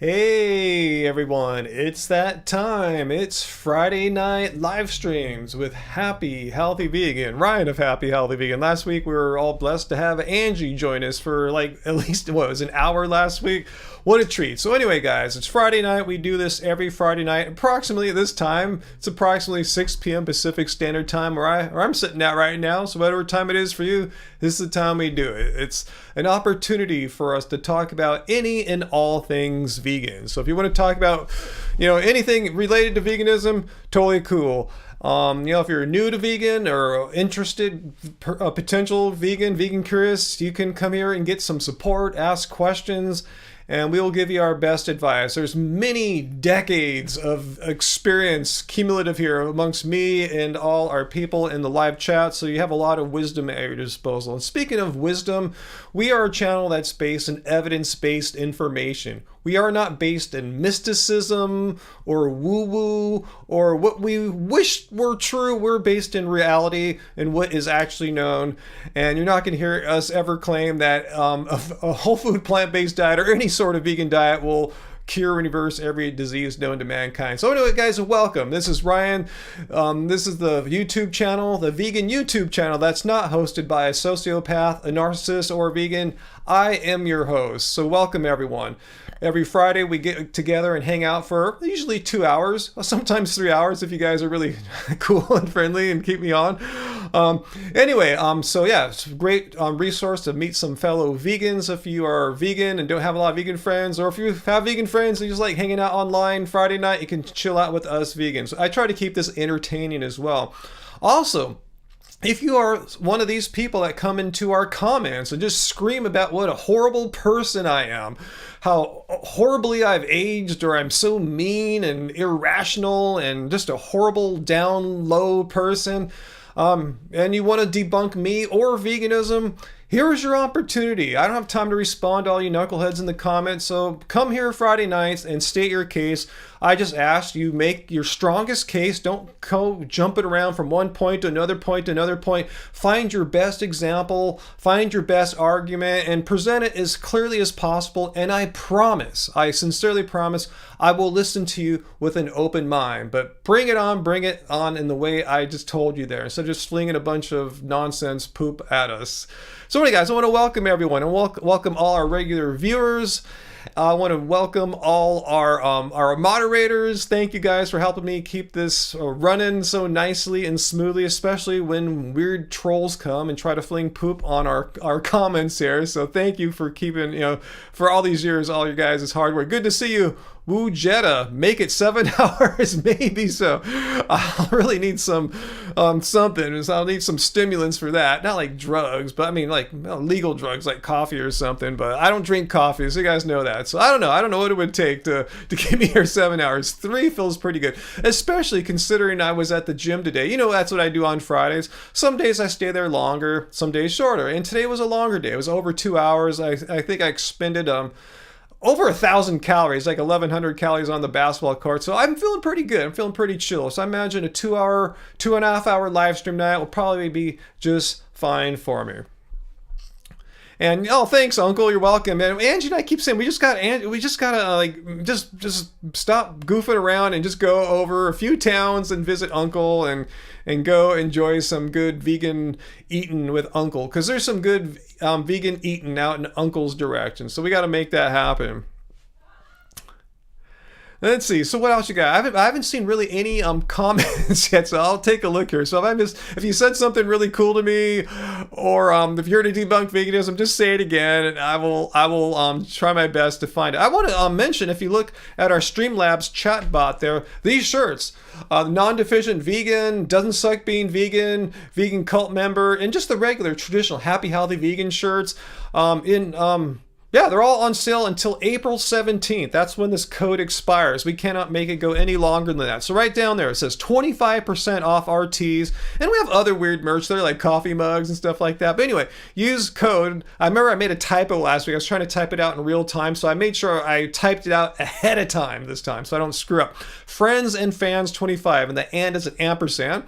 Hey everyone, it's that time. It's Friday night live streams with Happy Healthy Vegan, Ryan of Happy Healthy Vegan. Last week we were all blessed to have Angie join us for like at least what was an hour last week. What a treat. So anyway guys, it's Friday night. We do this every Friday night approximately at this time. It's approximately 6 p.m. Pacific Standard Time where I'm sitting at right now. So whatever time it is for you, this is the time we do it. It's an opportunity for us to talk about any and all things vegan. So if you want to talk about, anything related to veganism, totally cool. If you're new to vegan or interested, potential vegan curious, you can come here and get some support, ask questions, and we will give you our best advice. There's many decades of experience cumulative here amongst me and all our people in the live chat, so you have a lot of wisdom at your disposal. And speaking of wisdom, we are a channel that's based in evidence-based information. We are not based in mysticism or woo-woo or what we wish were true. We're based in reality and what is actually known. And you're not going to hear us ever claim that a whole food plant-based diet or any sort of vegan diet will cure and reverse every disease known to mankind. So anyway, guys, welcome. This is Ryan. This is the YouTube channel, the vegan YouTube channel that's not hosted by a sociopath, a narcissist, or a vegan. I am your host. So welcome, everyone. Every Friday, we get together and hang out for usually 2 hours, sometimes 3 hours if you guys are really cool and friendly and keep me on. So yeah, it's a great resource to meet some fellow vegans if you are vegan and don't have a lot of vegan friends, or if you have vegan friends and you just like hanging out online Friday night, you can chill out with us vegans. I try to keep this entertaining as well. Also, if you are one of these people that come into our comments and just scream about what a horrible person I am, how horribly I've aged, or I'm so mean and irrational and just a horrible down low person, and you want to debunk me or veganism, here's your opportunity. I don't have time to respond to all you knuckleheads in the comments, so come here Friday nights and state your case. I just asked you make your strongest case. Don't go jumping around from one point to another point to another point. Find your best example, find your best argument, and present it as clearly as possible. And I promise, I sincerely promise, I will listen to you with an open mind. But bring it on in the way I just told you there, instead of just flinging a bunch of nonsense poop at us. So anyway, guys, I want to welcome everyone and welcome all our regular viewers. I want to welcome all our moderators. Thank you guys for helping me keep this running so nicely and smoothly, especially when weird trolls come and try to fling poop on our comments here. So thank you for keeping, for all these years, all your guys' hard work. Good to see you. Woo Jetta, make it 7 hours, maybe so. I'll really need some something. So I'll need some stimulants for that. Not like drugs, but I mean like legal drugs like coffee or something. But I don't drink coffee, so you guys know that. So I don't know. I don't know what it would take to keep me here 7 hours. 3 feels pretty good, especially considering I was at the gym today. That's what I do on Fridays. Some days I stay there longer, some days shorter. And today was a longer day. It was over 2 hours. I think I expended over 1,000 calories, like 1,100 calories on the basketball court. So I'm feeling pretty good. I'm feeling pretty chill. So I imagine a 2.5 hour live stream night will probably be just fine for me. And thanks, Uncle. You're welcome. And Angie and I keep saying we just gotta just stop goofing around and just go over a few towns and visit Uncle and go enjoy some good vegan eating with Uncle, because there's some good vegan eating out in Uncle's direction. So we got to make that happen. Let's see. So what else you got? I haven't seen really any comments yet, so I'll take a look here. So if you said something really cool to me, or if you're to debunk veganism, just say it again, and I will try my best to find it. I want to mention, if you look at our Streamlabs chat bot there, these shirts, non-deficient vegan, doesn't suck being vegan, vegan cult member, and just the regular traditional happy healthy vegan shirts yeah, they're all on sale until April 17th. That's when this code expires. We cannot make it go any longer than that. So right down there, it says 25% off our tees. And we have other weird merch there, like coffee mugs and stuff like that. But anyway, use code. I remember I made a typo last week. I was trying to type it out in real time, so I made sure I typed it out ahead of time this time so I don't screw up. Friends and fans 25, and the and is an ampersand.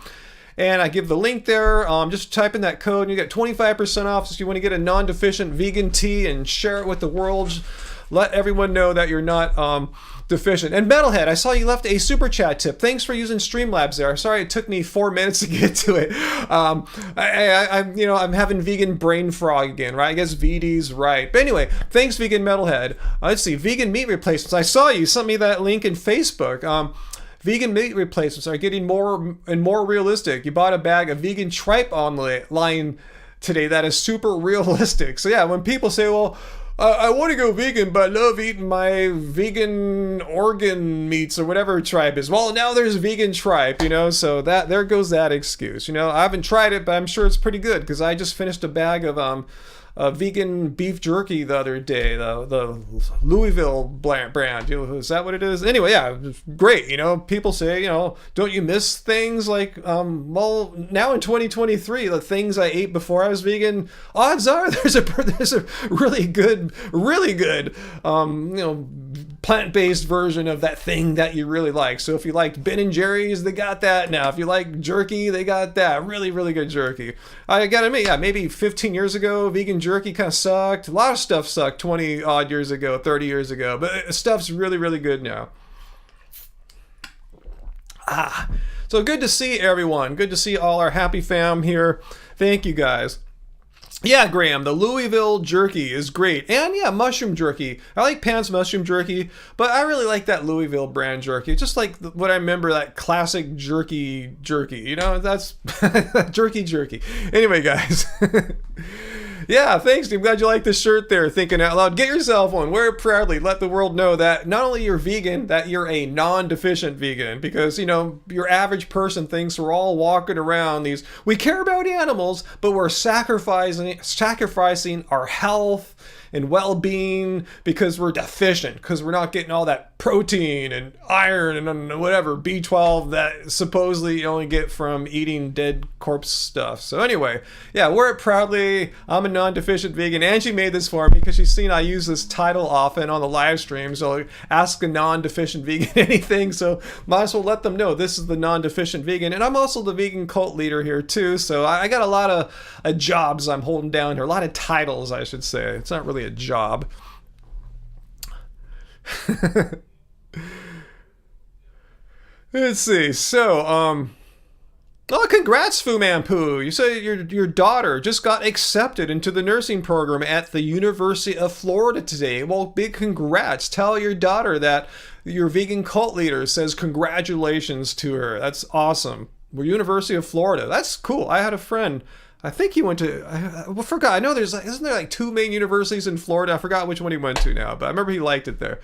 and I give the link there. Just type in that code and you get 25% off if you want to get a non-deficient vegan tea and share it with the world. Let everyone know that you're not deficient. And Metalhead, I saw you left a super chat tip. Thanks for using Streamlabs there. Sorry it took me 4 minutes to get to it. I'm having vegan brain frog again, right? I guess VD's right. But anyway, thanks, Vegan Metalhead. Let's see, vegan meat replacements. I saw you sent me that link in Facebook. Vegan meat replacements are getting more and more realistic. You bought a bag of vegan tripe online today that is super realistic. So yeah, when people say, well, I want to go vegan, but I love eating my vegan organ meats or whatever tripe is. Well, now there's vegan tripe, so that there goes that excuse. I haven't tried it, but I'm sure it's pretty good because I just finished a bag of vegan beef jerky the other day, the Louisville brand. Is that what it is? Anyway, yeah, it's great. People say, don't you miss things like, well, now in 2023, the things I ate before I was vegan, odds are there's a really good, plant-based version of that thing that you really like. So if you liked Ben and Jerry's, they got that now. If you like jerky, they got that. Really, really good jerky. I gotta admit, yeah, maybe 15 years ago, vegan jerky kind of sucked. A lot of stuff sucked 20 odd years ago, 30 years ago, but stuff's really, really good now. So good to see everyone. Good to see all our happy fam here. Thank you guys. Yeah, Graham, the Louisville jerky is great. And yeah, mushroom jerky. I like Pan's mushroom jerky, but I really like that Louisville brand jerky. Just like what I remember, that classic jerky. That's jerky. Anyway, guys. Yeah, thanks. I'm glad you like the shirt there, thinking out loud. Get yourself one. Wear it proudly. Let the world know that not only you're vegan, that you're a non-deficient vegan. Because, your average person thinks we're all walking around we care about animals, but we're sacrificing our health and well-being because we're deficient, because we're not getting all that protein and iron and whatever, B12 that supposedly you only get from eating dead corpse stuff. So anyway, yeah, wear it proudly. I'm a non-deficient vegan. Angie made this for me because she's seen I use this title often on the live stream. So ask a non-deficient vegan anything. So might as well let them know this is the non-deficient vegan. And I'm also the vegan cult leader here too. So I got a lot of jobs I'm holding down here. A lot of titles, I should say. It's not really a job. Let's see. So, oh, congrats, Fu Man Poo. You say your daughter just got accepted into the nursing program at the University of Florida today. Well, big congrats. Tell your daughter that your vegan cult leader says congratulations to her. That's awesome. Well, University of Florida. That's cool. I had a friend. I think he went to, I forgot. I know isn't there like 2 main universities in Florida? I forgot which one he went to now, but I remember he liked it there.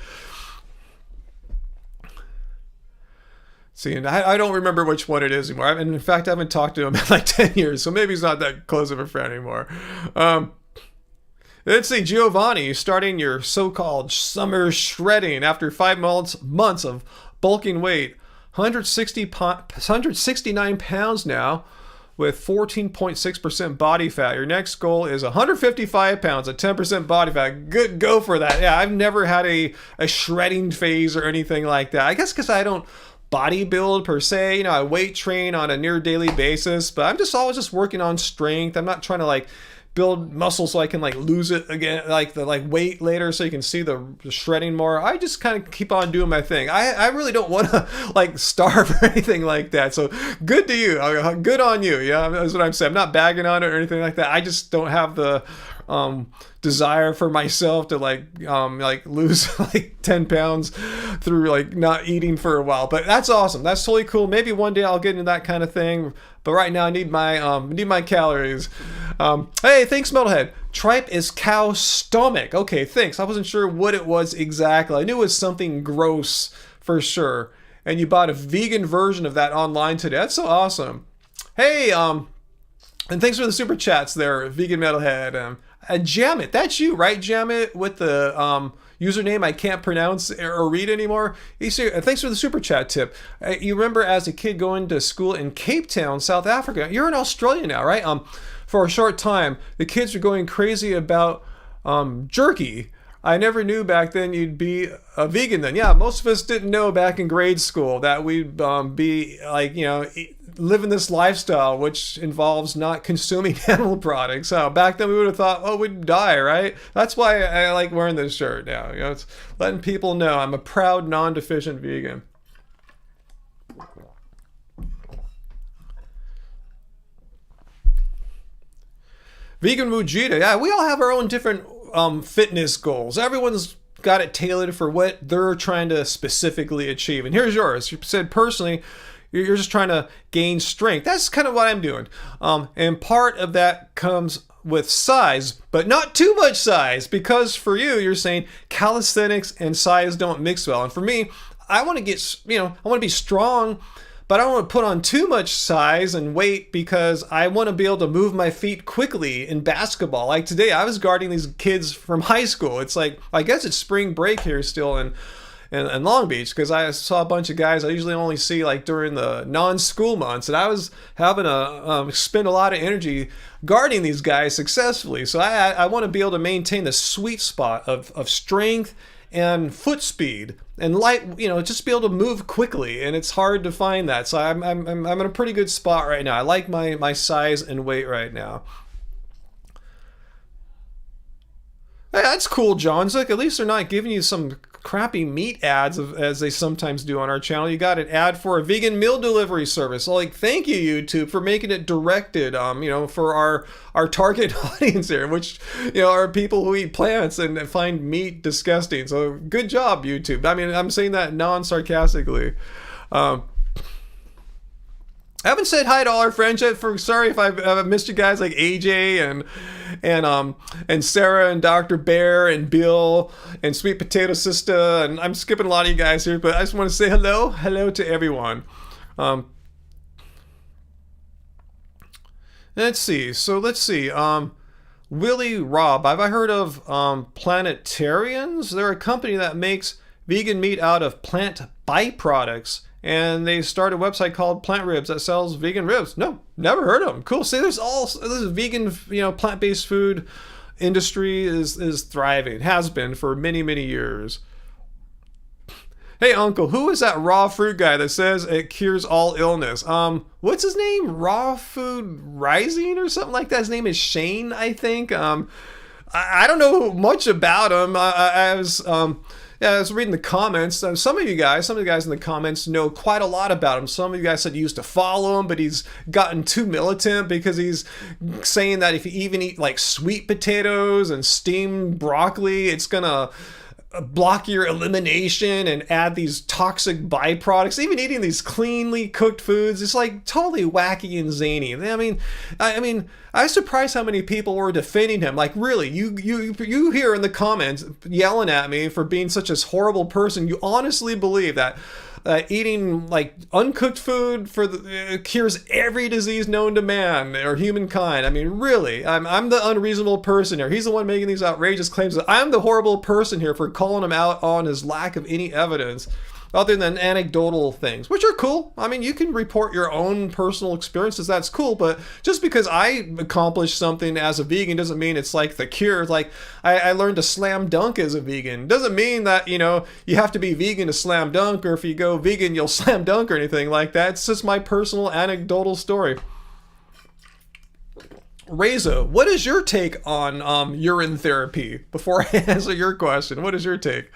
See, and I don't remember which one it is anymore. In fact, I haven't talked to him in like 10 years, so maybe he's not that close of a friend anymore. Let's see, Giovanni, starting your so-called summer shredding after 5 months of bulking weight. 169 pounds now, with 14.6% body fat. Your next goal is 155 pounds at 10% body fat. Good, go for that. Yeah, I've never had a shredding phase or anything like that. I guess because I don't bodybuild per se. I weight train on a near daily basis, but I'm just always just working on strength. I'm not trying to build muscle so I can lose it again, weight later so you can see the shredding more. I just kind of keep on doing my thing. I really don't want to starve or anything like that. So good to you. Good on you. Yeah, that's what I'm saying. I'm not bagging on it or anything like that. I just don't have the desire for myself to lose 10 pounds through not eating for a while. But that's awesome. That's totally cool. Maybe one day I'll get into that kind of thing. But right now I need my calories. Hey, thanks, Metalhead. Tripe is cow stomach. Okay, thanks. I wasn't sure what it was exactly. I knew it was something gross for sure. And you bought a vegan version of that online today. That's so awesome. Hey, and thanks for the super chats there, Vegan Metalhead. Jamit, that's you, right, Jamit, with the username I can't pronounce or read anymore. Thanks for the super chat tip. You remember as a kid going to school in Cape Town, South Africa. You're in Australia now, right? For a short time, the kids were going crazy about jerky. I never knew back then you'd be a vegan then. Yeah, most of us didn't know back in grade school that we'd be living this lifestyle, which involves not consuming animal products. So back then we would have thought, oh, we'd die, right? That's why I like wearing this shirt now. You know, it's letting people know I'm a proud non-deficient vegan. Vegan Mujita, yeah, we all have our own different fitness goals. Everyone's got it tailored for what they're trying to specifically achieve. And here's yours. You said personally, you're just trying to gain strength. That's kind of what I'm doing. And part of that comes with size, but not too much size, because for you, you're saying calisthenics and size don't mix well. And for me, I want to get, I want to be strong, but I don't want to put on too much size and weight because I want to be able to move my feet quickly in basketball. Like today, I was guarding these kids from high school. It's like, I guess it's spring break here still in Long Beach, because I saw a bunch of guys I usually only see like during the non-school months, and I was having to spend a lot of energy guarding these guys successfully. So I want to be able to maintain the sweet spot of strength and foot speed and light, just be able to move quickly, and it's hard to find that. So I'm in a pretty good spot right now. I like my size and weight right now. Hey, that's cool, John. It's like, at least they're not giving you some crappy meat ads as they sometimes do on our channel. You got an ad for a vegan meal delivery service. So, like, thank you, YouTube, for making it directed, for our target audience here, which, are people who eat plants and find meat disgusting. So, good job, YouTube. I mean, I'm saying that non-sarcastically. I haven't said hi to all our friends yet. Sorry if I've missed you guys, like AJ and Sarah and Dr. Bear and Bill and Sweet Potato Sister, and I'm skipping a lot of you guys here, but I just want to say hello to everyone. Let's see. Willie Rob, have I heard of Planetarians? They're a company that makes vegan meat out of plant byproducts. And they started a website called Plant Ribs that sells vegan ribs. No, never heard of them. Cool. See, this vegan, plant-based food industry is thriving. Has been for many, many years. Hey, Uncle, who is that raw fruit guy that says it cures all illness? What's his name? Raw Food Rising or something like that. His name is Shane, I think. I don't know much about him. I was reading the comments. Some of the guys in the comments know quite a lot about him. Some of you guys said you used to follow him, but he's gotten too militant because he's saying that if you even eat like sweet potatoes and steamed broccoli, it's gonna block your elimination and add these toxic byproducts. Even eating these cleanly cooked foods, it's like totally wacky and zany. I mean, I was surprised how many people were defending him. Like, really, you here in the comments yelling at me for being such a horrible person. You honestly believe that eating like uncooked food cures every disease known to man or humankind? I mean, really, I'm the unreasonable person here. He's the one making these outrageous claims. I'm the horrible person here for calling him out on his lack of any evidence other than anecdotal things, which are cool. I mean, you can report your own personal experiences. That's cool. But just because I accomplished something as a vegan doesn't mean it's like the cure. Like I learned to slam dunk as a vegan. Doesn't mean that, you have to be vegan to slam dunk, or if you go vegan, you'll slam dunk or anything like that. It's just my personal anecdotal story. Reza, what is your take on urine therapy? Before I answer your question, what is your take?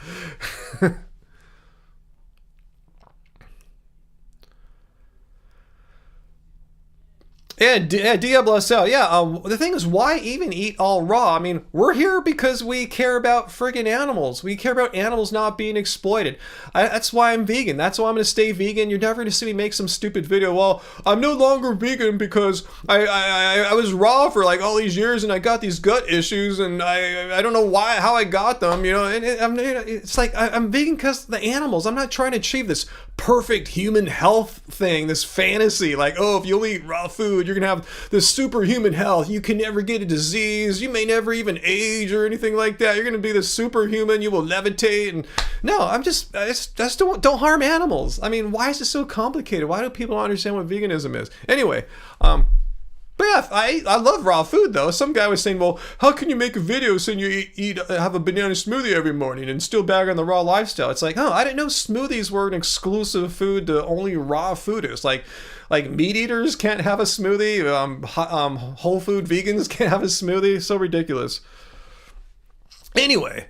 Yeah, Diablo Cell. Yeah, the thing is, why even eat all raw? I mean, we're here because we care about friggin' animals. We care about animals not being exploited. That's why I'm vegan. That's why I'm going to stay vegan. You're never going to see me make some stupid video. Well, I'm no longer vegan because I was raw for like all these years and I got these gut issues and I don't know how I got them. It's like I'm vegan because the animals. I'm not trying to achieve this perfect human health thing, this fantasy. Like, oh, if you only eat raw food, you're gonna have this superhuman health. You can never get a disease. You may never even age or anything like that. You're gonna be this superhuman. You will levitate. And no, don't harm animals. I mean, why is it so complicated? Why do people not understand what veganism is? Anyway, but But yeah, I love raw food though. Some guy was saying, well, how can you make a video saying you have a banana smoothie every morning and still bag on the raw lifestyle? It's like, oh, I didn't know smoothies were an exclusive food to only raw fooders. Like meat eaters can't have a smoothie. Whole food vegans can't have a smoothie. So ridiculous. Anyway,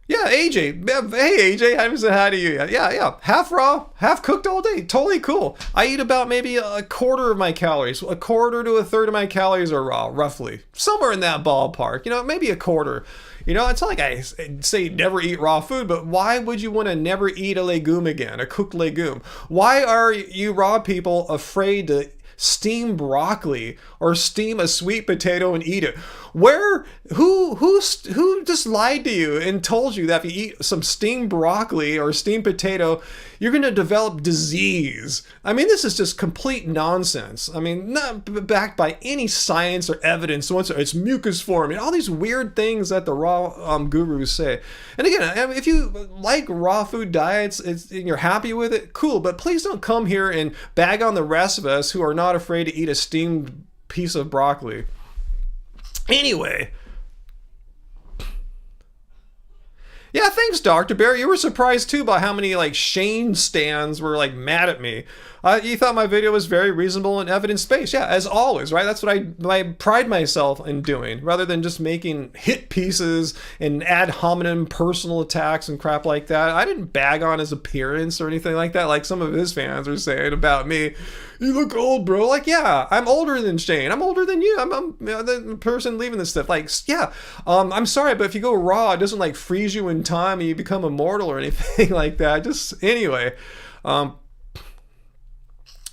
yeah, AJ. Hey, AJ, I haven't said hi to you yet. Yeah. Half raw, half cooked all day. Totally cool. I eat about maybe a quarter of my calories. A quarter to a third of my calories are raw, roughly. Somewhere in that ballpark. Maybe a quarter. It's not like I say never eat raw food, but why would you want to never eat a legume again, a cooked legume? Why are you raw people afraid to steam broccoli or steam a sweet potato and eat it? Who just lied to you and told you that if you eat some steamed broccoli or steamed potato, you're going to develop disease? I mean, this is just complete nonsense. I mean, not backed by any science or evidence. It's mucus forming, all these weird things that the raw gurus say. And again, if you like raw food diets and you're happy with it, cool. But please don't come here and bag on the rest of us who are not afraid to eat a steamed piece of broccoli. Anyway. Yeah, thanks, Dr. Bear. You were surprised too by how many Shane stands were mad at me. You thought my video was very reasonable and evidence-based. Yeah, as always, right? That's what I pride myself in doing, rather than just making hit pieces and ad hominem personal attacks and crap like that. I didn't bag on his appearance or anything like that, like some of his fans are saying about me. You look old, bro. Yeah, I'm older than Shane. I'm older than you. I'm the person leaving this stuff. I'm sorry, but if you go raw, it doesn't freeze you in time and you become immortal or anything like that. Just anyway.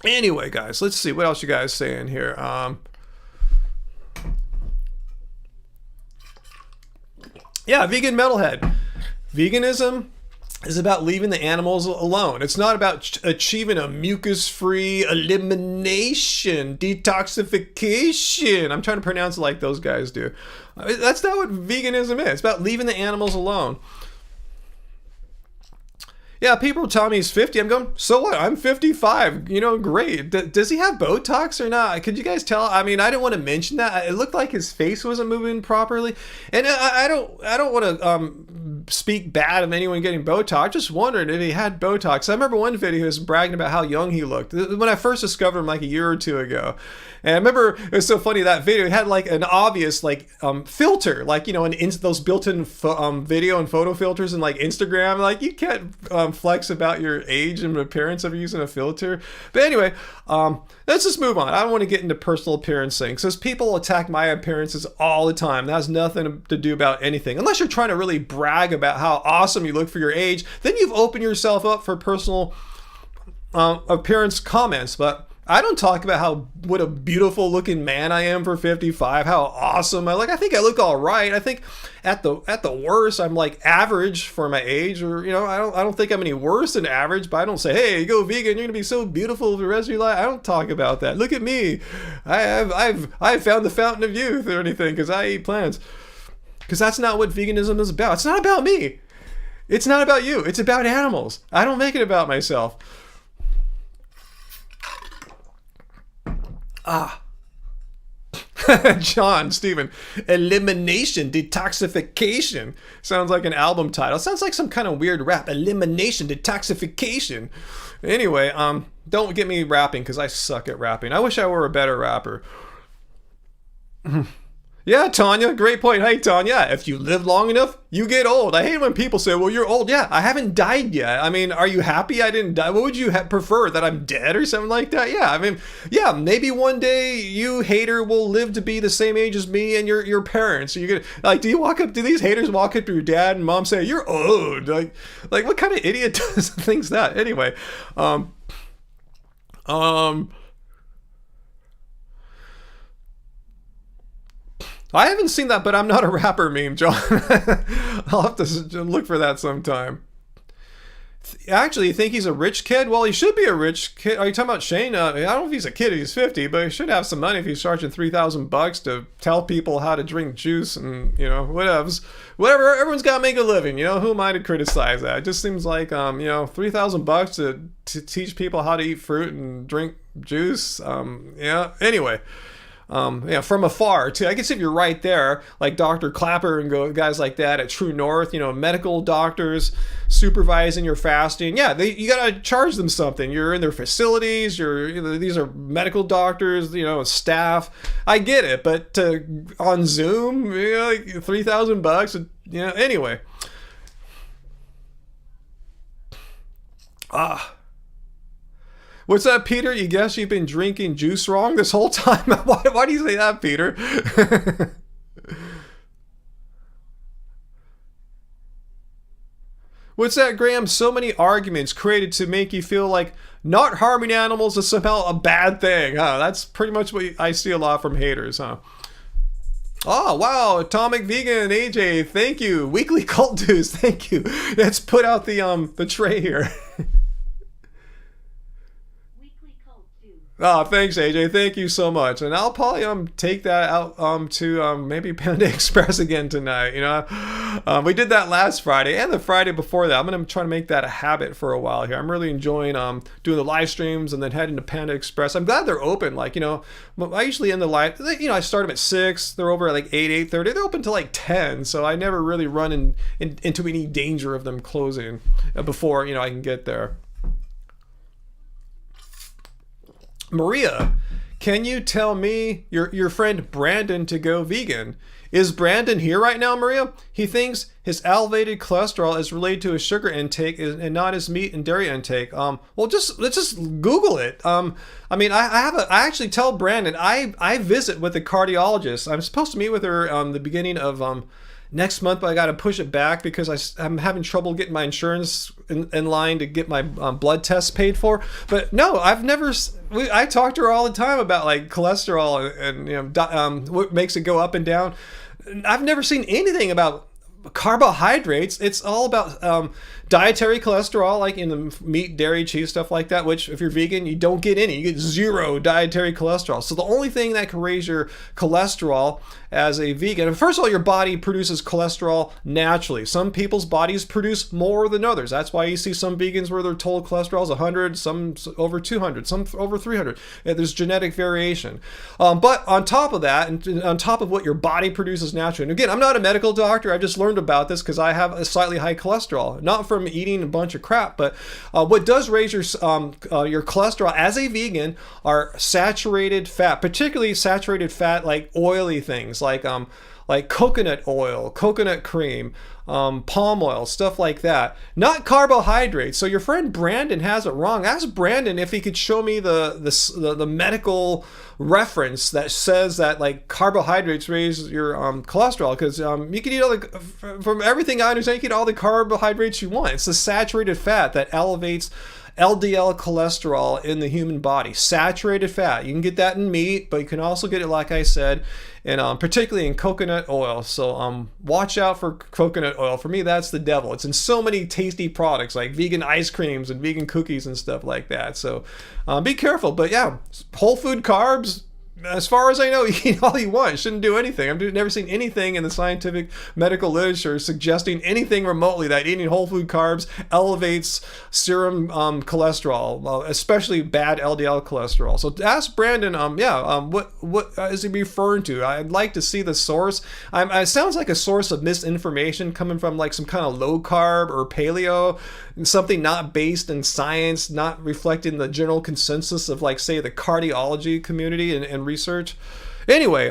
Anyway, guys, let's see what else you guys saying here. Yeah, vegan metalhead. Veganism is about leaving the animals alone. It's not about achieving a mucus-free elimination, detoxification. I'm trying to pronounce it like those guys do. That's not what veganism is. It's about leaving the animals alone. Yeah, people tell me he's 50. I'm going, so what? I'm 55. Great. Does he have Botox or not? Could you guys tell? I mean, I didn't want to mention that. It looked like his face wasn't moving properly. And I don't want to speak bad of anyone getting Botox. I just wondered if he had Botox. I remember one video he was bragging about how young he looked when I first discovered him a year or two ago. And I remember it was so funny, that video, it had an obvious filter, in those built-in video and photo filters in Instagram. You can't flex about your age and appearance of using a filter. But anyway, let's just move on. I don't want to get into personal appearance things, because people attack my appearances all the time. That has nothing to do about anything. Unless you're trying to really brag about how awesome you look for your age, then you've opened yourself up for personal appearance comments. But I don't talk about what a beautiful looking man I am for 55, how awesome I look. I think I look all right. I think at the worst, I'm average for my age, or I don't think I'm any worse than average. But I don't say, hey, go vegan, you're gonna be so beautiful for the rest of your life. I don't talk about that. Look at me, I've found the fountain of youth or anything, because I eat plants. Because that's not what veganism is about. It's not about me. It's not about you. It's about animals. I don't make it about myself. John, Stephen, elimination, detoxification. Sounds like an album title. Sounds like some kind of weird rap. Elimination, detoxification. Anyway, don't get me rapping, because I suck at rapping. I wish I were a better rapper. Yeah, Tanya, great point. Hey, Tanya, if you live long enough, you get old. I hate when people say, well, you're old. Yeah, I haven't died yet. I mean, are you happy I didn't die? What would you prefer, that I'm dead or something like that? Yeah, I mean, yeah, maybe one day you hater will live to be the same age as me and your parents. You're gonna, do these haters walk up to your dad and mom say, you're old? Like what kind of idiot thinks that? Anyway, I haven't seen that, but I'm not a rapper meme, John. I'll have to look for that sometime. Actually, you think he's a rich kid? Well, he should be a rich kid. Are you talking about Shane? I don't know if he's a kid, he's 50, but he should have some money if he's charging $3,000 to tell people how to drink juice and, whatever. Everyone's got to make a living, Who am I to criticize that? It just seems like, $3,000 to teach people how to eat fruit and drink juice. Yeah. Anyway. Yeah, from afar too. I guess if you're right there, like Dr. Clapper and guys like that at True North, medical doctors supervising your fasting. Yeah, you gotta charge them something. You're in their facilities. These are medical doctors. Staff. I get it, but on Zoom, like $3,000. Anyway. What's that, Peter? You guess you've been drinking juice wrong this whole time? Why do you say that, Peter? What's that, Graham? So many arguments created to make you feel like not harming animals is somehow a bad thing. Huh? That's pretty much what I see a lot from haters, huh? Oh, wow. Atomic Vegan, AJ, thank you. Weekly Cult Dues, thank you. Let's put out the tray here. Oh, thanks, AJ. Thank you so much. And I'll probably take that out to maybe Panda Express again tonight. We did that last Friday and the Friday before that. I'm gonna try to make that a habit for a while here. I'm really enjoying doing the live streams and then heading to Panda Express. I'm glad they're open. Like I usually end the live. I start them at 6. They're over at like 8:30. They're open till like 10. So I never really run into any danger of them closing before I can get there. Maria, can you tell me your friend Brandon to go vegan? Is Brandon here right now, Maria? He thinks his elevated cholesterol is related to his sugar intake and not his meat and dairy intake. Well, let's just Google it. I actually tell Brandon I visit with a cardiologist. I'm supposed to meet with her the beginning of next month, but I got to push it back because I'm having trouble getting my insurance in line to get my blood tests paid for. But no, I talk to her all the time about like cholesterol and what makes it go up and down. I've never seen anything about carbohydrates. It's all about dietary cholesterol, like in the meat, dairy, cheese, stuff like that, which if you're vegan, you don't get any. You get 0 dietary cholesterol. So the only thing that can raise your cholesterol as a vegan, first of all, your body produces cholesterol naturally. Some people's bodies produce more than others. That's why you see some vegans where their total cholesterol is 100, some over 200, some over 300. There's genetic variation. But on top of that, and on top of what your body produces naturally, and again, I'm not a medical doctor. I've just learned about this because I have a slightly high cholesterol, not from eating a bunch of crap, but what does raise your cholesterol as a vegan are saturated fat, particularly saturated fat like oily things like coconut oil, coconut cream, palm oil, stuff like that. Not carbohydrates. So your friend Brandon has it wrong. Ask Brandon if he could show me the medical reference that says that like carbohydrates raise your cholesterol, because you can eat from everything I understand, you can eat all the carbohydrates you want. It's the saturated fat that elevates LDL cholesterol in the human body. Saturated fat. You can get that in meat, but you can also get it, like I said, and particularly in coconut oil. So watch out for coconut oil. For me, that's the devil. It's in so many tasty products like vegan ice creams and vegan cookies and stuff like that. So be careful. But yeah, whole food carbs, as far as I know, you can eat all you want. You shouldn't do anything. I've never seen anything in the scientific medical literature suggesting anything remotely that eating whole food carbs elevates serum cholesterol, especially bad LDL cholesterol. So ask Brandon, what is he referring to? I'd like to see the source. It sounds like a source of misinformation coming from like some kind of low carb or paleo, something not based in science, not reflecting the general consensus of like, say, the cardiology community and research. Anyway,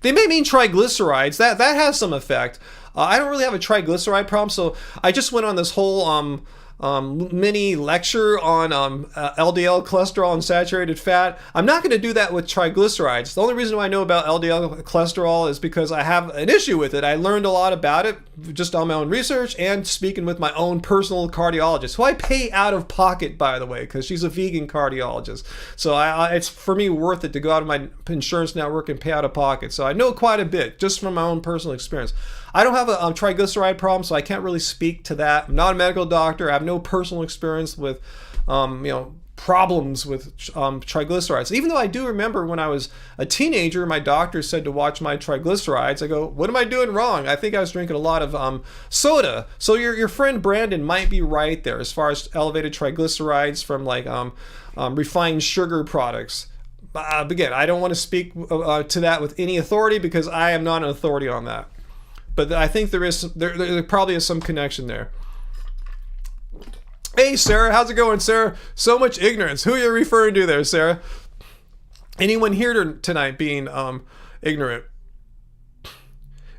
they may mean triglycerides. That has some effect. I don't really have a triglyceride problem, so I just went on this whole mini lecture on LDL cholesterol and saturated fat. I'm not going to do that with triglycerides. The only reason why I know about LDL cholesterol is because I have an issue with it. I learned a lot about it just on my own research and speaking with my own personal cardiologist, who I pay out of pocket, by the way, because she's a vegan cardiologist. So it's for me worth it to go out of my insurance network and pay out of pocket. So I know quite a bit just from my own personal experience. I don't have a triglyceride problem, so I can't really speak to that. I'm not a medical doctor. I have no personal experience with, problems with triglycerides. Even though I do remember when I was a teenager, my doctor said to watch my triglycerides. I go, what am I doing wrong? I think I was drinking a lot of soda. So your friend Brandon might be right there as far as elevated triglycerides from like refined sugar products. Again, I don't want to speak to that with any authority because I am not an authority on that. But I think there probably is some connection there. Hey, Sarah, how's it going, Sarah? So much ignorance. Who are you referring to there, Sarah? Anyone here tonight being ignorant?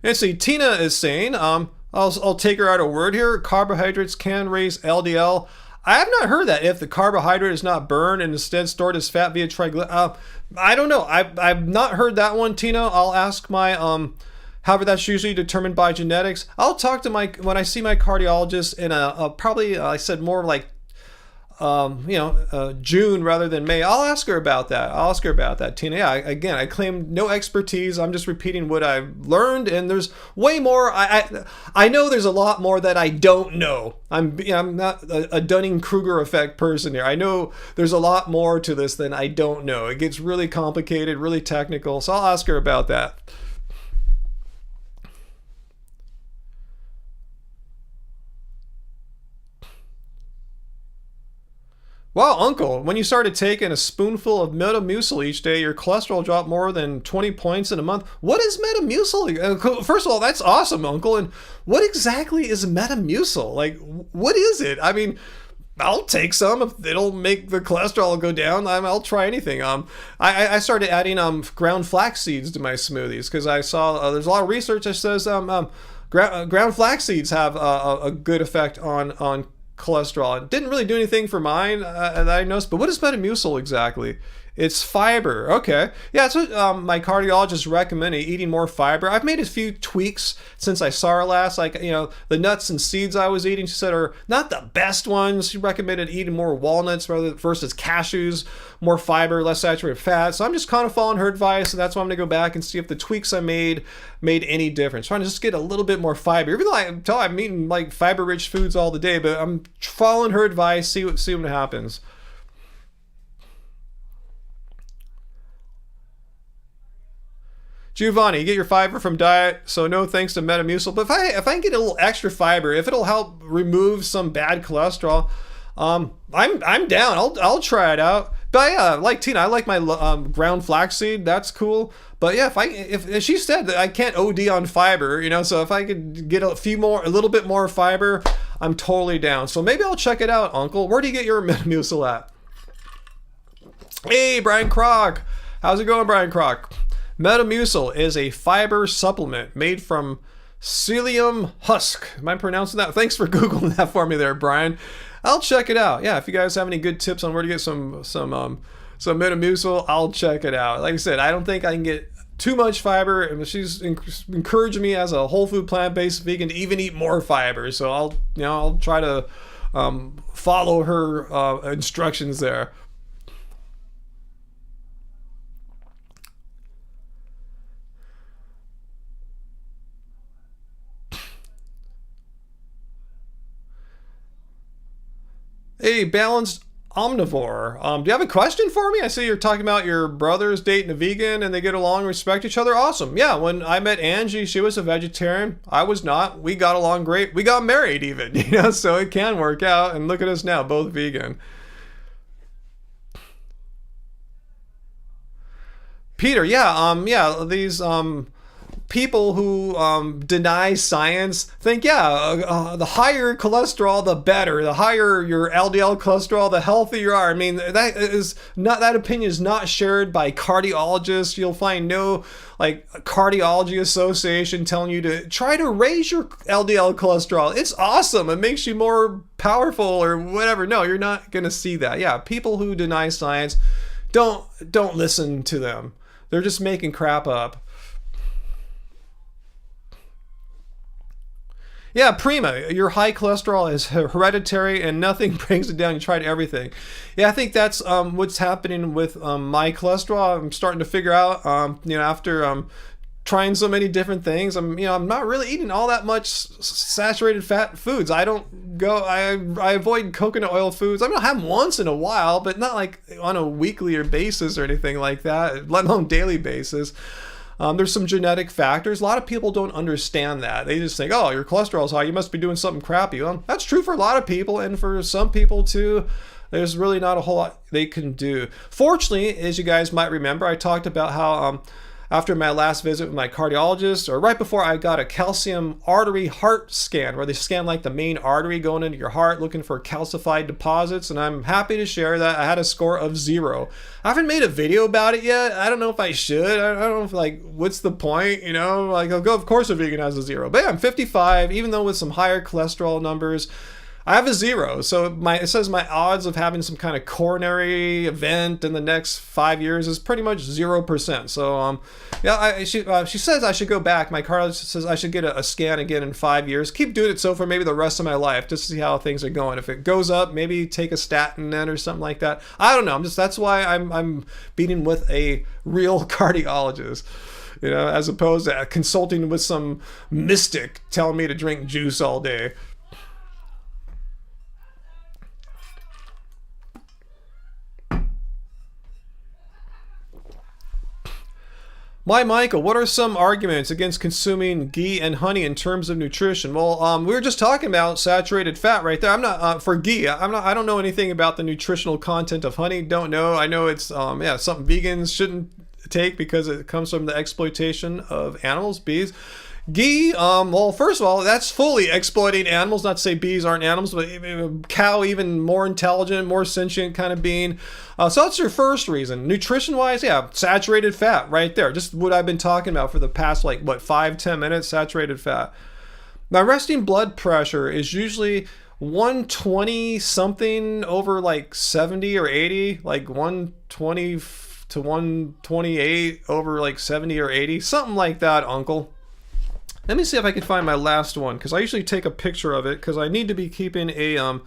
And see, Tina is saying, I'll take her out a word here. Carbohydrates can raise LDL. I have not heard that if the carbohydrate is not burned and instead stored as fat via triglycerides. I don't know. I've not heard that one, Tina. I'll ask my however, that's usually determined by genetics. I'll talk to when I see my cardiologist in probably, I said more like, June rather than May. I'll ask her about that. Tina. Yeah, again, I claim no expertise. I'm just repeating what I've learned, and there's way more. I know there's a lot more that I don't know. I'm not a Dunning-Kruger effect person here. I know there's a lot more to this than I don't know. It gets really complicated, really technical. So I'll ask her about that. Wow, Uncle, when you started taking a spoonful of Metamucil each day, your cholesterol dropped more than 20 points in a month. What is Metamucil? First of all, that's awesome, Uncle. And what exactly is Metamucil? Like, what is it? I mean, I'll take some if it'll make the cholesterol go down. I'll try anything. I started adding ground flax seeds to my smoothies because I saw there's a lot of research that says ground flax seeds have a good effect on cholesterol. It didn't really do anything for mine that I noticed, but what is Metamucil exactly? It's fiber. Okay. Yeah, that's what my cardiologist recommended, eating more fiber. I've made a few tweaks since I saw her last. Like, the nuts and seeds I was eating, she said, are not the best ones. She recommended eating more walnuts versus cashews, more fiber, less saturated fat. So I'm just kind of following her advice, and that's why I'm going to go back and see if the tweaks I made any difference. Trying to just get a little bit more fiber. Even though I'm eating like fiber-rich foods all the day, but I'm following her advice, see what happens. Giovanni, you get your fiber from diet, so no thanks to Metamucil. But if I can get a little extra fiber, if it'll help remove some bad cholesterol, I'm down. I'll try it out. But yeah, like Tina, I like my ground flaxseed. That's cool. But yeah, if she said that I can't OD on fiber, so if I could get a little bit more fiber, I'm totally down. So maybe I'll check it out, Uncle. Where do you get your Metamucil at? Hey, Brian Kroc. How's it going, Brian Kroc? Metamucil is a fiber supplement made from psyllium husk. Am I pronouncing that? Thanks for Googling that for me there, Brian. I'll check it out. Yeah, if you guys have any good tips on where to get some Metamucil, I'll check it out. Like I said, I don't think I can get too much fiber, and she's encouraged me as a whole food plant-based vegan to even eat more fiber. So I'll try to follow her instructions there. Hey, balanced omnivore. Do you have a question for me? I see you're talking about your brothers dating a vegan and they get along and respect each other. Awesome. Yeah, when I met Angie, she was a vegetarian. I was not. We got along great. We got married even, so it can work out. And look at us now, both vegan. Peter, these people who deny science think, the higher cholesterol, the better. The higher your LDL cholesterol, the healthier you are. I mean, that opinion is not shared by cardiologists. You'll find no cardiology association telling you to try to raise your LDL cholesterol. It's awesome. It makes you more powerful or whatever. No, you're not going to see that. Yeah, people who deny science, don't listen to them. They're just making crap up. Yeah, Prima, your high cholesterol is hereditary and nothing brings it down. You tried everything. Yeah, I think that's what's happening with my cholesterol. I'm starting to figure out, after trying so many different things. I'm not really eating all that much saturated fat foods. I avoid coconut oil foods. I mean, I'll have them once in a while, but not like on a weekly basis or anything like that, let alone daily basis. There's some genetic factors. A lot of people don't understand that. They just think, oh, your cholesterol's high, you must be doing something crappy. Well, that's true for a lot of people, and for some people too. There's really not a whole lot they can do. Fortunately, as you guys might remember, I talked about how after my last visit with my cardiologist, or right before, I got a calcium artery heart scan, where they scan like the main artery going into your heart looking for calcified deposits, and I'm happy to share that I had a score of 0. I haven't made a video about it yet. I don't know if I should. I don't know if, like, what's the point, you know? Like, I'll go, of course a vegan has a 0. But yeah, I'm 55, even though with some higher cholesterol numbers, I have a 0, so it says my odds of having some kind of coronary event in the next 5 years is pretty much 0%. So yeah, she says I should go back. My cardiologist says I should get a scan again in 5 years. Keep doing it so for maybe the rest of my life, just to see how things are going. If it goes up, maybe take a statin then or something like that. I don't know. That's why I'm meeting with a real cardiologist, you know, as opposed to consulting with some mystic telling me to drink juice all day. My Michael, what are some arguments against consuming ghee and honey in terms of nutrition? Well, we were just talking about saturated fat right there. I'm not for ghee. I don't know anything about the nutritional content of honey. Don't know. I know it's something vegans shouldn't take because it comes from the exploitation of animals, bees. Ghee, well, first of all, that's fully exploiting animals. Not to say bees aren't animals, but a cow, even more intelligent, more sentient kind of being. So that's your first reason. Nutrition-wise, yeah, saturated fat right there. Just what I've been talking about for the past, 5-10 minutes, saturated fat. My resting blood pressure is usually 120 something over 70 or 80, 120 to 128 over 70 or 80, something like that, uncle. Let me see if I can find my last one, because I usually take a picture of it because I need to be keeping a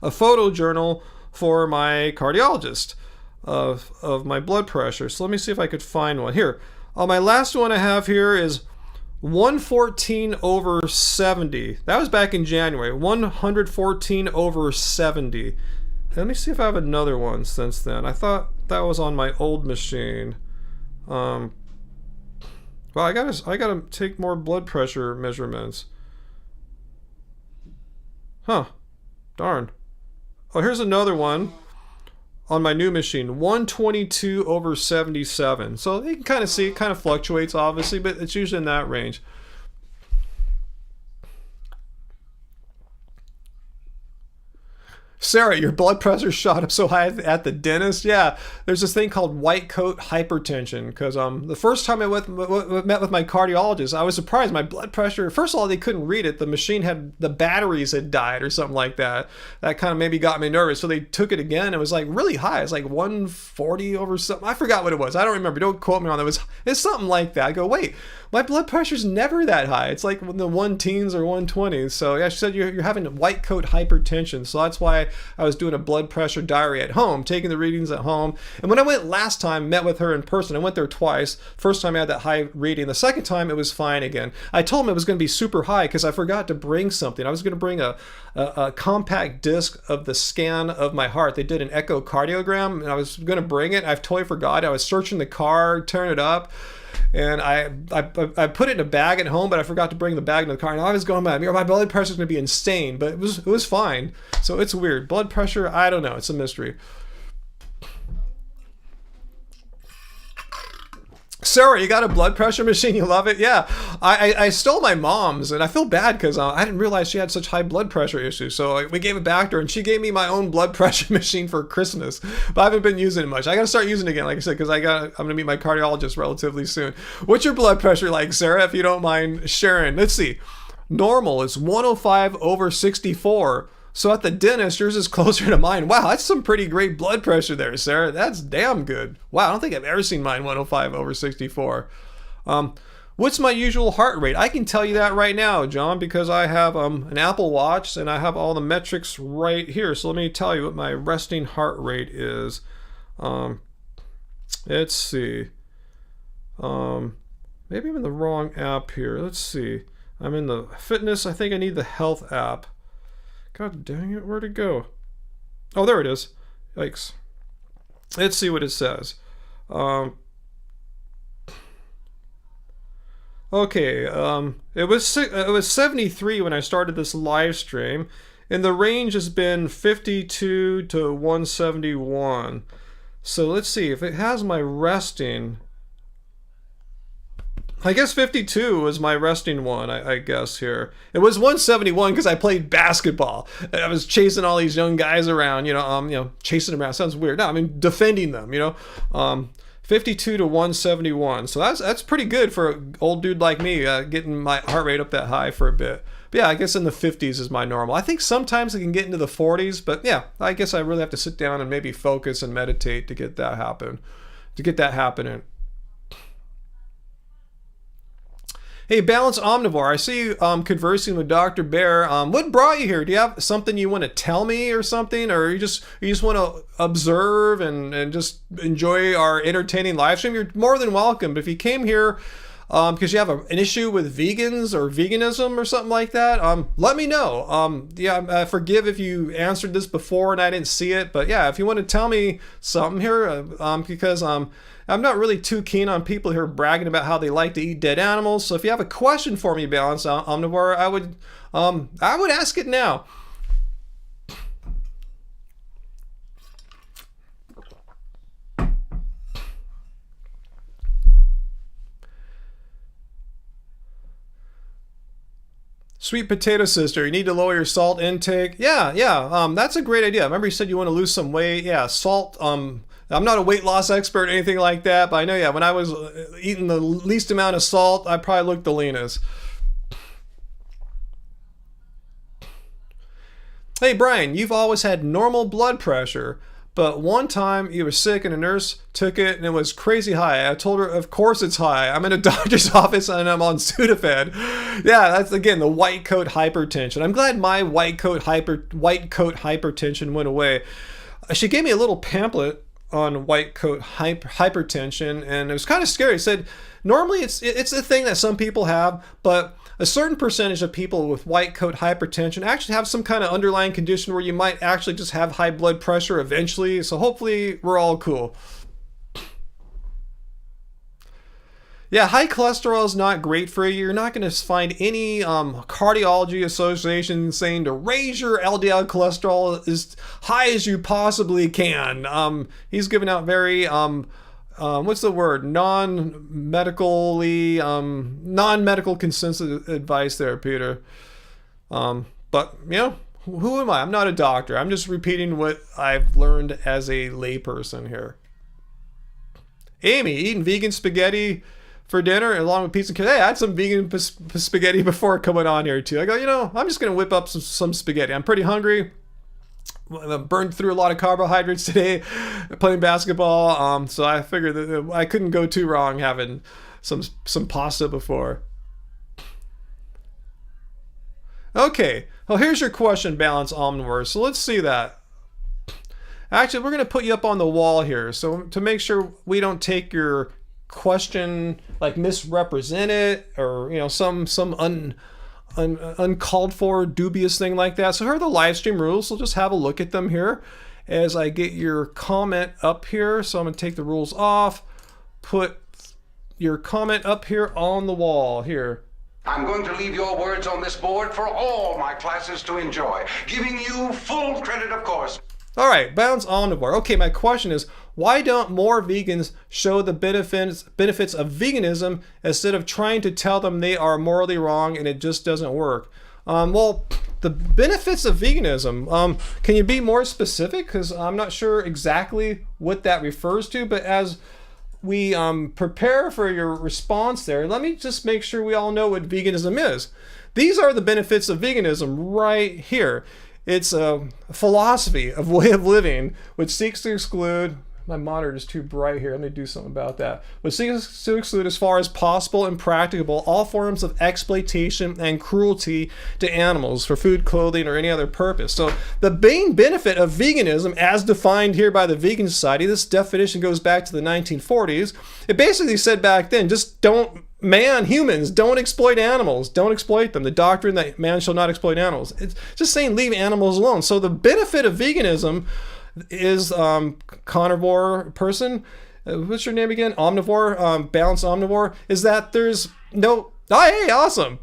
photo journal for my cardiologist of my blood pressure. So let me see if I could find one. Here, my last one I have here is 114 over 70. That was back in January. 114 over 70. Let me see if I have another one since then. I thought that was on my old machine. Well, I gotta take more blood pressure measurements. Huh. Darn. Oh, here's another one on my new machine. 122 over 77. So you can kind of see it kind of fluctuates, obviously, but it's usually in that range. Sarah, your blood pressure shot up so high at the dentist. Yeah, there's this thing called white coat hypertension. Because the first time I met with my cardiologist, I was surprised. My blood pressure, first of all, they couldn't read it. The machine the batteries had died or something like that. That kind of maybe got me nervous. So they took it again. It was really high. It's 140 over something. I forgot what it was. I don't remember. Don't quote me on that. It's something like that. I go, wait, my blood pressure's never that high. It's like in the 110s or 120s. So yeah, she said you're having white coat hypertension. So that's why I was doing a blood pressure diary at home, taking the readings at home. And when I went last time, met with her in person, I went there twice. First time I had that high reading. The second time it was fine again. I told him it was going to be super high because I forgot to bring something. I was going to bring a compact disc of the scan of my heart. They did an echocardiogram and I was going to bring it. I totally forgot. I was searching the car, turn it up. And I put it in a bag at home, but I forgot to bring the bag in the car. And I was going, my blood pressure is going to be insane, but it was fine. So it's weird. Blood pressure, I don't know. It's a mystery. Sarah, you got a blood pressure machine? You love it? Yeah. I stole my mom's, and I feel bad because I didn't realize she had such high blood pressure issues. So we gave it back to her, and she gave me my own blood pressure machine for Christmas. But I haven't been using it much. I got to start using it again, like I said, because I'm going to meet my cardiologist relatively soon. What's your blood pressure like, Sarah, if you don't mind sharing? Let's see. Normal is 105 over 64. So at the dentist, yours is closer to mine. Wow, that's some pretty great blood pressure there, Sarah. That's damn good. Wow, I don't think I've ever seen mine 105 over 64. What's my usual heart rate? I can tell you that right now, John, because I have an Apple Watch and I have all the metrics right here. So let me tell you what my resting heart rate is. Let's see. Maybe I'm in the wrong app here. Let's see. I'm in the fitness. I think I need the health app. God dang it, where'd it go? Oh, there it is. Yikes. Let's see what it says. Okay, it was 73 when I started this live stream, and the range has been 52 to 171. So let's see if it has my resting. I guess 52 was my resting one, I guess here. It was 171 because I played basketball. I was chasing all these young guys around, chasing them around. Sounds weird. No, I mean defending them, 52 to 171. So that's pretty good for an old dude like me, getting my heart rate up that high for a bit. But yeah, I guess in the 50s is my normal. I think sometimes it can get into the 40s, but yeah, I guess I really have to sit down and maybe focus and meditate to get that happen, happening. Hey, Balanced Omnivore, I see you conversing with Dr. Bear. What brought you here? Do you have something you want to tell me or something? Or you just want to observe and just enjoy our entertaining live stream? You're more than welcome. But if you came here because you have an issue with vegans or veganism or something like that, let me know. I forgive if you answered this before and I didn't see it. But yeah, if you want to tell me something here, because I'm not really too keen on people here bragging about how they like to eat dead animals. So if you have a question for me, Balanced Omnivore, I would ask it now. Sweet Potato Sister, you need to lower your salt intake. Yeah, that's a great idea. I remember you said you want to lose some weight. Yeah, salt. I'm not a weight loss expert or anything like that, but I know, when I was eating the least amount of salt, I probably looked the leanest. Hey, Brian, you've always had normal blood pressure, but one time you were sick and a nurse took it and it was crazy high. I told her, of course it's high. I'm in a doctor's office and I'm on Sudafed. Yeah, that's, again, the white coat hypertension. I'm glad my white coat hypertension went away. She gave me a little pamphlet on white coat hypertension, and it was kind of scary. It said normally it's a thing that some people have, but a certain percentage of people with white coat hypertension actually have some kind of underlying condition where you might actually just have high blood pressure eventually. So hopefully we're all cool. Yeah, high cholesterol is not great for you. You're not going to find any cardiology association saying to raise your LDL cholesterol as high as you possibly can. He's giving out very, what's the word? Non-medical consensus advice there, Peter. But, who am I? I'm not a doctor. I'm just repeating what I've learned as a layperson here. Amy, eating vegan spaghetti for dinner along with pizza. Hey, I had some vegan spaghetti before coming on here too. I go, I'm just going to whip up some spaghetti. I'm pretty hungry. I burned through a lot of carbohydrates today playing basketball. So I figured that I couldn't go too wrong having some pasta before. Okay. Well, here's your question, Balanced Omnivore. So let's see that. Actually, we're going to put you up on the wall here. So to make sure we don't take your question, like misrepresent it, or some uncalled for dubious thing like that. So here are the live stream rules. So just have a look at them here as I get your comment up here. So I'm going to take the rules off, put your comment up here on the wall here. I'm going to leave your words on this board for all my classes to enjoy, giving you full credit, of course. All right, Balanced Omnivore. Okay, my question is, why don't more vegans show the benefits of veganism instead of trying to tell them they are morally wrong and it just doesn't work? Well, the benefits of veganism, can you be more specific? Because I'm not sure exactly what that refers to, but as we prepare for your response there, let me just make sure we all know what veganism is. These are the benefits of veganism right here. It's a philosophy of way of living which seeks to exclude my monitor is too bright here. Let me do something about that. But seeks to exclude as far as possible and practicable all forms of exploitation and cruelty to animals for food, clothing, or any other purpose. So the main benefit of veganism, as defined here by the Vegan Society, this definition goes back to the 1940s. It basically said back then, just humans don't exploit animals. Don't exploit them. The doctrine that man shall not exploit animals. It's just saying leave animals alone. So the benefit of veganism is carnivore person. What's your name again? Omnivore, balanced omnivore. Is that there's no. Oh, hey, awesome.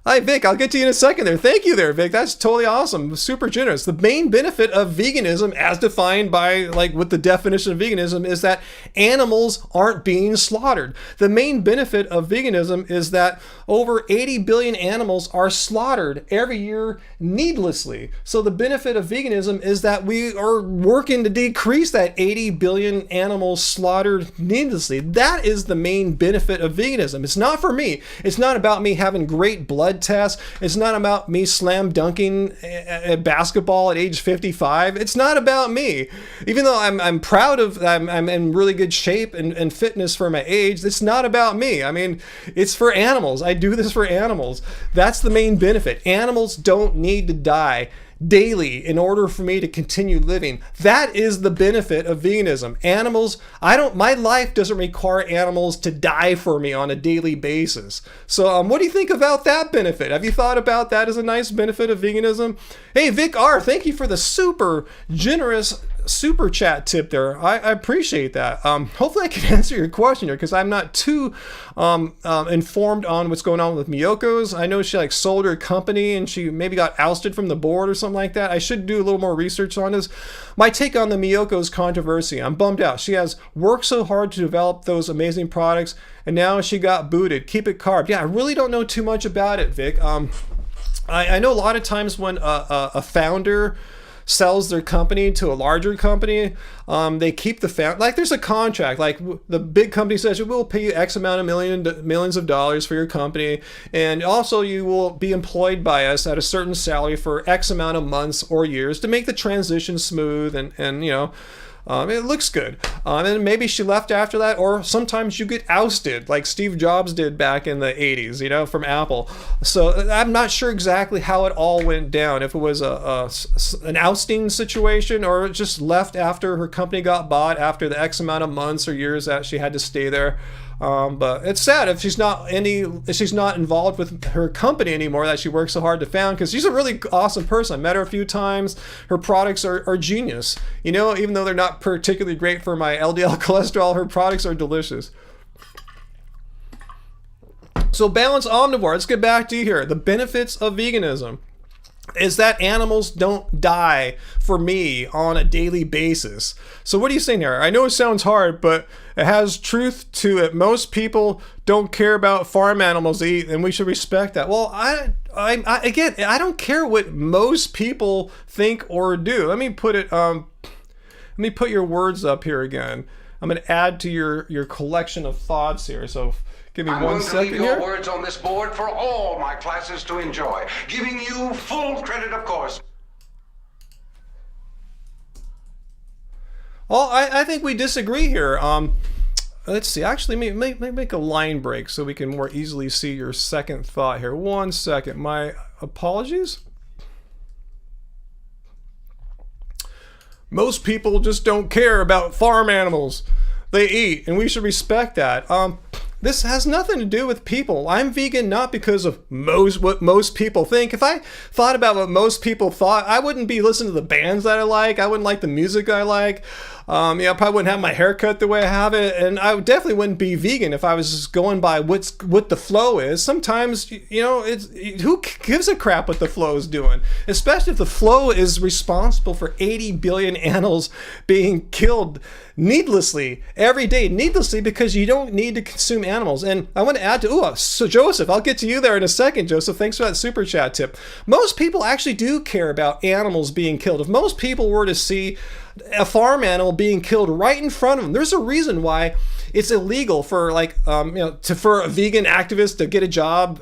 Hi, Vic. I'll get to you in a second there. Thank you there, Vic. That's totally awesome. Super generous. The main benefit of veganism, as defined by, like, with the definition of veganism, is that animals aren't being slaughtered. The main benefit of veganism is that over 80 billion animals are slaughtered every year needlessly. So the benefit of veganism is that we are working to decrease that 80 billion animals slaughtered needlessly. That is the main benefit of veganism. It's not for me. It's not about me having great blood tests. It's not about me slam dunking at basketball at age 55. It's not about me. Even though I'm proud of, I'm in really good shape and fitness for my age, it's not about me. I mean, it's for animals. I do this for animals. That's the main benefit. Animals don't need to die daily in order for me to continue living. That is the benefit of veganism. Animals, my life doesn't require animals to die for me on a daily basis. So what do you think about that benefit? Have you thought about that as a nice benefit of veganism? Hey, Vic R, thank you for the super generous super chat tip there. I appreciate that. Hopefully I can answer your question here, because I'm not too informed on what's going on with Miyoko's. I know she sold her company and she maybe got ousted from the board or something like that. I should do a little more research on this. My take on the Miyoko's controversy, I'm bummed out. She has worked so hard to develop those amazing products and now she got booted. Keep it carved. Yeah, I really don't know too much about it, Vic. I know a lot of times when a founder sells their company to a larger company, they keep the there's a contract, the big company says, we'll pay you X amount of millions of dollars for your company, and also you will be employed by us at a certain salary for X amount of months or years to make the transition smooth and it looks good. And maybe she left after that, or sometimes you get ousted like Steve Jobs did back in the 80s, from Apple. So I'm not sure exactly how it all went down, if it was an ousting situation or just left after her company got bought after the X amount of months or years that she had to stay there. But it's sad if she's not involved with her company anymore that she worked so hard to found, because she's a really awesome person. I met her a few times. Her products are genius. Even though they're not particularly great for my LDL cholesterol, her products are delicious. So balanced omnivore, let's get back to you here. The benefits of veganism is that animals don't die for me on a daily basis. So what are you saying here? I know it sounds hard, but it has truth to it. Most people don't care about farm animals to eat, and we should respect that. Well, again, I don't care what most people think or do. Let me put your words up here again. I'm going to add to your collection of thoughts here. So give me 1 second here. I'm going to leave your words on this board for all my classes to enjoy, giving you full credit, of course. Well, I think we disagree here. Let's see. Actually, make a line break so we can more easily see your second thought here. 1 second. My apologies. Most people just don't care about farm animals they eat, and we should respect that. This has nothing to do with people. I'm vegan not because of what most people think. If I thought about what most people thought, I wouldn't be listening to the bands that I like. I wouldn't like the music I like. I probably wouldn't have my hair cut the way I have it, and I definitely wouldn't be vegan if I was just going by what the flow is. Sometimes, who gives a crap what the flow is doing? Especially if the flow is responsible for 80 billion animals being killed needlessly every day, because you don't need to consume animals. And I want to add so Joseph, I'll get to you there in a second, Joseph. Thanks for that super chat tip. Most people actually do care about animals being killed. If most people were to see a farm animal being killed right in front of them, there's a reason why it's illegal for for a vegan activist to get a job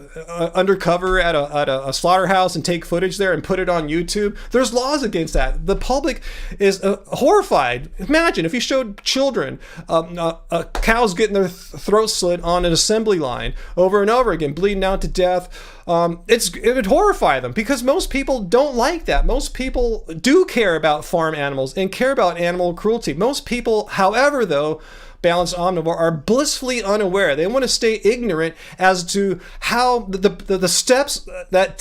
undercover at a slaughterhouse and take footage there and put it on YouTube. There's laws against that. The public is horrified. Imagine if you showed children cows getting their throats slit on an assembly line over and over again, bleeding out to death. It would horrify them, because most people don't like that. Most people do care about farm animals and care about animal cruelty. Most people, however, though, balanced omnivore, are blissfully unaware. They want to stay ignorant as to how the steps that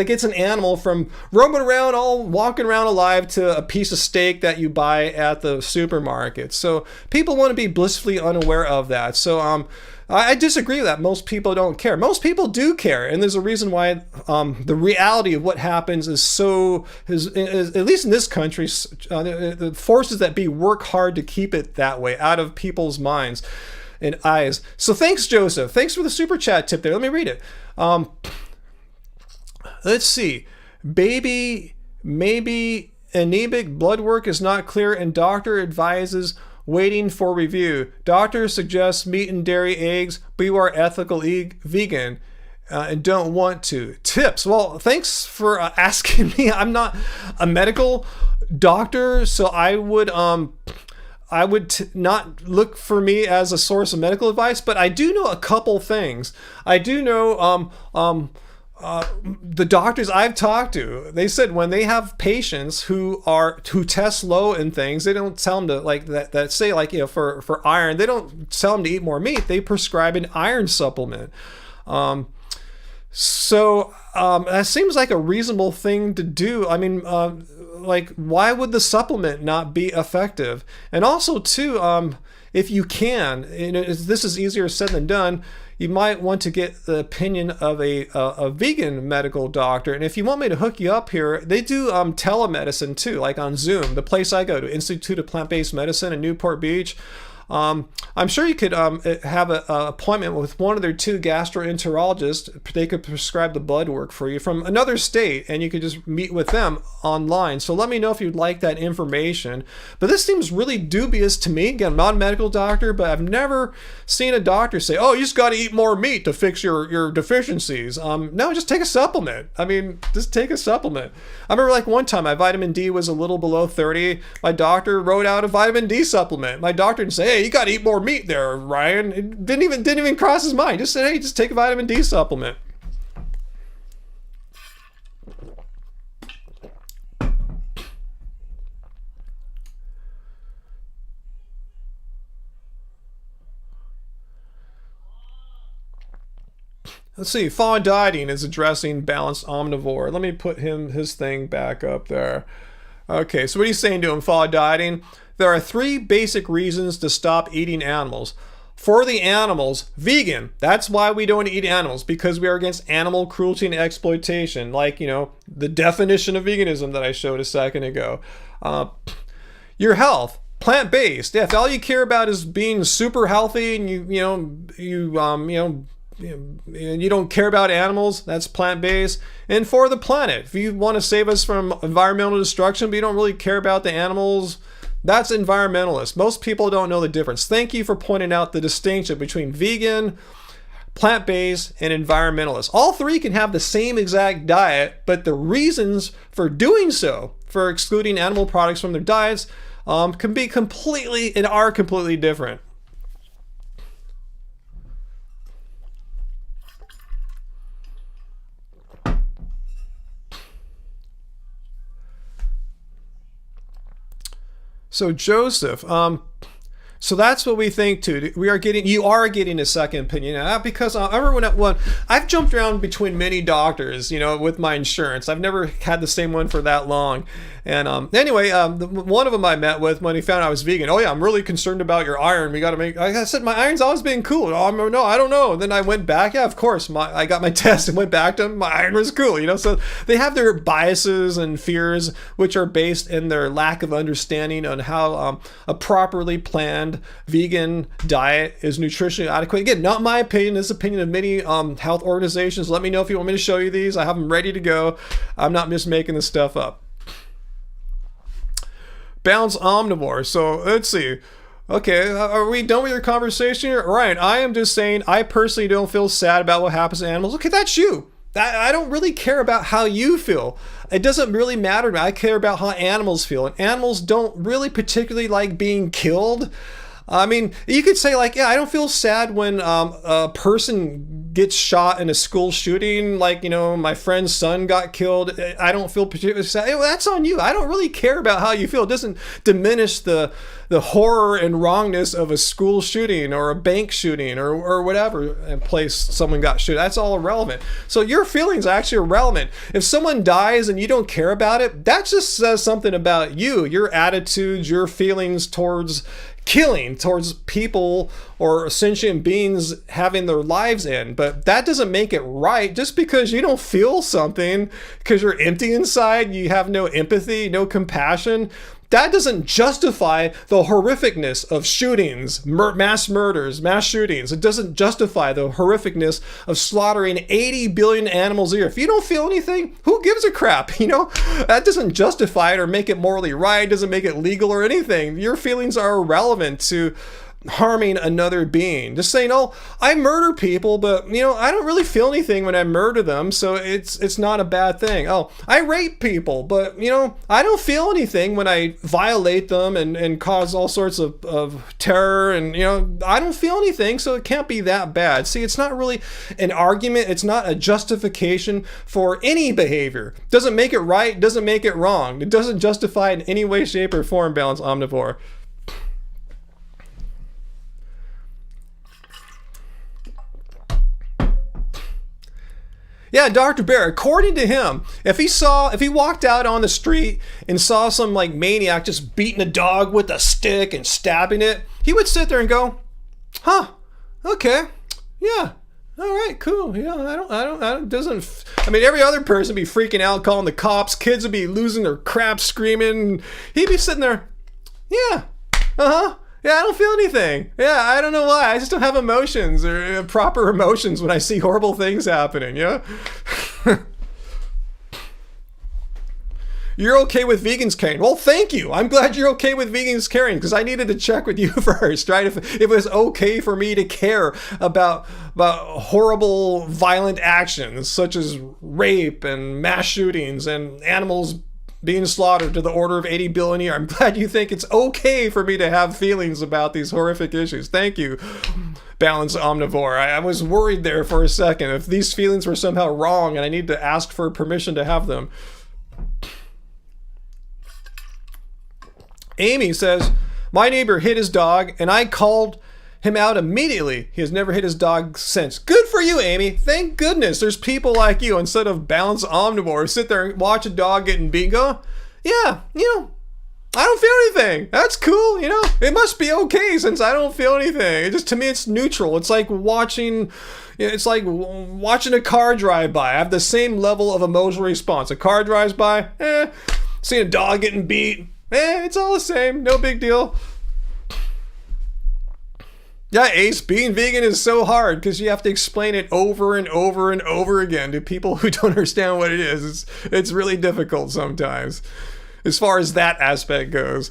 gets an animal from roaming around, all walking around alive, to a piece of steak that you buy at the supermarket. So people want to be blissfully unaware of that. So I disagree with that. Most people don't care. Most people do care, and there's a reason why the reality of what happens is at least in this country, the forces that be work hard to keep it that way out of people's minds and eyes. So thanks, Joseph. Thanks for the super chat tip there. Let me read it. Let's see. Maybe anemic blood work is not clear and doctor advises waiting for review. Doctor suggests meat and dairy, eggs, but you are ethical vegan and don't want to. Tips. Well, thanks for asking me. I'm not a medical doctor, so I would not look for me as a source of medical advice, but I do know a couple things. I do know the doctors I've talked to, they said when they have patients who test low in things, they don't tell them to that say for iron, they don't tell them to eat more meat. They prescribe an iron supplement. So that seems like a reasonable thing to do. I mean, why would the supplement not be effective? And also too, if you can, this is easier said than done, you might want to get the opinion of a vegan medical doctor. And if you want me to hook you up here, they do telemedicine too, like on Zoom. The place I go to, Institute of Plant-Based Medicine in Newport Beach. I'm sure you could have an appointment with one of their 2 gastroenterologists. They could prescribe the blood work for you from another state, and you could just meet with them online. So let me know if you'd like that information. But this seems really dubious to me. Again, I'm not a medical doctor, but I've never seen a doctor say, oh, you just got to eat more meat to fix your deficiencies. No, just take a supplement. I mean, just take a supplement. I remember one time my vitamin D was a little below 30. My doctor wrote out a vitamin D supplement. My doctor didn't say, hey, you got to eat more meat there, Ryan. It didn't even cross his mind. Just said, hey, just take a vitamin D supplement. Let's see. Fawn Dieting is addressing balanced omnivore. Let me put his thing back up there. Okay, so what are you saying to him, Fawn Dieting? There are 3 basic reasons to stop eating animals. For the animals, vegan. That's why we don't eat animals, because we are against animal cruelty and exploitation. The definition of veganism that I showed a second ago. Your health, plant-based. If all you care about is being super healthy and you don't care about animals, that's plant-based. And for the planet, if you want to save us from environmental destruction, but you don't really care about the animals, that's environmentalist. Most people don't know the difference. Thank you for pointing out the distinction between vegan, plant-based, and environmentalist. All 3 can have the same exact diet, but the reasons for doing so, for excluding animal products from their diets, can be completely different. So Joseph, so that's what we think too. You are getting a second opinion, because I remember when I've jumped around between many doctors, with my insurance. I've never had the same one for that long. And anyway, one of them I met with when he found out I was vegan. Oh yeah, I'm really concerned about your iron. We got to make. I said my iron's always been cool. Oh no, I don't know. And then I went back. Yeah, of course. I got my test and went back to him. My iron was cool. So they have their biases and fears, which are based in their lack of understanding on how a properly planned vegan diet is nutritionally adequate. Again, not my opinion. This is the opinion of many health organizations. Let me know if you want me to show you these. I have them ready to go. I'm not just making this stuff up. Balanced omnivore. So let's see. Okay, are we done with your conversation here? Ryan, I am just saying I personally don't feel sad about what happens to animals. Okay, that's you. I don't really care about how you feel. It doesn't really matter to me. I care about how animals feel. And animals don't really particularly like being killed. I mean, you could say like, yeah, I don't feel sad when a person gets shot in a school shooting. Like, you know, my friend's son got killed. I don't feel particularly sad. Well, that's on you. I don't really care about how you feel. It doesn't diminish the horror and wrongness of a school shooting or a bank shooting or whatever place someone got shot. That's all irrelevant. So your feelings are actually irrelevant. If someone dies and you don't care about it, that just says something about you, your attitudes, your feelings towards killing, towards people or sentient beings having their lives end. But that doesn't make it right. Just because you don't feel something, because you're empty inside, you have no empathy, no compassion, that doesn't justify the horrificness of shootings, mass murders, mass shootings. It doesn't justify the horrificness of slaughtering 80 billion animals a year. If you don't feel anything, who gives a crap? You know, that doesn't justify it or make it morally right, doesn't make it legal or anything. Your feelings are irrelevant to harming another being. Just saying, oh, I murder people, but you know, I don't really feel anything when I murder them, so it's not a bad thing. Oh, I rape people, but you know, I don't feel anything when I violate them and cause all sorts of terror, and you know, I don't feel anything, so it can't be that bad. See, it's not really an argument, it's not a justification for any behavior. Doesn't make it right, doesn't make it wrong. It doesn't justify in any way, shape, or form balanced omnivore. Yeah, Dr. Bear, according to him, if he walked out on the street and saw some like maniac just beating a dog with a stick and stabbing it, he would sit there and go, huh, okay, yeah, all right, cool. Yeah, I mean, every other person would be freaking out, calling the cops, kids would be losing their crap, screaming. He'd be sitting there, yeah, uh-huh. Yeah, I don't feel anything. Yeah, I don't know why. I just don't have emotions or proper emotions when I see horrible things happening, yeah? You're okay with vegans caring. Well, thank you. I'm glad you're okay with vegans caring, because I needed to check with you first, right? If it was okay for me to care about horrible, violent actions such as rape and mass shootings and animals being slaughtered to the order of 80 billion a year. I'm glad you think it's okay for me to have feelings about these horrific issues. Thank you, Balanced Omnivore. I was worried there for a second if these feelings were somehow wrong and I need to ask for permission to have them. Amy says, my neighbor hit his dog and I called him out immediately. He has never hit his dog since. Good for you, Amy. Thank goodness there's people like you instead of Balanced Omnivore sit there and watch a dog getting beat and go, yeah, you know, I don't feel anything. That's cool, you know. It must be okay since I don't feel anything. It just, to me, it's neutral. It's like watching a car drive by. I have the same level of emotional response. A car drives by, seeing a dog getting beat, it's all the same. No big deal. Yeah, Ace, being vegan is so hard because you have to explain it over and over and over again to people who don't understand what it is. It's really difficult sometimes as far as that aspect goes.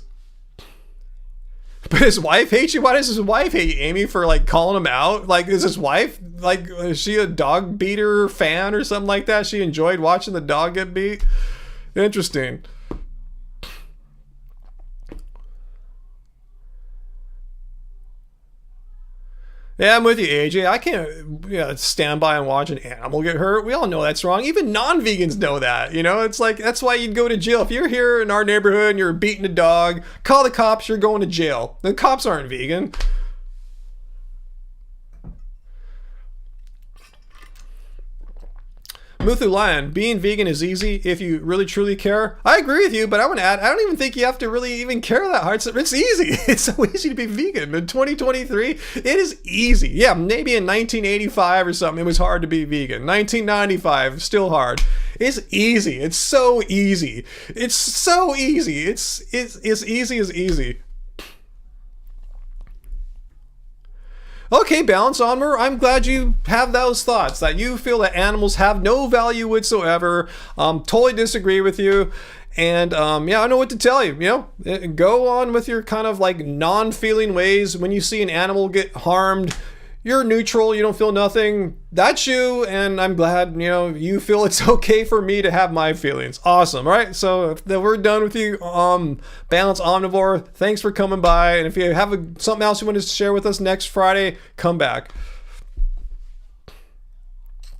But his wife hates you? Why does his wife hate you, Amy, for like calling him out? Like, is his wife, like, is she a dog beater fan or something like that? She enjoyed watching the dog get beat? Interesting. Yeah, I'm with you, AJ. I can't stand by and watch an animal get hurt. We all know that's wrong. Even non-vegans know that. You know, it's like, that's why you'd go to jail. If you're here in our neighborhood and you're beating a dog, call the cops, you're going to jail. The cops aren't vegan. Muthu Lion, being vegan is easy if you really truly care. I agree with you, but I want to add, I don't even think you have to really even care that hard. It's easy. It's so easy to be vegan. In 2023, it is easy. Yeah, maybe in 1985 or something, it was hard to be vegan. 1995, still hard. It's easy. It's so easy. It's so easy. It's easy as easy. Okay, Balance Armor, I'm glad you have those thoughts, that you feel that animals have no value whatsoever. Totally disagree with you. And yeah, I know what to tell you. You know, go on with your kind of like non-feeling ways. When you see an animal get harmed, you're neutral, you don't feel nothing. That's you, and I'm glad, you know, you feel it's okay for me to have my feelings. Awesome. All right, so we're done with you, Balance Omnivore. Thanks for coming by, and if you have something else you want to share with us next Friday, come back.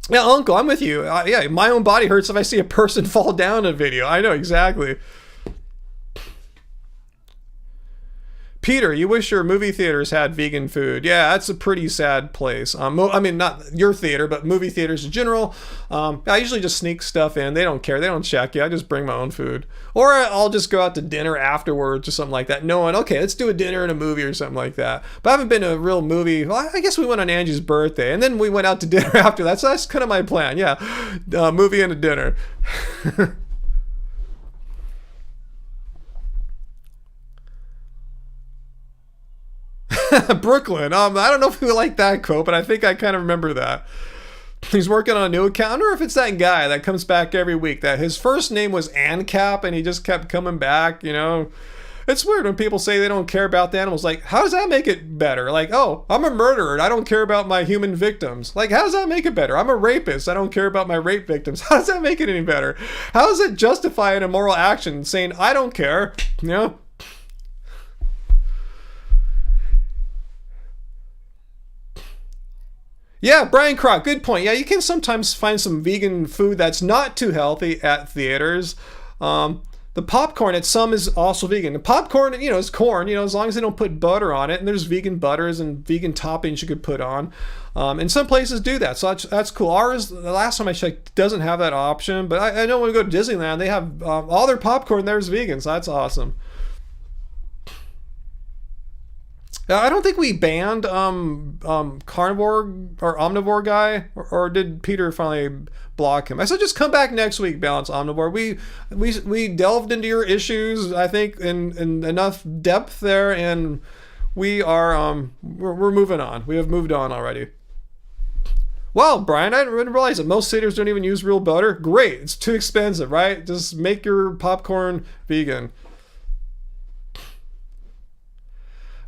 Yeah, Uncle, I'm with you. Yeah, my own body hurts if I see a person fall down in a video. I know, exactly. Peter, you wish your movie theaters had vegan food. Yeah, that's a pretty sad place. I mean, not your theater, but movie theaters in general. I usually just sneak stuff in. They don't care. They don't check you. I just bring my own food. Or I'll just go out to dinner afterwards or something like that. Knowing, okay, let's do a dinner and a movie or something like that. But I haven't been to a real movie. Well, I guess we went on Angie's birthday. And then we went out to dinner after that. So that's kind of my plan. Yeah, movie and a dinner. Brooklyn. I don't know if we like that quote, but I think I kind of remember that. He's working on a new account. I wonder if it's that guy that comes back every week. That his first name was ANCAP, and he just kept coming back. You know, it's weird when people say they don't care about the animals. Like, how does that make it better? Like, oh, I'm a murderer and I don't care about my human victims. Like, how does that make it better? I'm a rapist. I don't care about my rape victims. How does that make it any better? How does it justify an immoral action saying I don't care? You know. Yeah, Brian Crock, good point. Yeah, you can sometimes find some vegan food that's not too healthy at theaters. The popcorn at some is also vegan. The popcorn, you know, is corn, you know, as long as they don't put butter on it. And there's vegan butters and vegan toppings you could put on. And some places do that, so that's cool. Ours, the last time I checked, doesn't have that option. But I know when we go to Disneyland, they have all their popcorn there is vegan, so that's awesome. I don't think we banned carnivore or omnivore guy, or did Peter finally block him? I said just come back next week, Balance Omnivore. We delved into your issues, I think, in enough depth there, and we are we're moving on. We have moved on already. Wow, Brian, I didn't realize that most theaters don't even use real butter. Great, it's too expensive, right? Just make your popcorn vegan.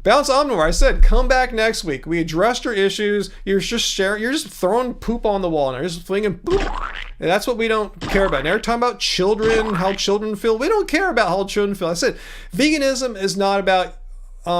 Balance Omnivore, I said, come back next week. We addressed your issues. You're just sharing. You're just throwing poop on the wall and you're just flinging poop. And that's what we don't care about. Now we're talking about children, how children feel. We don't care about how children feel. I said, veganism is not about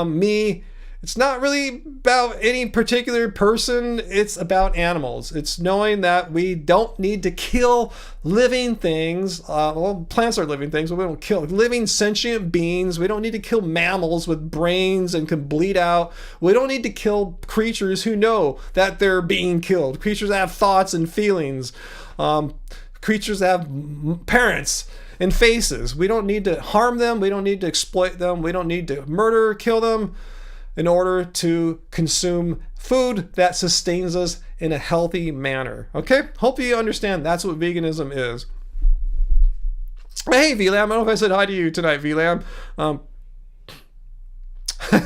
me. It's not really about any particular person. It's about animals. It's knowing that we don't need to kill living things. Well, plants are living things, but we don't kill living sentient beings. We don't need to kill mammals with brains and can bleed out. We don't need to kill creatures who know that they're being killed. Creatures that have thoughts and feelings. Creatures that have parents and faces. We don't need to harm them. We don't need to exploit them. We don't need to murder, kill them, in order to consume food that sustains us in a healthy manner. Okay? Hope you understand that's what veganism is. Hey, VLAM. I don't know if I said hi to you tonight, VLAM.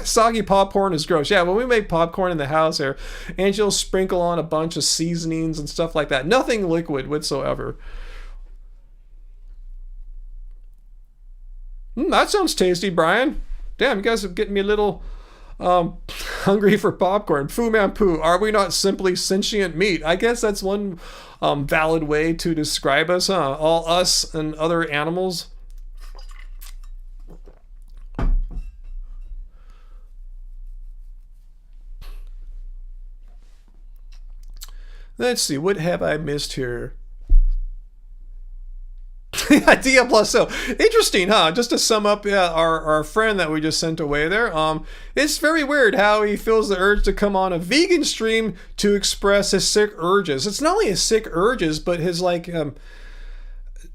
Soggy popcorn is gross. Yeah, when we make popcorn in the house here, Angie'll sprinkle on a bunch of seasonings and stuff like that. Nothing liquid whatsoever. That sounds tasty, Brian. Damn, you guys are getting me a little hungry for popcorn. Fu Man Poo, are we not simply sentient meat? I guess that's one valid way to describe us, huh? All us and other animals. Let's see, what have I missed here? Dia plus so interesting, huh? Just to sum up, yeah, our friend that we just sent away there. It's very weird how he feels the urge to come on a vegan stream to express his sick urges. It's not only his sick urges, but his like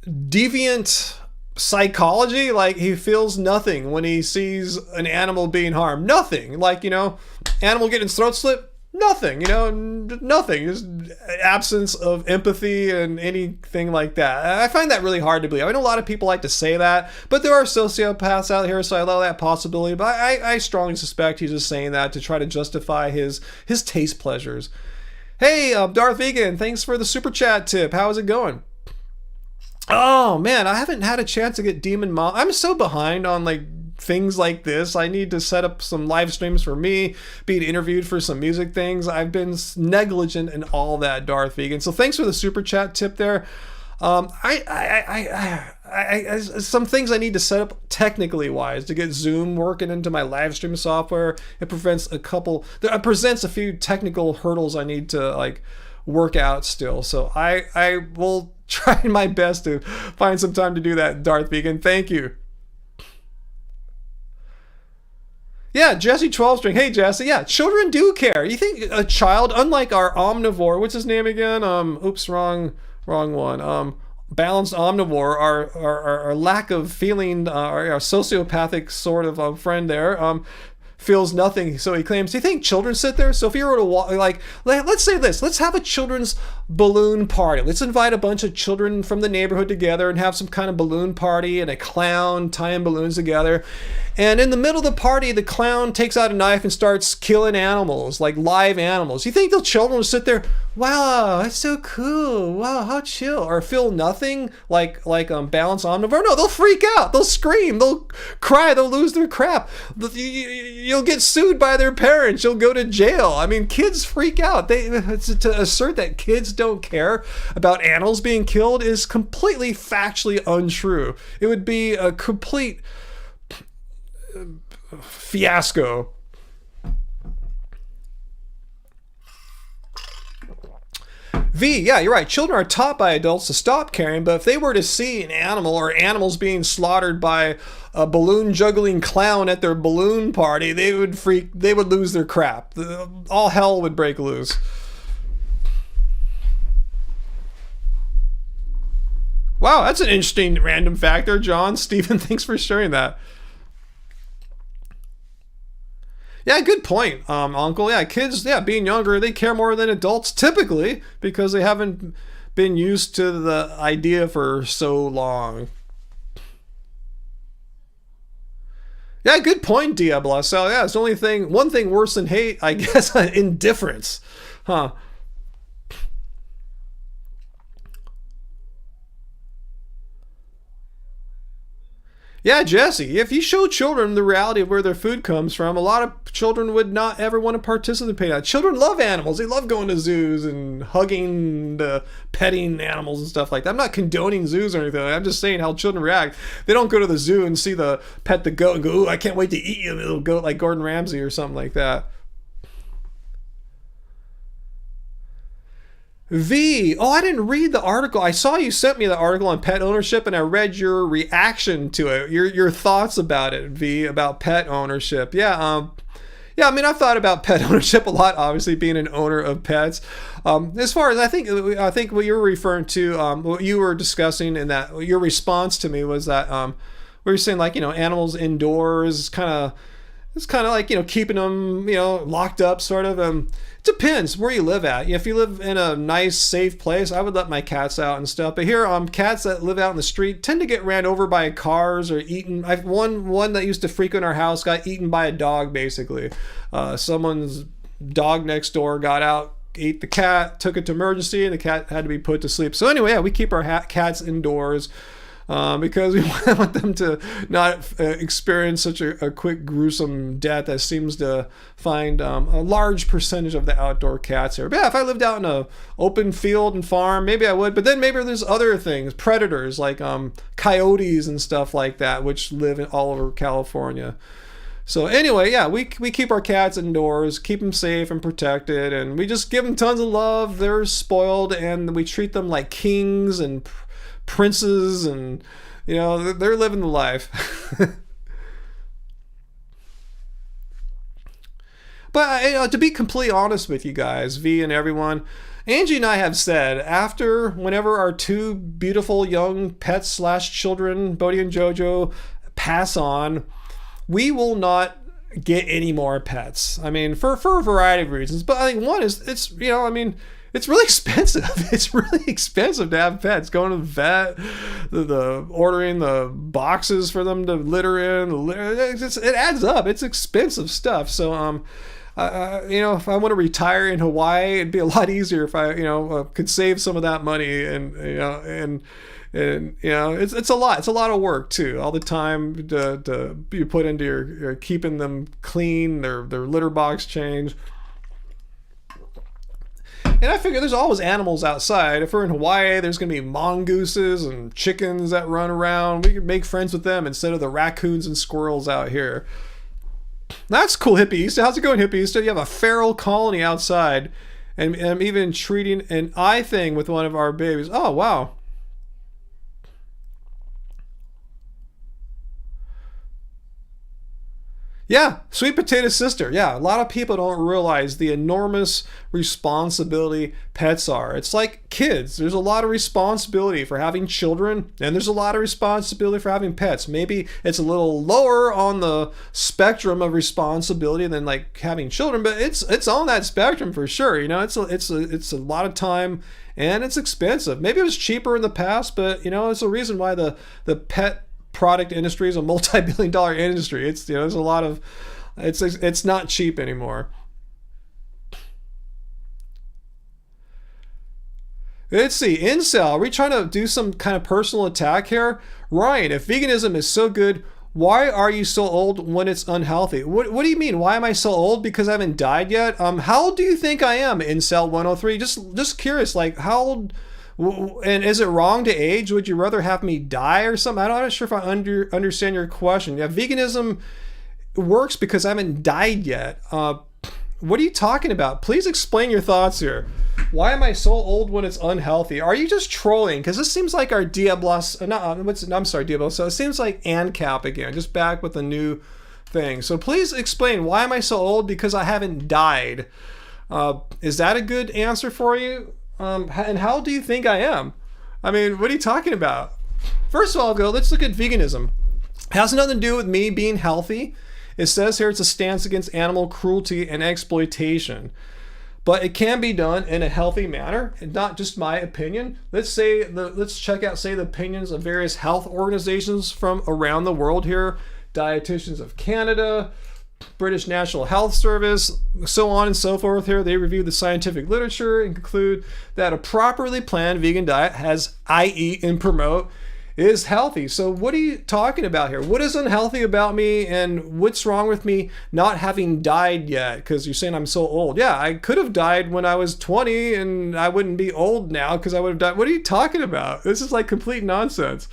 deviant psychology. Like he feels nothing when he sees an animal being harmed. Nothing. Like, you know, animal getting its throat slit. nothing, you know, nothing, just absence of empathy and anything like that. I find that really hard to believe. I know a lot of people like to say that, but there are sociopaths out here, so I allow that possibility. But I strongly suspect he's just saying that to try to justify his taste pleasures. Hey, Darth Vegan, thanks for the super chat tip. How is it going? Oh man, I haven't had a chance to get Demon Mom. I'm so behind on like things like this. I need to set up some live streams for me, being interviewed for some music things. I've been negligent in all that, Darth Vegan. So thanks for the super chat tip there. Some things I need to set up technically wise to get Zoom working into my live stream software. It presents a few technical hurdles I need to like work out still. So I will try my best to find some time to do that, Darth Vegan. Thank you. Yeah, Jesse 12 string. Hey Jesse, yeah, children do care. You think a child, unlike our omnivore, what's his name again? Oops, wrong one. Balanced omnivore, our lack of feeling, our sociopathic sort of friend there, feels nothing, so he claims. Do you think children sit there? So if you were to walk, like, let's say this, let's have a children's balloon party. Let's invite a bunch of children from the neighborhood together and have some kind of balloon party and a clown tying balloons together. And in the middle of the party, the clown takes out a knife and starts killing animals, like live animals. You think the children will sit there, wow, that's so cool, wow, how chill, or feel nothing, like balanced omnivore? No, they'll freak out, they'll scream, they'll cry, they'll lose their crap. You'll get sued by their parents, you'll go to jail. I mean, kids freak out. To assert that kids don't care about animals being killed is completely factually untrue. It would be a complete fiasco. V, yeah, you're right. Children are taught by adults to stop caring, but if they were to see an animal or animals being slaughtered by a balloon juggling clown at their balloon party, they would lose their crap. All hell would break loose. Wow, that's an interesting random fact there, John. Stephen, thanks for sharing that. Yeah, good point, Uncle. Yeah, kids, being younger, they care more than adults typically because they haven't been used to the idea for so long. Yeah, good point, Diablo. So yeah, it's the one thing worse than hate, I guess, indifference. Huh. Yeah, Jesse, if you show children the reality of where their food comes from, a lot of children would not ever want to participate in that. Children love animals. They love going to zoos and hugging, petting animals and stuff like that. I'm not condoning zoos or anything. I'm just saying how children react. They don't go to the zoo and see pet the goat and go, ooh, I can't wait to eat you, little goat, like Gordon Ramsay or something like that. V, oh, I didn't read the article. I saw you sent me the article on pet ownership, and I read your reaction to it, your thoughts about it, V, about pet ownership. Yeah, I mean, I've thought about pet ownership a lot, obviously, being an owner of pets. As far as I think what you were referring to, what you were discussing in that, your response to me was that we were saying, like, animals indoors, it's kind of like, keeping them, locked up, sort of. Depends where you live at. If you live in a nice, safe place, I would let my cats out and stuff. But here, cats that live out in the street tend to get ran over by cars or eaten. One that used to frequent our house got eaten by a dog, basically. Someone's dog next door got out, ate the cat, took it to emergency, and the cat had to be put to sleep. So anyway, we keep our cats indoors. Because we want them to not experience such a quick, gruesome death that seems to find a large percentage of the outdoor cats here. But yeah, if I lived out in an open field and farm, maybe I would. But then maybe there's other things, predators like coyotes and stuff like that, which live all over California. So anyway, yeah, we keep our cats indoors, keep them safe and protected, and we just give them tons of love. They're spoiled, and we treat them like kings and princes, and they're living the life. But to be completely honest with you guys, V and everyone, Angie and I have said, whenever our two beautiful young pets / children, Bodhi and Jojo, pass on, we will not get any more pets. I mean, for a variety of reasons, but I think one is it's it's really expensive. It's really expensive to have pets. Going to the vet, the ordering the boxes for them to litter in. It adds up. It's expensive stuff. So if I want to retire in Hawaii, it'd be a lot easier if I could save some of that money and it's a lot. It's a lot of work too. All the time to you put into your keeping them clean, their litter box change. And I figure there's always animals outside. If we're in Hawaii, there's going to be mongooses and chickens that run around. We could make friends with them instead of the raccoons and squirrels out here. That's cool, Hippie East. How's it going, Hippie East? You have a feral colony outside. And I'm even treating an eye thing with one of our babies. Oh, wow. Yeah, sweet potato sister. Yeah, a lot of people don't realize the enormous responsibility pets are. It's like kids. There's a lot of responsibility for having children, and there's a lot of responsibility for having pets. Maybe it's a little lower on the spectrum of responsibility than like having children, but it's on that spectrum for sure. It's a lot of time, and it's expensive. Maybe it was cheaper in the past, but it's a reason why the pet product industry is a multi-billion-dollar industry. It's there's a lot of it's not cheap anymore. Let's see, incel. Are we trying to do some kind of personal attack here? Ryan, if veganism is so good, why are you so old when it's unhealthy? What do you mean? Why am I so old? Because I haven't died yet? How old do you think I am, incel 103? Just curious, like how old. And is it wrong to age? Would you rather have me die or something? I'm not sure if I understand your question. Yeah, veganism works because I haven't died yet. What are you talking about? Please explain your thoughts here. Why am I so old when it's unhealthy? Are you just trolling? Because this seems like our Diablos. I'm sorry, Diablos. So it seems like ANCAP again, just back with a new thing. So please explain, why am I so old? Because I haven't died. Is that a good answer for you? And how do you think I am? I mean, what are you talking about? First of all, let's look at veganism. It has nothing to do with me being healthy. It says here it's a stance against animal cruelty and exploitation. But it can be done in a healthy manner, and not just my opinion. Let's check out, the opinions of various health organizations from around the world here. Dietitians of Canada, British National Health Service, so on and so forth here. They review the scientific literature and conclude that a properly planned vegan diet has eat and promote is healthy. So what are you talking about here? What is unhealthy about me, and what's wrong with me not having died yet? Because you're saying I'm so old. Yeah, I could have died when I was 20 and I wouldn't be old now because I would have died. What are you talking about? This is like complete nonsense.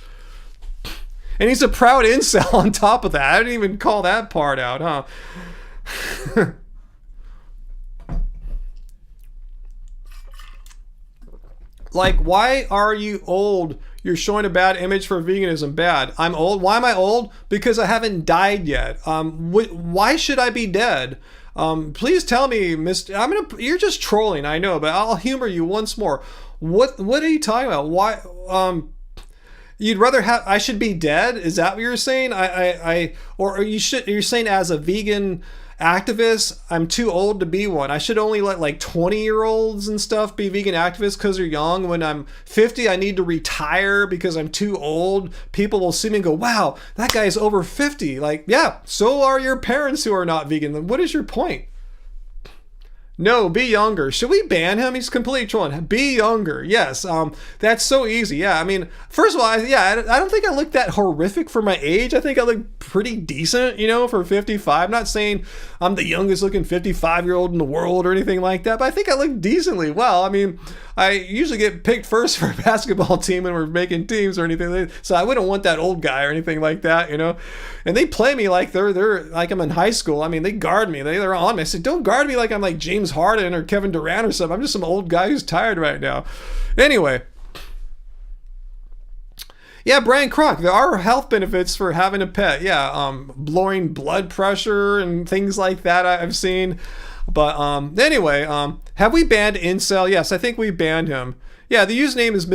And he's a proud incel on top of that. I didn't even call that part out, huh? Like, why are you old? You're showing a bad image for veganism. Bad. I'm old. Why am I old? Because I haven't died yet. Why should I be dead? Please tell me, Mr. You're just trolling, I know, but I'll humor you once more. What are you talking about? Why? You'd rather I should be dead? Is that what you're saying? You're saying as a vegan activist, I'm too old to be one. I should only let like 20-year-olds and stuff be vegan activists because they're young. When I'm 50, I need to retire because I'm too old. People will see me and go, wow, that guy's over 50. Like, yeah, so are your parents who are not vegan. Then what is your point? No, be younger. Should we ban him? He's completely trolling. Be younger. Yes. That's so easy. Yeah. I mean, first of all, I don't think I look that horrific for my age. I think I look pretty decent, for 55. I'm not saying I'm the youngest looking 55-year-old in the world or anything like that, but I think I look decently well. I mean, I usually get picked first for a basketball team when we're making teams or anything. So I wouldn't want that old guy or anything like that, And they play me like they're like I'm in high school. I mean, they guard me. They're on me. I said, don't guard me like I'm like James Harden or Kevin Durant or something. I'm just some old guy who's tired right now. Anyway. Yeah, Brian Kroc, there are health benefits for having a pet. Yeah, lowering blood pressure and things like that I've seen. But anyway, have we banned incel? Yes, I think we banned him. Yeah, the username is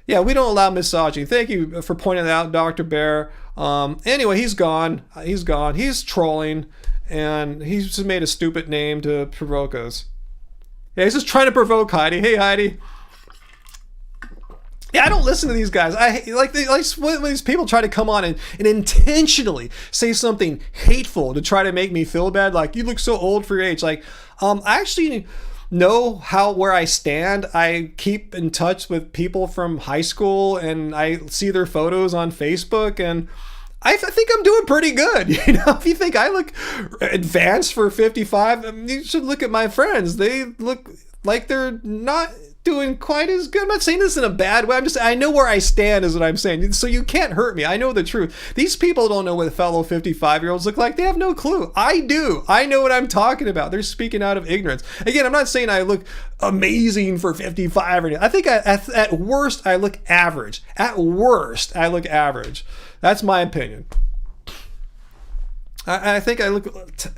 Yeah, we don't allow misogyny. Thank you for pointing that out, Dr. Bear. Anyway, he's gone. He's gone. He's trolling, and he's just made a stupid name to provoke us. Yeah, he's just trying to provoke Heidi. Hey, Heidi. Yeah, I don't listen to these guys. I like when these people try to come on and intentionally say something hateful to try to make me feel bad. Like, you look so old for your age. Like, I actually know where I stand. I keep in touch with people from high school, and I see their photos on Facebook, and I think I'm doing pretty good. You know, if you think I look advanced for 55, you should look at my friends. They look like they're not doing quite as good. I'm not saying this in a bad way. I know where I stand is what I'm saying. So you can't hurt me. I know the truth. These people don't know what fellow 55-year-olds look like. They have no clue. I do. I know what I'm talking about. They're speaking out of ignorance. Again, I'm not saying I look amazing for 55 or anything. I think at worst, I look average. At worst, I look average. That's my opinion. I think I look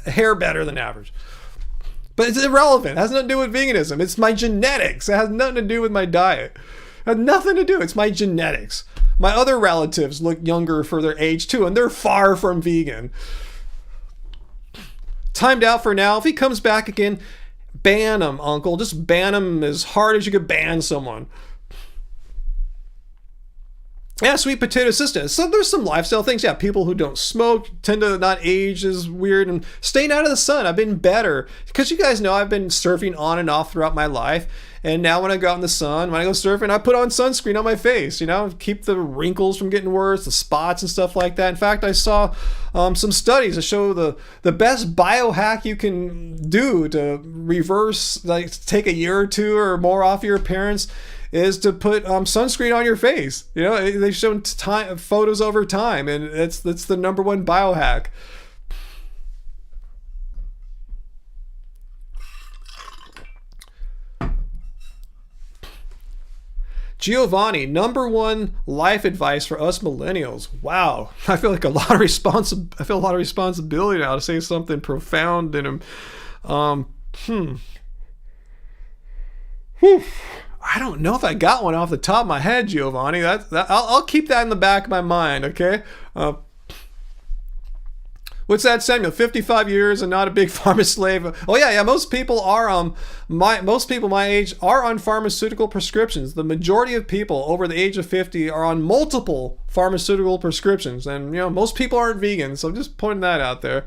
a hair better than average. But it's irrelevant. It has nothing to do with veganism. It's my genetics. It has nothing to do with my diet. It has nothing to do. It's my genetics. My other relatives look younger for their age too, and they're far from vegan. Timed out for now. If he comes back again, ban him, uncle. Just ban him as hard as you could ban someone. Yeah, sweet potato sister. So there's some lifestyle things. Yeah, people who don't smoke tend to not age as weird, and staying out of the sun. I've been better because you guys know I've been surfing on and off throughout my life. And now when I go out in the sun, when I go surfing, I put on sunscreen on my face, you know, keep the wrinkles from getting worse, the spots and stuff like that. In fact, I saw some studies that show the best biohack you can do to reverse, like take a year or two or more off your appearance, is to put sunscreen on your face. You know, they've shown photos over time, and that's the number one biohack. Giovanni, number one life advice for us millennials. Wow, I feel like a lot of responsibility now to say something profound in him. I don't know if I got one off the top of my head, Giovanni. I'll keep that in the back of my mind, okay? What's that, Samuel? 55 years and not a big pharma slave. Oh yeah. Most people are most people my age are on pharmaceutical prescriptions. The majority of people over the age of 50 are on multiple pharmaceutical prescriptions, and you know most people aren't vegan. So I'm just pointing that out there.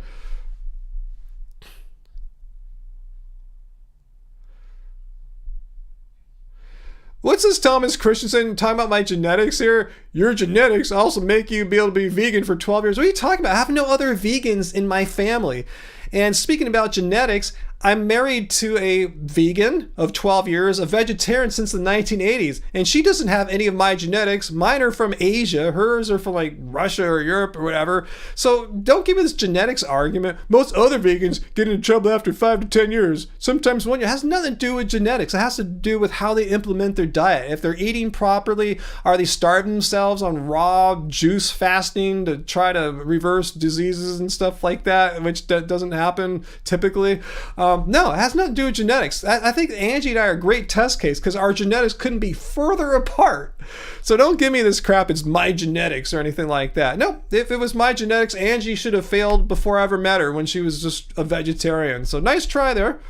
What's this Thomas Christensen talking about my genetics here? Your genetics also make you be able to be vegan for 12 years. What are you talking about? I have no other vegans in my family. And speaking about genetics, I'm married to a vegan of 12 years, a vegetarian since the 1980s, and she doesn't have any of my genetics. Mine are from Asia. Hers are from like Russia or Europe or whatever. So don't give me this genetics argument. Most other vegans get in trouble after 5 to 10 years. Sometimes 1 year. It has nothing to do with genetics. It has to do with how they implement their diet. If they're eating properly, are they starving themselves on raw juice fasting to try to reverse diseases and stuff like that, which doesn't happen typically. No, it has nothing to do with genetics. I think Angie and I are a great test case because our genetics couldn't be further apart. So don't give me this crap, it's my genetics or anything like that. No, if it was my genetics, Angie should have failed before I ever met her when she was just a vegetarian. So nice try there.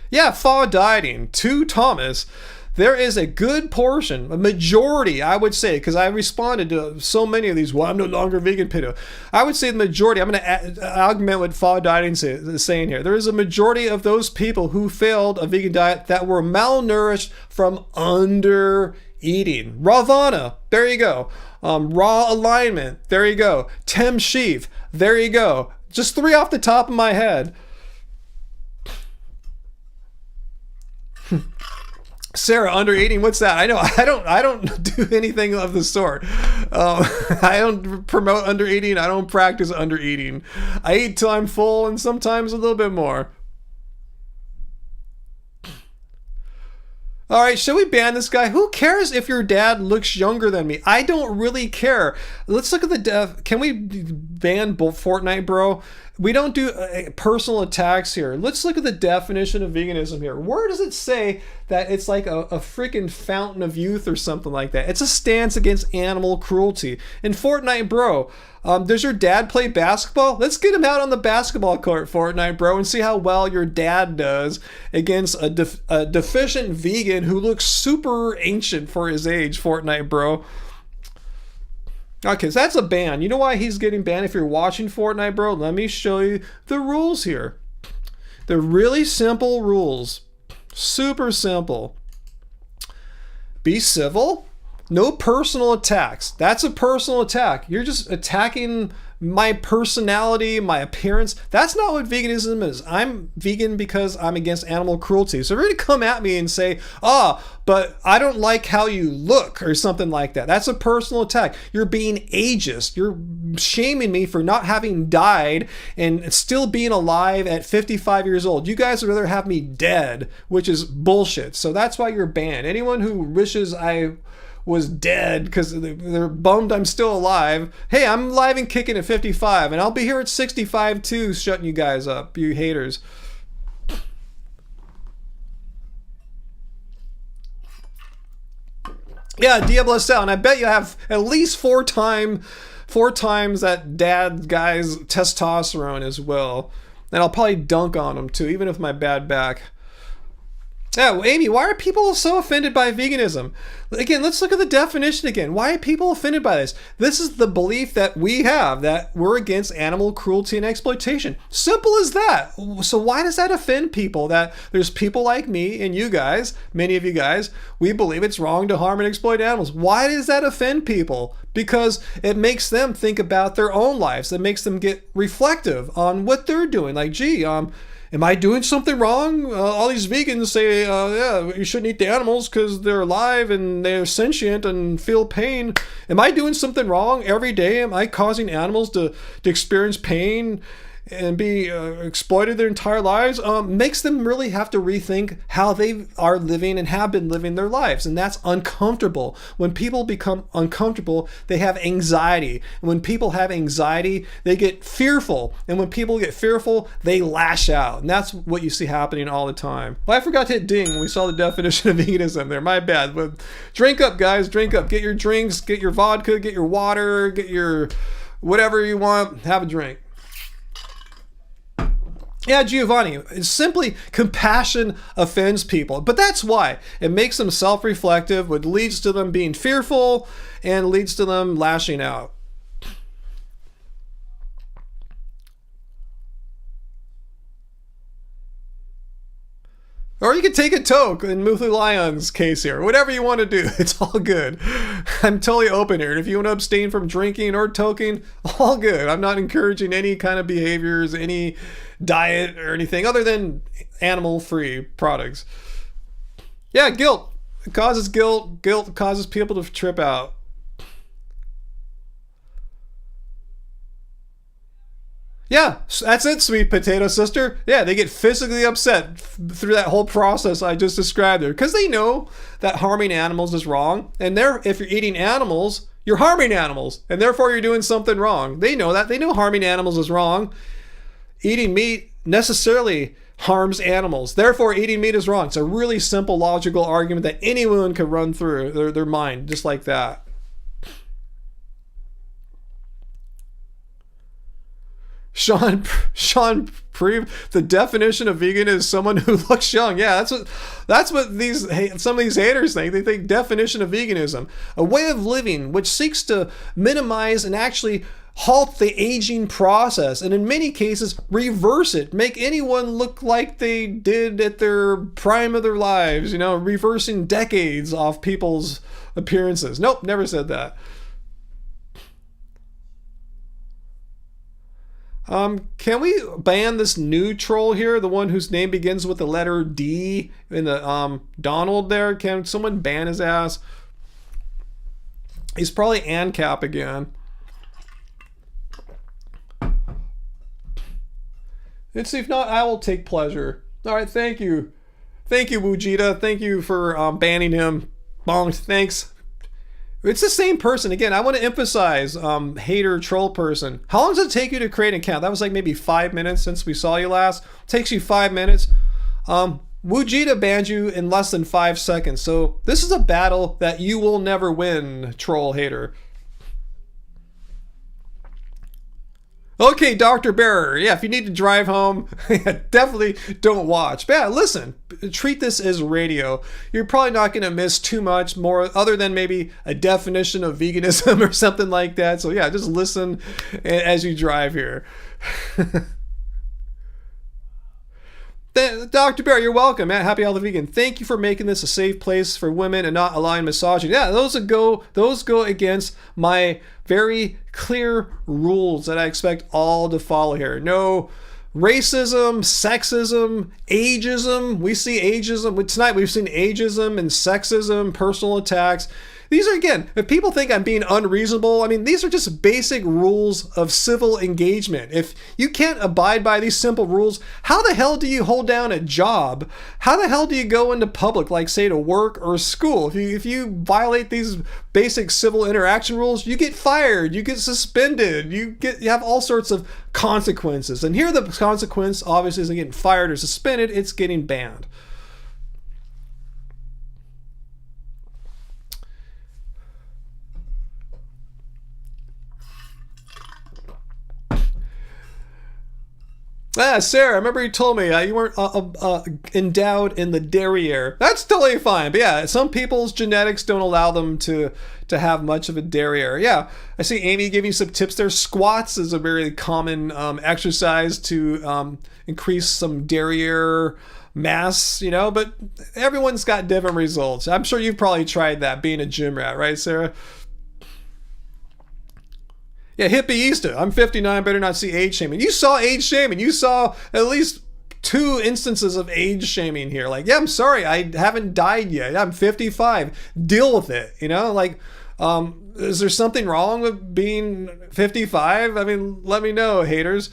Yeah, fall dieting to Thomas. There is a good portion, a majority, I would say, because I responded to so many of these, well, I'm no longer vegan, Pito. I would say the majority, I'm going to augment what fall dieting is saying here. There is a majority of those people who failed a vegan diet that were malnourished from under eating. Ravana, there you go. Raw alignment, there you go. Tim Sheaf, there you go. Just 3 off the top of my head. Sarah, under eating, what's that? I know I don't do anything of the sort. I don't promote under eating. I don't practice under eating. I eat till I'm full and sometimes a little bit more. All right, should we ban this guy? Who cares if your dad looks younger than me? I don't really care. Let's look at the can we ban Fortnite, bro? We don't do personal attacks here. Let's look at the definition of veganism here. Where does it say that it's like a freaking fountain of youth or something like that? It's a stance against animal cruelty. In Fortnite, bro, does your dad play basketball? Let's get him out on the basketball court, Fortnite, bro, and see how well your dad does against a deficient vegan who looks super ancient for his age, Fortnite, bro. Okay, so that's a ban. You know why he's getting banned if you're watching Fortnite, bro? Let me show you the rules here. They're really simple rules. Super simple. Be civil. No personal attacks. That's a personal attack. You're just attacking my personality, my appearance. That's not what veganism is. I'm vegan because I'm against animal cruelty. So if you're going to come at me and say, but I don't like how you look or something like that, that's a personal attack. You're being ageist. You're shaming me for not having died and still being alive at 55 years old. You guys would rather have me dead, which is bullshit. So that's why you're banned. Anyone who wishes I was dead because they're bummed I'm still alive. Hey, I'm alive and kicking at 55, and I'll be here at 65 too, shutting you guys up, you haters. Yeah, Diablo Sal, and I bet you have at least four times that dad guy's testosterone as well. And I'll probably dunk on him too, even with my bad back. Yeah, well, Amy, why are people so offended by veganism? Again, let's look at the definition again. Why are people offended by this? This is the belief that we have, that we're against animal cruelty and exploitation. Simple as that. So why does that offend people? That there's people like me and you guys, many of you guys, we believe it's wrong to harm and exploit animals. Why does that offend people? Because it makes them think about their own lives. It makes them get reflective on what they're doing. Like, gee, am I doing something wrong? All these vegans say, yeah, you shouldn't eat the animals because they're alive and they're sentient and feel pain. Am I doing something wrong every day? Am I causing animals to experience pain and be exploited their entire lives? Makes them really have to rethink how they are living and have been living their lives. And that's uncomfortable. When people become uncomfortable, they have anxiety. And when people have anxiety, they get fearful. And when people get fearful, they lash out. And that's what you see happening all the time. Well, I forgot to hit ding when we saw the definition of veganism there. My bad. But drink up, guys. Drink up. Get your drinks. Get your vodka. Get your water. Get your whatever you want. Have a drink. Yeah, Giovanni, it's simply compassion offends people. But that's why. It makes them self-reflective, which leads to them being fearful and leads to them lashing out. Or you could take a toke in Muthli Lion's case here. Whatever you want to do, it's all good. I'm totally open here. And if you want to abstain from drinking or toking, all good. I'm not encouraging any kind of behaviors, any diet or anything other than animal-free products. Yeah, guilt. It causes guilt. Guilt causes people to trip out. Yeah, that's it, sweet potato sister. Yeah, they get physically upset through that whole process I just described there because they know that harming animals is wrong. And if you're eating animals, you're harming animals. And therefore, you're doing something wrong. They know that. They know harming animals is wrong. Eating meat necessarily harms animals. Therefore, eating meat is wrong. It's a really simple, logical argument that anyone can run through their mind just like that. Sean Preve, the definition of vegan is someone who looks young. Yeah, that's what some of these haters think. They think definition of veganism, a way of living which seeks to minimize and actually halt the aging process, and in many cases reverse it, make anyone look like they did at their prime of their lives, reversing decades off people's appearances. Nope, never said that. Can we ban this new troll here, the one whose name begins with the letter D in the Donald there? Can someone ban his ass? He's probably ANCAP again. And see, if not, I will take pleasure. All right, thank you. Thank you, Wujita. Thank you for banning him. Bongs, thanks. It's the same person. Again, I want to emphasize, hater troll person. How long does it take you to create an account? That was like maybe 5 minutes since we saw you last. It takes you 5 minutes. Wujita banned you in less than 5 seconds. So this is a battle that you will never win, troll hater. Okay, Dr. Bearer. Yeah, if you need to drive home, definitely don't watch. But yeah, listen, treat this as radio. You're probably not going to miss too much more other than maybe a definition of veganism or something like that. So yeah, just listen as you drive here. Dr. Bear, you're welcome. Happy Healthy Vegan. Thank you for making this a safe place for women and not allowing misogyny. Yeah, those go against my very clear rules that I expect all to follow here. No racism, sexism, ageism. We see ageism. Tonight we've seen ageism and sexism, personal attacks. These are, again, if people think I'm being unreasonable, I mean, these are just basic rules of civil engagement. If you can't abide by these simple rules, how the hell do you hold down a job? How the hell do you go into public, like say to work or school? If you violate these basic civil interaction rules, you get fired, you get suspended, you have all sorts of consequences. And here the consequence obviously isn't getting fired or suspended, it's getting banned. Sarah, I remember you told me you weren't endowed in the derriere. That's totally fine. But yeah, some people's genetics don't allow them to have much of a derriere. Yeah, I see Amy giving you some tips there. Squats is a very common exercise to increase some derriere mass, but everyone's got different results. I'm sure you've probably tried that being a gym rat, right, Sarah? Yeah, hippieista. I'm 59, better not see age shaming. You saw age shaming. You saw at least 2 instances of age shaming here. Like, yeah, I'm sorry, I haven't died yet. I'm 55. Deal with it. Is there something wrong with being 55? I mean, let me know, haters.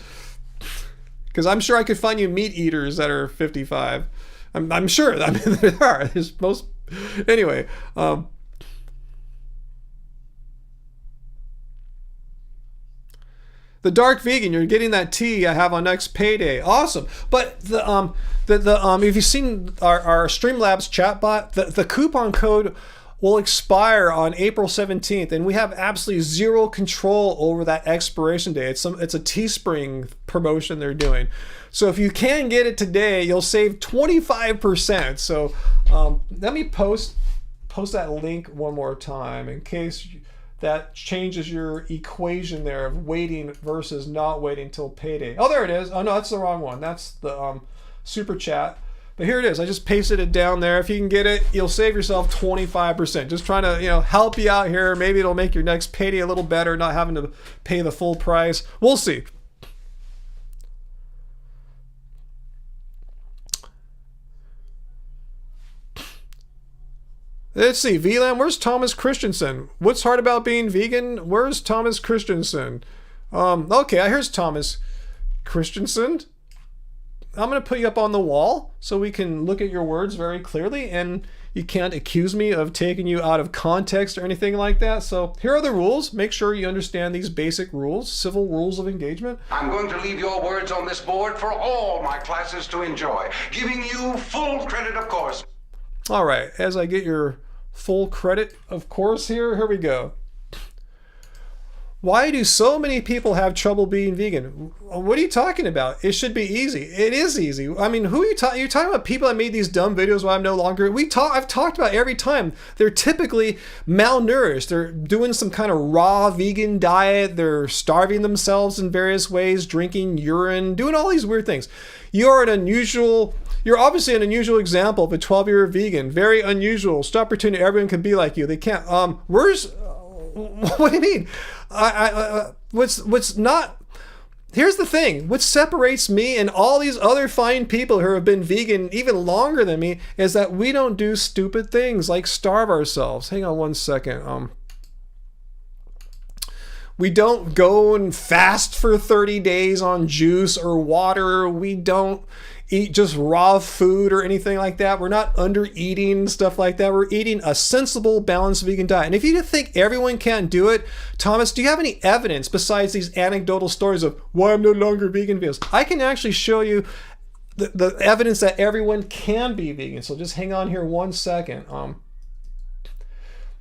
Because I'm sure I could find you meat eaters that are 55. I'm sure. I mean, there are. There's most. Anyway. The dark vegan, you're getting that tea I have on next payday. Awesome. But if you've seen our Streamlabs chatbot, the coupon code will expire on April 17th, and we have absolutely zero control over that expiration date. It's a Teespring promotion they're doing. So if you can get it today, you'll save 25%. So let me post that link one more time in case that changes your equation there of waiting versus not waiting till payday. Oh, there it is. Oh no, that's the wrong one. That's the super chat. But here it is. I just pasted it down there. If you can get it, you'll save yourself 25%. Just trying to, help you out here. Maybe it'll make your next payday a little better, not having to pay the full price. We'll see. Let's see, VLAN, where's Thomas Christensen? What's hard about being vegan? Where's Thomas Christensen? Okay, here's Thomas Christensen. I'm going to put you up on the wall so we can look at your words very clearly, and you can't accuse me of taking you out of context or anything like that. So here are the rules. Make sure you understand these basic rules, civil rules of engagement. I'm going to leave your words on this board for all my classes to enjoy, giving you full credit, of course. All right, as I get your full credit, of course, here we go. Why do so many people have trouble being vegan? What are you talking about? It should be easy. It is easy. I mean, who are you talking? You're talking about people that made these dumb videos where I'm no longer. I've talked about every time. They're typically malnourished. They're doing some kind of raw vegan diet. They're starving themselves in various ways, drinking urine, doing all these weird things. You're obviously an unusual example of a 12-year vegan. Very unusual. Stop pretending everyone can be like you. They can't. What do you mean? What's not? Here's the thing. What separates me and all these other fine people who have been vegan even longer than me is that we don't do stupid things like starve ourselves. Hang on one second. We don't go and fast for 30 days on juice or water. We don't eat just raw food or anything like that. We're not under eating, stuff like that. We're eating a sensible, balanced vegan diet. And if you think everyone can't do it, Thomas, do you have any evidence besides these anecdotal stories of why I'm no longer vegan videos? I can actually show you the evidence that everyone can be vegan. So just hang on here 1 second.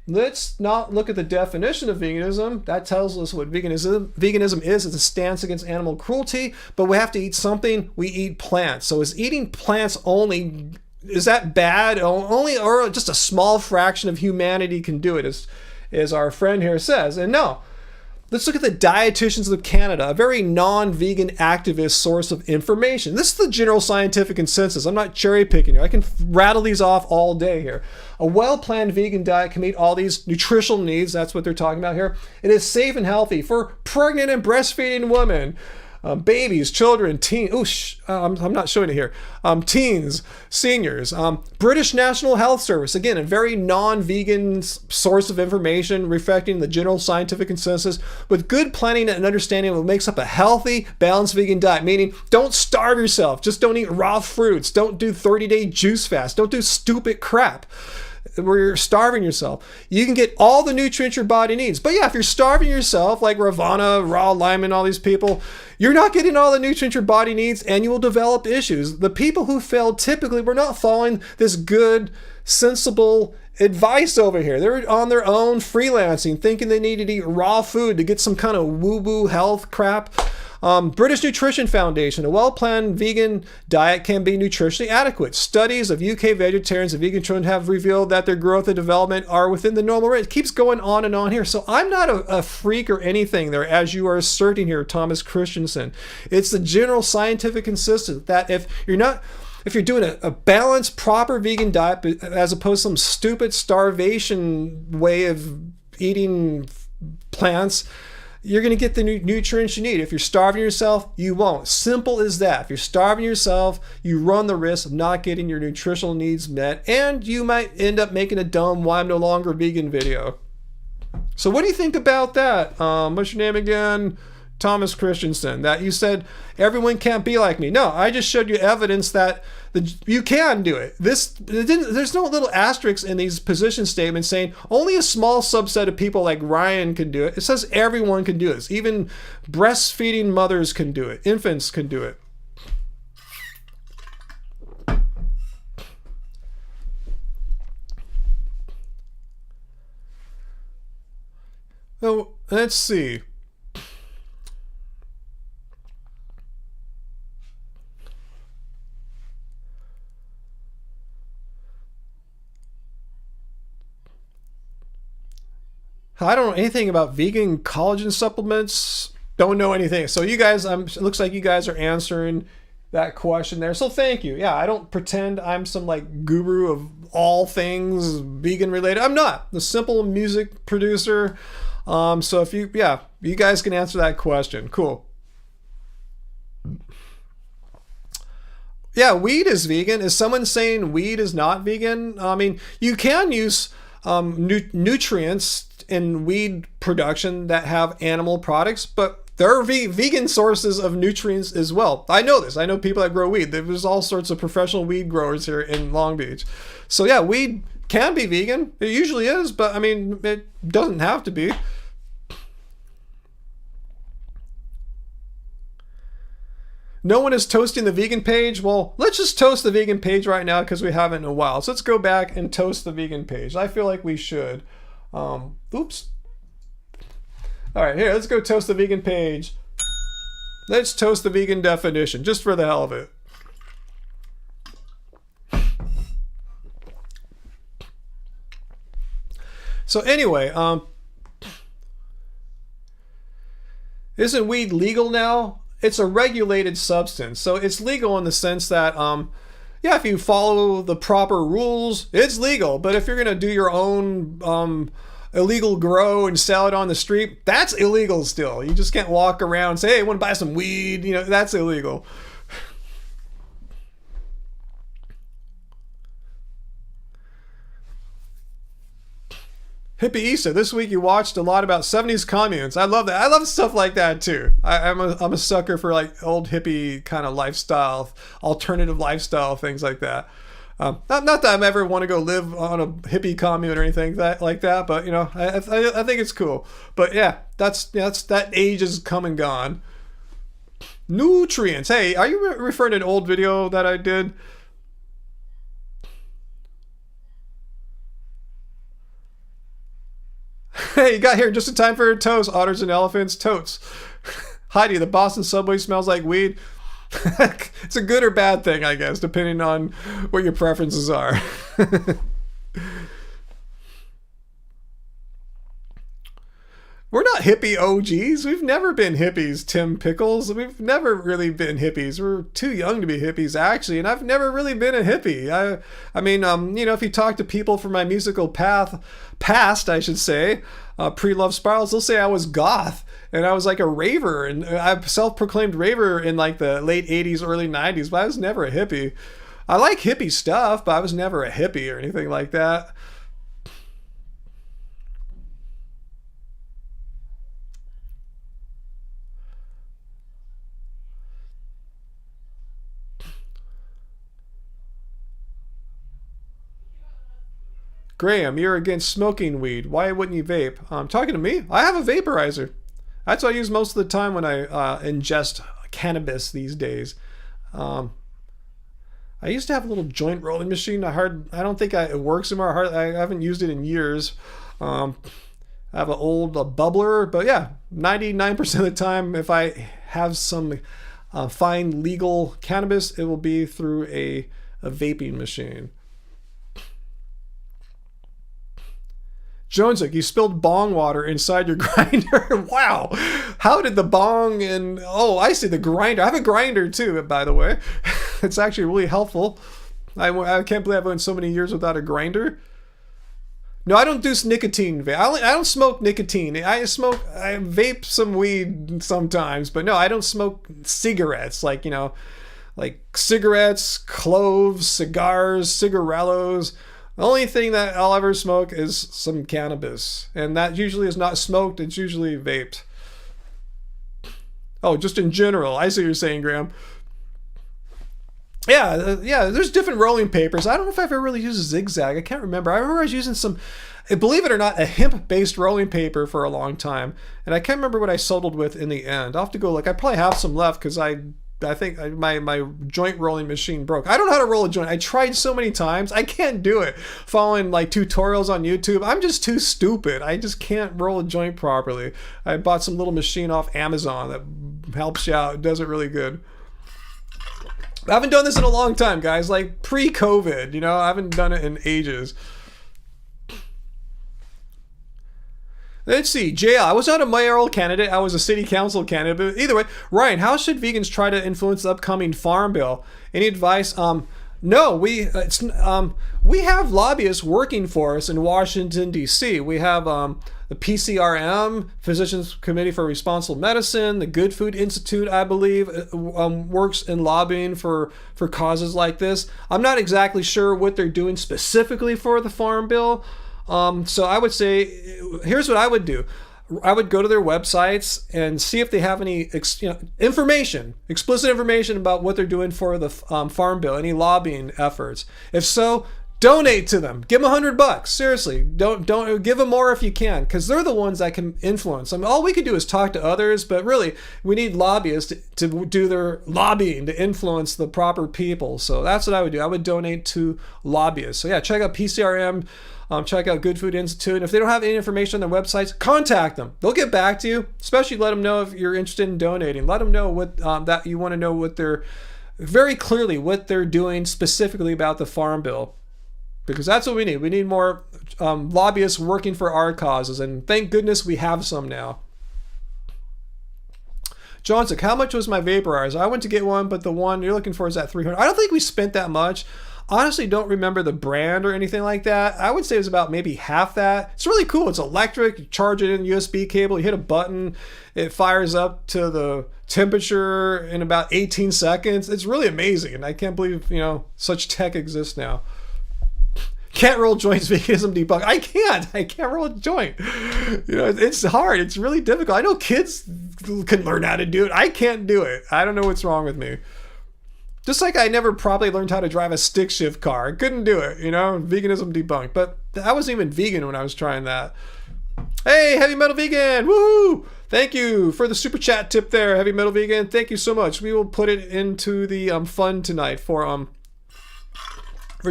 Let's not look at the definition of veganism. That tells us what veganism is. It's a stance against animal cruelty, but we have to eat something. We eat plants. So is eating plants only, is that bad? Only, or just a small fraction of humanity can do it, as our friend here says. And no. Let's look at the Dietitians of Canada, a very non-vegan activist source of information. This is the general scientific consensus. I'm not cherry picking here. I can rattle these off all day here. A well-planned vegan diet can meet all these nutritional needs. That's what they're talking about here. It is safe and healthy for pregnant and breastfeeding women. Babies, children, teens. I'm not showing it here. Teens, seniors. British National Health Service. Again, a very non-vegan source of information reflecting the general scientific consensus with good planning and understanding of what makes up a healthy, balanced vegan diet. Meaning, don't starve yourself. Just don't eat raw fruits. Don't do 30-day juice fast. Don't do stupid crap where you're starving yourself. You can get all the nutrients your body needs. But yeah, if you're starving yourself, like Ravana, Raw Lyman, all these people, you're not getting all the nutrients your body needs, and you will develop issues. The people who failed typically were not following this good, sensible advice over here. They're on their own freelancing, thinking they needed to eat raw food to get some kind of woo-woo health crap. British Nutrition Foundation, a well-planned vegan diet can be nutritionally adequate. Studies of UK vegetarians and vegan children have revealed that their growth and development are within the normal range. It keeps going on and on here. So I'm not a freak or anything there, as you are asserting here, Thomas Christensen. It's the general scientific consensus that if you're doing a balanced, proper vegan diet, as opposed to some stupid starvation way of eating plants, you're going to get the nutrients you need. If you're starving yourself, you won't. Simple as that. If you're starving yourself, you run the risk of not getting your nutritional needs met, and you might end up making a dumb "why I'm no longer vegan" video. So what do you think about that? What's your name again? Thomas Christensen. That you said everyone can't be like me. No, I just showed you evidence that you can do it. There's no little asterisks in these position statements saying only a small subset of people like Ryan can do it. It says everyone can do this. Even breastfeeding mothers can do it. Infants can do it. So let's see. I don't know anything about vegan collagen supplements. Don't know anything. So you guys, it looks like you guys are answering that question there. So thank you. Yeah, I don't pretend I'm some like guru of all things vegan related. I'm not. The simple music producer. So if you guys can answer that question. Cool. Yeah, weed is vegan. Is someone saying weed is not vegan? I mean, you can use nutrients in weed production that have animal products, but there are vegan sources of nutrients as well. I know this. I know people that grow weed. There's all sorts of professional weed growers here in Long Beach. So yeah, weed can be vegan. It usually is, but I mean, it doesn't have to be. No one is toasting the vegan page. Well, let's just toast the vegan page right now because we haven't in a while. So let's go back and toast the vegan page. I feel like we should. Oops. All right, here, let's go toast the vegan page. Let's toast the vegan definition, just for the hell of it. So anyway, isn't weed legal now? It's a regulated substance. So it's legal in the sense that, yeah, if you follow the proper rules, it's legal. But if you're going to do your own illegal grow and sell it on the street, that's illegal still. You just can't walk around and say, hey, I want to buy some weed. You know, that's illegal. Hippieista, this week you watched a lot about 70s communes. I love that. I love stuff like that too. I'm a sucker for like old hippie kind of lifestyle, alternative lifestyle, things like that. Not that I ever want to go live on a hippie commune or anything like that, but you know, I think it's cool. But yeah, that's that age is come and gone. Nutrients. Hey, are you referring to an old video that I did? Hey, you got here just in time for toast. Otters and elephants, totes. Heidi, the Boston subway smells like weed. It's a good or bad thing, I guess, depending on what your preferences are. We're not hippie OGs. We've never been hippies, Tim Pickles. We've never really been hippies. We're too young to be hippies, actually, and I've never really been a hippie. I mean, you know, if you talk to people from my musical past, I should say, pre-Love Spirals, they'll say I was goth, and I was like a raver, and I'm self-proclaimed raver in like the late 80s, early 90s, but I was never a hippie. I like hippie stuff, but I was never a hippie or anything like that. Graham, you're against smoking weed. Why wouldn't you vape? Talking to me? I have a vaporizer. That's what I use most of the time when I ingest cannabis these days. I used to have a little joint rolling machine. I don't think it works anymore. I haven't used it in years. I have an old bubbler, but yeah, 99% of the time, if I have some fine legal cannabis, it will be through a vaping machine. Jonesik, you spilled bong water inside your grinder. Wow. How did the bong and... Oh, I see the grinder. I have a grinder too, by the way. It's actually really helpful. I can't believe I went so many years without a grinder. No, I don't do nicotine. I don't smoke nicotine. I vape some weed sometimes, but no, I don't smoke cigarettes. Like, you know, like cigarettes, cloves, cigars, cigarellos. The only thing that I'll ever smoke is some cannabis. And that usually is not smoked, it's usually vaped. Oh, just in general. I see what you're saying, Graham. Yeah, there's different rolling papers. I don't know if I've ever really used a zigzag. I can't remember. I remember I was using some, believe it or not, a hemp-based rolling paper for a long time. And I can't remember what I settled with in the end. I'll have to go look. I probably have some left because I think my joint rolling machine broke. I don't know how to roll a joint. I tried so many times. I can't do it. Following like tutorials on YouTube. I'm just too stupid. I just can't roll a joint properly. I bought some little machine off Amazon that helps you out. It does it really good. I haven't done this in a long time, guys. Like pre-COVID, you know, I haven't done it in ages. Let's see, JL, I was not a mayoral candidate, I was a city council candidate, but either way, Ryan, how should vegans try to influence the upcoming farm bill? Any advice? No, we have lobbyists working for us in Washington, D.C. We have the PCRM, Physicians Committee for Responsible Medicine, the Good Food Institute, I believe, works in lobbying for causes like this. I'm not exactly sure what they're doing specifically for the farm bill. So I would say, here's what I would do. I would go to their websites and see if they have any information, explicit information about what they're doing for the farm bill, any lobbying efforts. If so, donate to them. Give them $100. Seriously, don't give them more if you can, because they're the ones that can influence. I mean, all we could do is talk to others, but really, we need lobbyists to do their lobbying to influence the proper people. So that's what I would do. I would donate to lobbyists. So yeah, check out PCRM. Check out Good Food Institute. And if they don't have any information on their websites, contact them. They'll get back to you. Especially let them know if you're interested in donating. Let them know what that you want to know what they're very clearly what they're doing specifically about the farm bill, because that's what we need. We need more lobbyists working for our causes, and thank goodness we have some now. Johnson, how much was my vaporizer? I went to get one, but the one you're looking for is at $300. I don't think we spent that much. Honestly, don't remember the brand or anything like that. I would say it was about maybe half that. It's really cool. It's electric. You charge it in USB cable. You hit a button. It fires up to the temperature in about 18 seconds. It's really amazing. And I can't believe, such tech exists now. Can't roll joints, veganism debunk. I can't roll a joint. It's hard. It's really difficult. I know kids can learn how to do it. I can't do it. I don't know what's wrong with me. Just like I never probably learned how to drive a stick shift car. I couldn't do it, veganism debunked. But I wasn't even vegan when I was trying that. Hey, Heavy Metal Vegan, woohoo! Thank you for the super chat tip there, Heavy Metal Vegan. Thank you so much. We will put it into the fun tonight for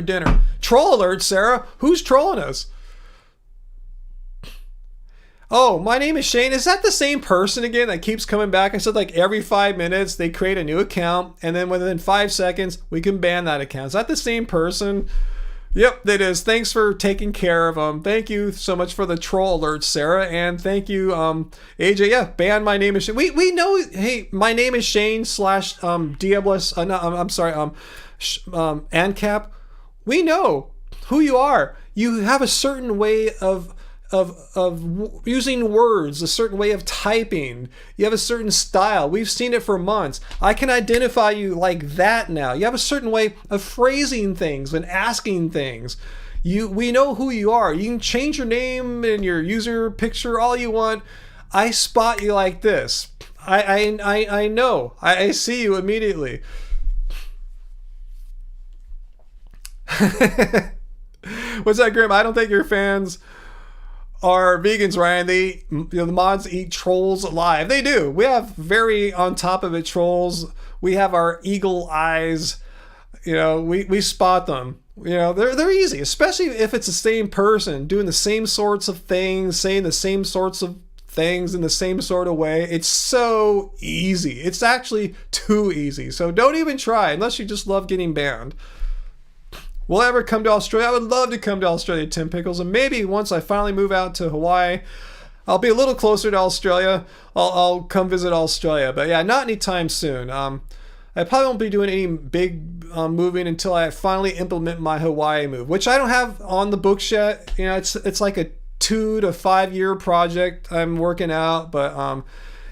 dinner. Troll alert, Sarah. Who's trolling us? Oh, my name is Shane. Is that the same person again that keeps coming back? I said like every 5 minutes they create a new account, and then within 5 seconds we can ban that account. Is that the same person? Yep, it is. Thanks for taking care of them. Thank you so much for the troll alert, Sarah, and thank you, AJ. Yeah, ban my name is Shane. We know. Hey, my name is Shane slash Diabolus. No, I'm sorry. ANCAP. We know who you are. You have a certain way of using words, a certain way of typing. You have a certain style. We've seen it for months. I can identify you like that now. You have a certain way of phrasing things and asking things. We know who you are. You can change your name and your user picture all you want. I spot you like this. I know. I see you immediately. What's that, Grim? I don't think your fans are vegans, Ryan. The mods eat trolls alive. They do. We have very on top of it trolls. We have our eagle eyes. We spot them. They're easy, especially if it's the same person doing the same sorts of things, saying the same sorts of things in the same sort of way. It's so easy. It's actually too easy. So don't even try unless you just love getting banned. Will I ever come to Australia? I would love to come to Australia, Tim Pickles, and maybe once I finally move out to Hawaii, I'll be a little closer to Australia. I'll come visit Australia, but yeah, not anytime soon. I probably won't be doing any big moving until I finally implement my Hawaii move, which I don't have on the books yet. It's like a 2 to 5 year project I'm working out, but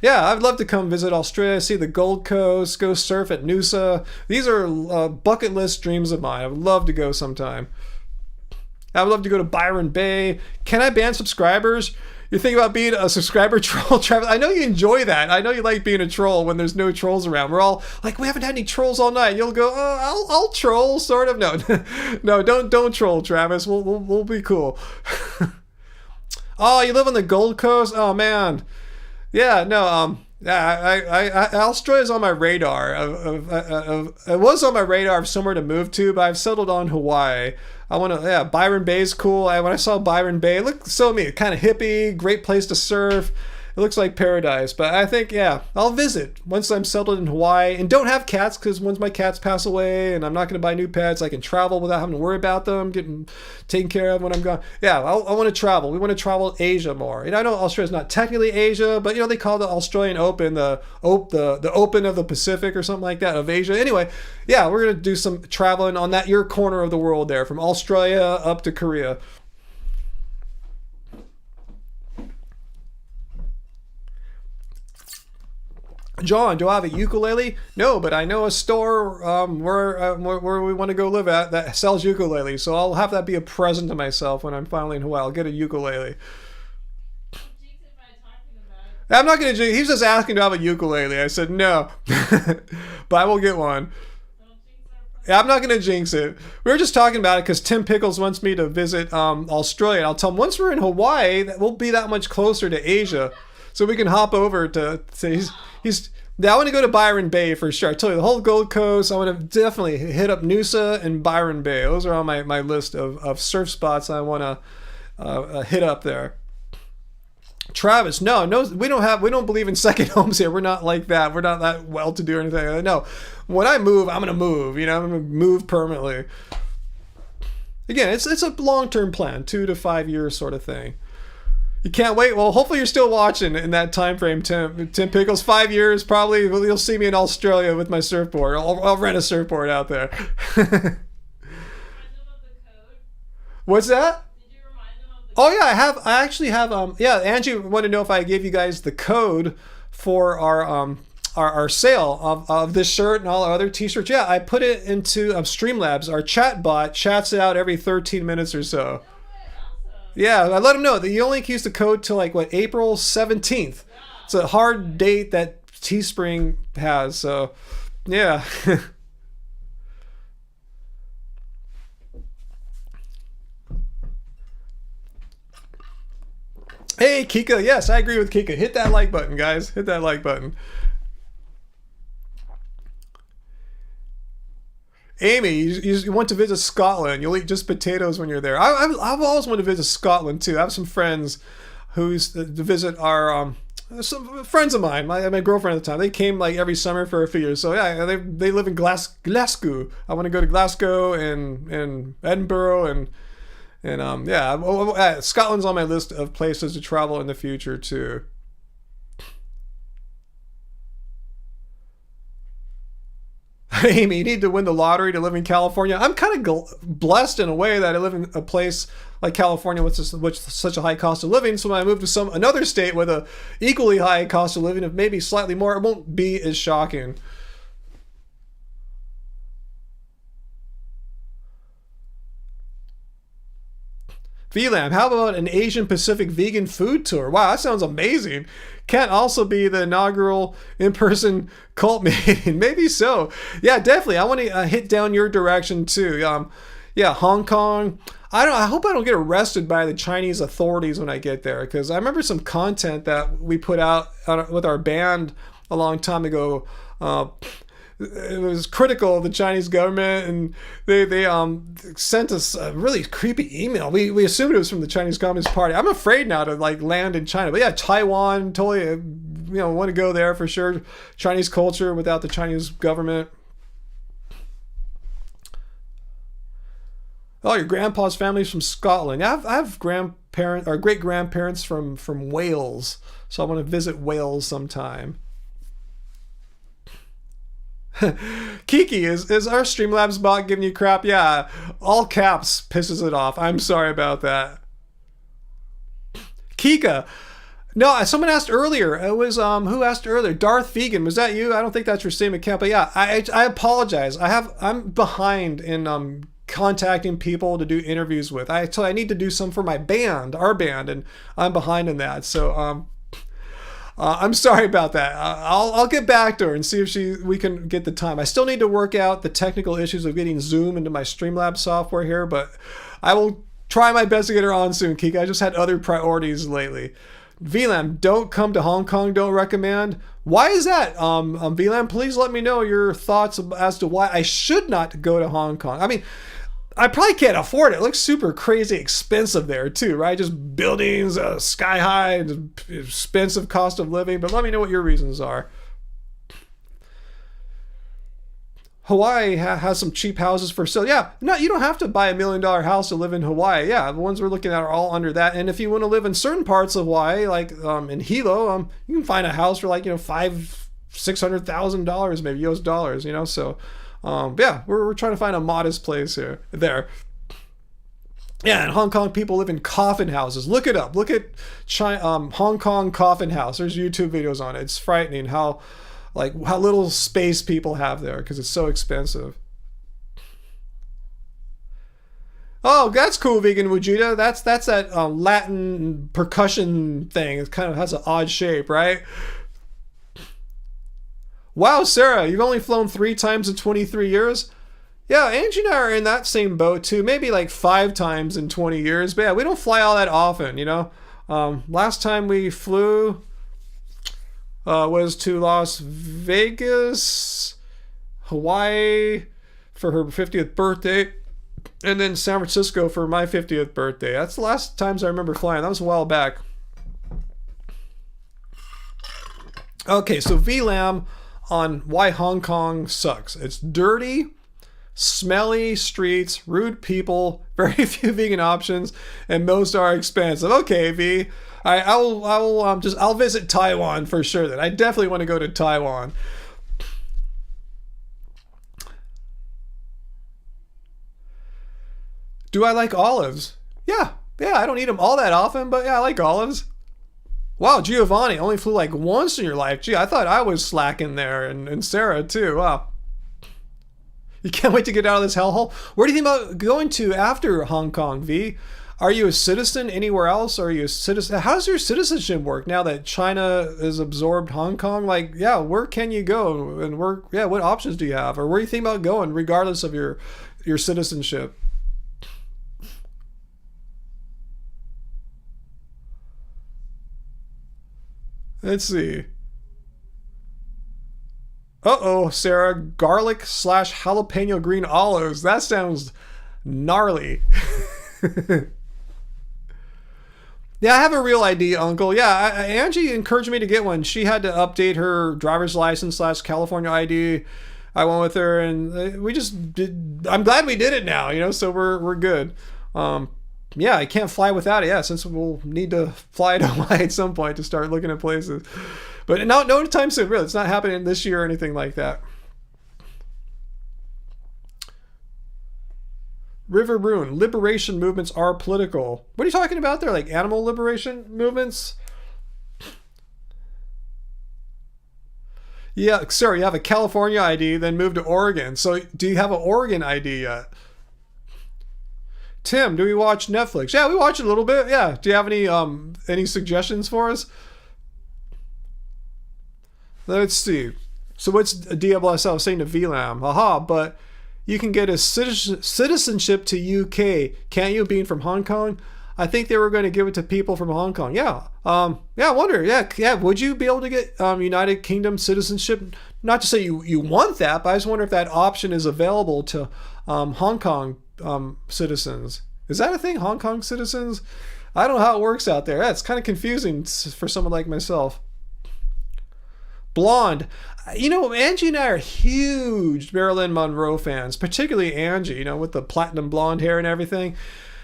yeah, I'd love to come visit Australia, see the Gold Coast, go surf at Noosa. These are bucket list dreams of mine. I would love to go sometime. I would love to go to Byron Bay. Can I ban subscribers? You think about being a subscriber troll, Travis? I know you enjoy that. I know you like being a troll when there's no trolls around. We're all like, we haven't had any trolls all night. You'll go, oh, I'll troll, sort of. No, no, don't troll, Travis. We'll be cool. Oh, you live on the Gold Coast? Oh man. Yeah, no, Australia's on my radar. It was on my radar of somewhere to move to, but I've settled on Hawaii. Byron Bay's cool. When I saw Byron Bay, it looked so neat, kind of hippie, great place to surf. It looks like paradise, but I think, yeah, I'll visit once I'm settled in Hawaii and don't have cats, because once my cats pass away and I'm not going to buy new pets, I can travel without having to worry about them getting taken care of when I'm gone. Yeah, I want to travel. We want to travel Asia more. And I know Australia's not technically Asia, but they call the Australian Open the Open of the Pacific or something like that, of Asia. Anyway, yeah, we're going to do some traveling on your corner of the world there, from Australia up to Korea. John, do I have a ukulele? No, but I know a store where we want to go live at that sells ukuleles, so I'll have that be a present to myself when I'm finally in Hawaii. I'll get a ukulele. I'm not going to jinx. He was just asking to have a ukulele. I said no, but I will get one. I'm not going to jinx it. We were just talking about it because Tim Pickles wants me to visit Australia. And I'll tell him once we're in Hawaii, that we'll be that much closer to Asia. So we can hop over to I want to go to Byron Bay for sure. I tell you, the whole Gold Coast. I want to definitely hit up Noosa and Byron Bay. Those are on my list of surf spots I want to hit up there. Travis, no, we don't believe in second homes here. We're not like that. We're not that well-to-do or anything. No, when I move, I'm gonna move. I'm gonna move permanently. Again, it's a long-term plan, 2 to 5 years sort of thing. You can't wait. Well, hopefully you're still watching in that time frame, Tim Pickles. 5 years, probably. You'll see me in Australia with my surfboard. I'll rent a surfboard out there. What's that? Oh yeah, I actually have. Yeah, Angie wanted to know if I gave you guys the code for our our sale of this shirt and all our other t-shirts. Yeah, I put it into Streamlabs. Our chat bot chats it out every 13 minutes or so. Yeah, I let them know that you only can use the code till like what, April 17th. It's a hard date that Teespring has. So yeah. Hey, Kika. Yes, I agree with Kika. Hit that like button, guys. Hit that like button. Amy, you want to visit Scotland. You'll eat just potatoes when you're there. I've always wanted to visit Scotland, too. I have some friends who used to visit our... some friends of mine, my girlfriend at the time, they came like every summer for a few years. So yeah, they live in Glasgow. I want to go to Glasgow and Edinburgh and yeah, Scotland's on my list of places to travel in the future too. Amy, you need to win the lottery to live in California. I'm kind of blessed in a way that I live in a place like California with such a high cost of living. So when I move to another state with a equally high cost of living, if maybe slightly more, it won't be as shocking. VLAM, how about an Asian Pacific vegan food tour? Wow, that sounds amazing. Can't also be the inaugural in-person cult meeting. Maybe so. Yeah, definitely. I want to hit down your direction too. Yeah, Hong Kong. I hope I don't get arrested by the Chinese authorities when I get there, because I remember some content that we put out with our band a long time ago. It was critical of the Chinese government, and they sent us a really creepy email. We assumed it was from the Chinese Communist Party. I'm afraid now to like land in China, but yeah, Taiwan, totally, want to go there for sure. Chinese culture without the Chinese government. Oh, your grandpa's family's from Scotland. I have grandparents or great grandparents from Wales, so I want to visit Wales sometime. Kiki, is our Streamlabs bot giving you crap? Yeah, all caps pisses it off. I'm sorry about that. Kika. No, someone asked earlier. It was who asked earlier? Darth Vegan. Was that you? I don't think that's your same account, but yeah, I apologize. I'm behind in contacting people to do interviews with. I need to do some for my band, our band, and I'm behind in that. So I'm sorry about that. I'll get back to her and see if we can get the time. I still need to work out the technical issues of getting Zoom into my Streamlabs software here, but I will try my best to get her on soon, Kika. I just had other priorities lately. VLAM, don't come to Hong Kong, don't recommend. Why is that? VLAM, please let me know your thoughts as to why I should not go to Hong Kong. I mean, I probably can't afford it. It looks super crazy expensive there too, right? Just buildings, sky high, expensive cost of living. But let me know what your reasons are. Hawaii has some cheap houses for sale. Yeah, no, you don't have to buy $1 million house to live in Hawaii. Yeah, the ones we're looking at are all under that. And if you want to live in certain parts of Hawaii, like in Hilo, you can find a house for like $500,000-$600,000 maybe US dollars. So. Yeah, we're trying to find a modest place there. Yeah, and Hong Kong people live in coffin houses. Look it up. Look at Hong Kong coffin house. There's YouTube videos on it. It's frightening how little space people have there because it's so expensive. Oh, that's cool, Vegan Wujita. That's that Latin percussion thing. It kind of has an odd shape, right? Wow, Sarah, you've only flown 3 times in 23 years? Yeah, Angie and I are in that same boat too. Maybe like 5 times in 20 years. But yeah, we don't fly all that often, Last time we flew was to Las Vegas, Hawaii for her 50th birthday, and then San Francisco for my 50th birthday. That's the last times I remember flying. That was a while back. Okay, so VLAM on why Hong Kong sucks. It's dirty, smelly streets, rude people, very few vegan options, and most are expensive. Okay, V. I'll visit Taiwan for sure then. I definitely want to go to Taiwan. Do I like olives? Yeah, I don't eat them all that often, but yeah, I like olives. Wow, Giovanni only flew like once in your life. Gee, I thought I was slacking there, and Sarah too. Wow. You can't wait to get out of this hellhole. Where do you think about going to after Hong Kong, V? Are you a citizen anywhere else? Are you a citizen? How does your citizenship work now that China has absorbed Hong Kong? Like, yeah, where can you go? And what options do you have? Or where do you think about going regardless of your citizenship? Let's see. Uh-oh, Sarah. Garlic / jalapeno green olives. That sounds gnarly. Yeah, I have a real ID, Uncle. Yeah, Angie encouraged me to get one. She had to update her driver's license / California ID. I went with her, and we just did. I'm glad we did it now, so we're good. Yeah, I can't fly without it. Yeah, since we'll need to fly to Hawaii at some point to start looking at places. But no time soon, really. It's not happening this year or anything like that. River Rune, liberation movements are political. What are you talking about there? Like animal liberation movements? Yeah, sir, you have a California ID, then move to Oregon. So do you have an Oregon ID yet? Tim, do we watch Netflix? Yeah, we watch it a little bit. Yeah. Do you have any suggestions for us? Let's see. So what's DLSL saying to VLAM? Aha, but you can get a citizenship to UK, can't you, being from Hong Kong? I think they were going to give it to people from Hong Kong. Yeah. Yeah, I wonder. Yeah. Would you be able to get United Kingdom citizenship? Not to say you want that, but I just wonder if that option is available to Hong Kong citizens. Is that a thing, Hong Kong citizens? I don't know how it works out there. That's kind of confusing for someone like myself. Blonde. Angie and I are huge Marilyn Monroe fans, particularly Angie, with the platinum blonde hair and everything.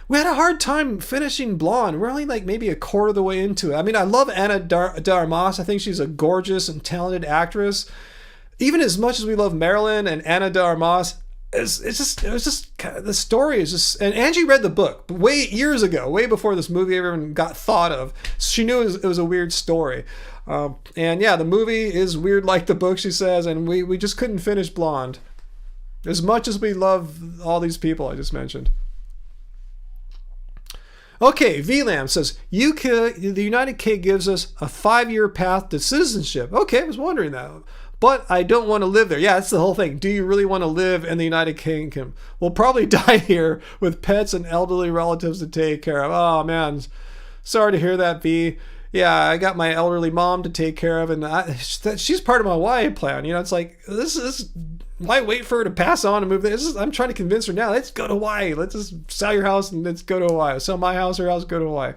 We had a hard time finishing Blonde. We're only like maybe a quarter of the way into it. I mean, I love Ana de Armas. I think she's a gorgeous and talented actress. Even as much as we love Marilyn and Ana de Armas, it was just the story is just. And Angie read the book years ago, way before this movie even got thought of. She knew it was a weird story. And yeah, the movie is weird like the book, she says, and we just couldn't finish Blonde. As much as we love all these people I just mentioned. Okay, VLAM says, the United Kingdom gives us a 5-year path to citizenship. Okay, I was wondering that. But I don't want to live there. Yeah, that's the whole thing. Do you really want to live in the United Kingdom? We'll probably die here with pets and elderly relatives to take care of. Oh, man. Sorry to hear that, V. Yeah, I got my elderly mom to take care of, and she's part of my Hawaii plan. It's like, this why wait for her to pass on and move there? I'm trying to convince her now. Let's go to Hawaii. Let's just sell your house and let's go to Hawaii. Sell my house, her house, go to Hawaii.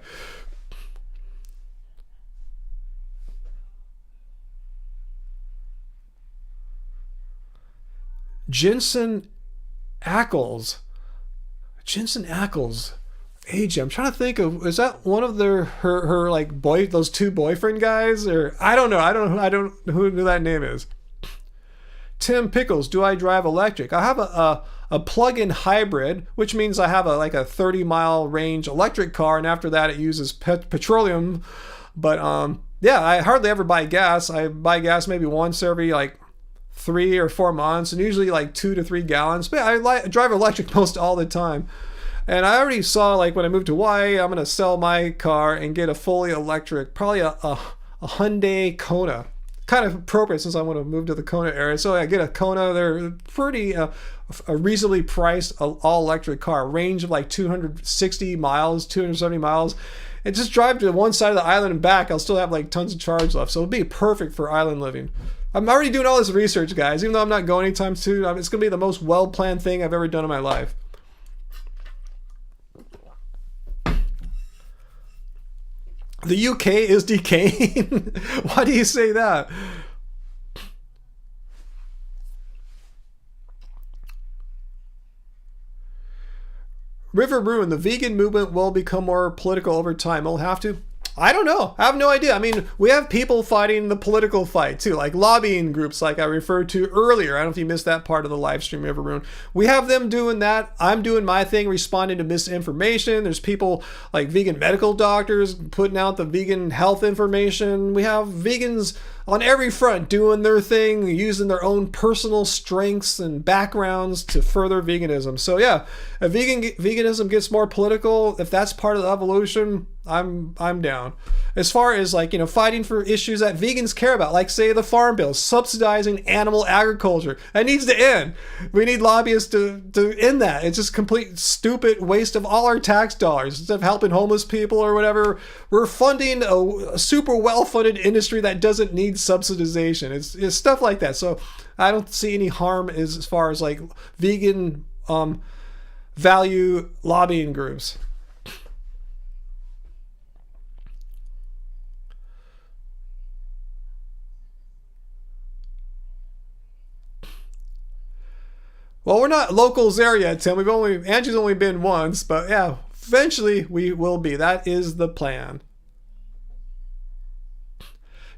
Jensen Ackles. Age. I'm trying to think of, is that one of her like those two boyfriend guys, or I don't know who that name is. Tim Pickles, do I drive electric? I have a plug-in hybrid, which means I have a 30-mile range electric car, and after that it uses petroleum. But yeah, I hardly ever buy gas. I buy gas maybe once every 3 or 4 months, and usually 2 to 3 gallons. But I drive electric most all the time. And I already saw, when I moved to Hawaii, I'm going to sell my car and get a fully electric, probably a Hyundai Kona. Kind of appropriate since I want to move to the Kona area. So I get a Kona. They're pretty a reasonably priced all-electric car. Range of 260 miles, 270 miles. And just drive to one side of the island and back. I'll still have tons of charge left. So it'll be perfect for island living. I'm already doing all this research, guys. Even though I'm not going anytime soon, it's going to be the most well-planned thing I've ever done in my life. The UK is decaying? Why do you say that? River Ruin, the vegan movement will become more political over time. It'll have to. I don't know. I have no idea. I mean, we have people fighting the political fight too, like lobbying groups like I referred to earlier. I don't know if you missed that part of the live stream, everyone. We have them doing that. I'm doing my thing, responding to misinformation. There's people like vegan medical doctors putting out the vegan health information. We have vegans on every front doing their thing, using their own personal strengths and backgrounds to further veganism. So yeah, if veganism gets more political, if that's part of the evolution, I'm down. As far as like, fighting for issues that vegans care about, like say the farm bill, subsidizing animal agriculture, that needs to end. We need lobbyists to end that. It's just complete stupid waste of all our tax dollars. Instead of helping homeless people or whatever, we're funding a super well-funded industry that doesn't need subsidization. It's stuff like that. So I don't see any harm as far as like vegan value lobbying groups. Well, we're not locals there yet, Tim. Angie's only been once, but yeah, eventually we will be. That is the plan.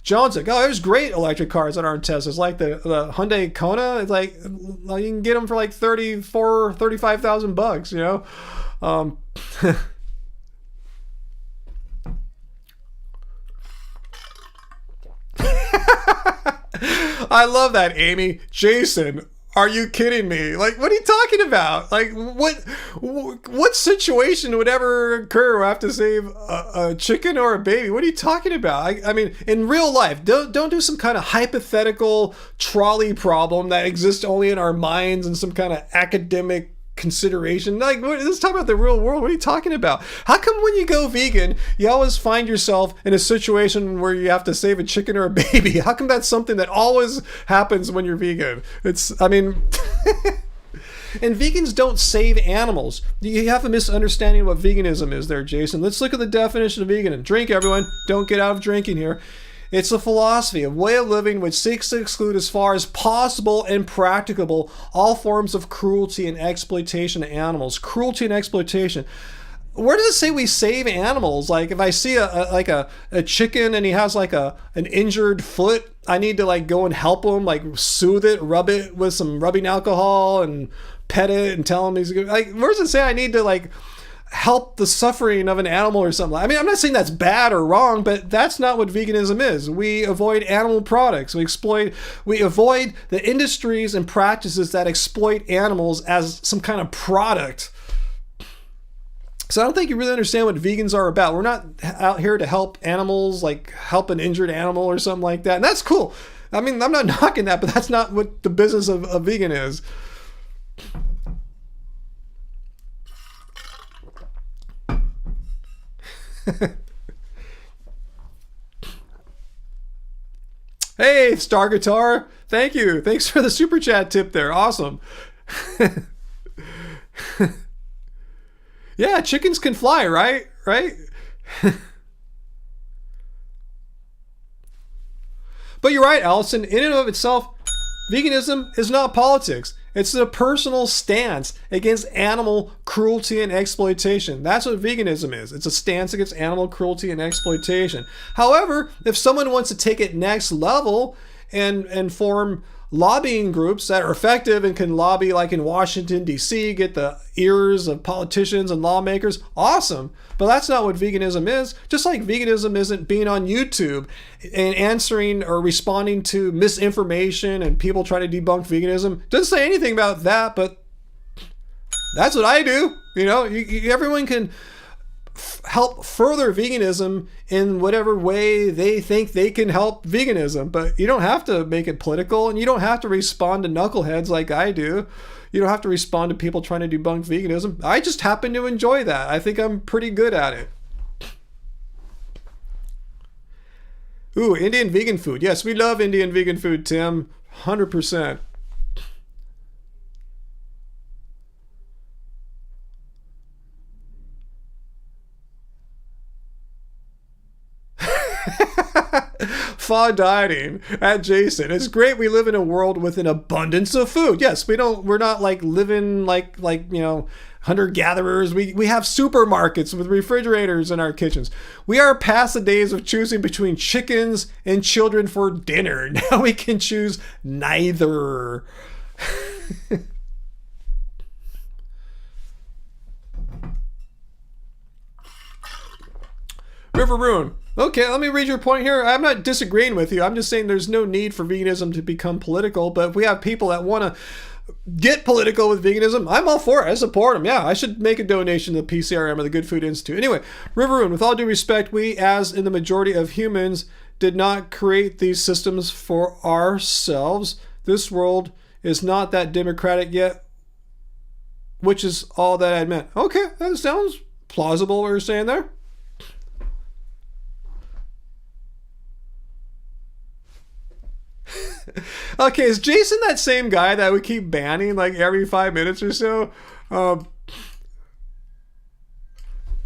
John's like, oh, there's great electric cars that aren't Teslas, like the Hyundai Kona. It's like you can get them for like $35,000, I love that, Amy. Jason, are you kidding me? Like, what are you talking about? Like, what situation would ever occur where I have to save a chicken or a baby? What are you talking about? I mean, in real life, don't do some kind of hypothetical trolley problem that exists only in our minds and some kind of academic consideration. Like, let's talk about the real world. What are you talking about? How come when you go vegan, you always find yourself in a situation where you have to save a chicken or a baby? How come that's something that always happens when you're vegan? And vegans don't save animals. You have a misunderstanding of what veganism is there, Jason. Let's look at the definition of vegan. And drink, everyone. Don't get out of drinking here. It's a philosophy, a way of living which seeks to exclude as far as possible and practicable all forms of cruelty and exploitation of animals. Cruelty and exploitation. Where does it say we save animals? Like if I see a chicken and he has like an injured foot, I need to like go and help him, like soothe it, rub it with some rubbing alcohol and pet it and tell him he's good. Like where does it say I need to like help the suffering of an animal or something? I mean, I'm not saying that's bad or wrong, but that's not what veganism is. We avoid animal products. We avoid the industries and practices that exploit animals as some kind of product. So I don't think you really understand what vegans are about. We're not out here to help animals, like help an injured animal or something like that. And that's cool. I mean, I'm not knocking that, but that's not what the business of a vegan is. Hey, Star Guitar. Thank you. Thanks for the super chat tip there. Awesome. Yeah, chickens can fly, right? Right? But you're right, Allison. In and of itself, veganism is not politics. It's a personal stance against animal cruelty and exploitation. That's what veganism is. It's a stance against animal cruelty and exploitation. However, if someone wants to take it next level and form lobbying groups that are effective and can lobby like in Washington, D.C., get the ears of politicians and lawmakers, awesome. But that's not what veganism is. Just like veganism isn't being on YouTube and answering or responding to misinformation and people trying to debunk veganism. Doesn't say anything about that, but that's what I do. Everyone can help further veganism in whatever way they think they can help veganism, but you don't have to make it political, and you don't have to respond to knuckleheads like I do. You don't have to respond to people trying to debunk veganism. I just happen to enjoy that. I think I'm pretty good at it. Ooh, Indian vegan food. Yes, we love Indian vegan food, Tim. 100%. fad dieting at Jason. It's great we live in a world with an abundance of food. Yes, we're not like living like hunter-gatherers. We have supermarkets with refrigerators in our kitchens. We are past the days of choosing between chickens and children for dinner. Now we can choose neither. River Ruin. Okay, let me read your point here. I'm not disagreeing with you. I'm just saying there's no need for veganism to become political. But if we have people that want to get political with veganism, I'm all for it. I support them. Yeah, I should make a donation to the PCRM or the Good Food Institute. Anyway, River Ruin, with all due respect, we, as in the majority of humans, did not create these systems for ourselves. This world is not that democratic yet, which is all that I meant. Okay, that sounds plausible what you're saying there. Okay, is Jason that same guy that we keep banning like every 5 minutes or so?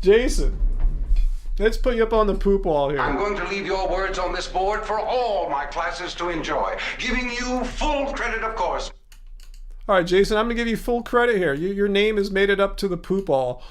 Jason, let's put you up on the poop wall here. I'm going to leave your words on this board for all my classes to enjoy, giving you full credit, of course. All right, Jason, I'm going to give you full credit here. Your name has made it up to the poop wall.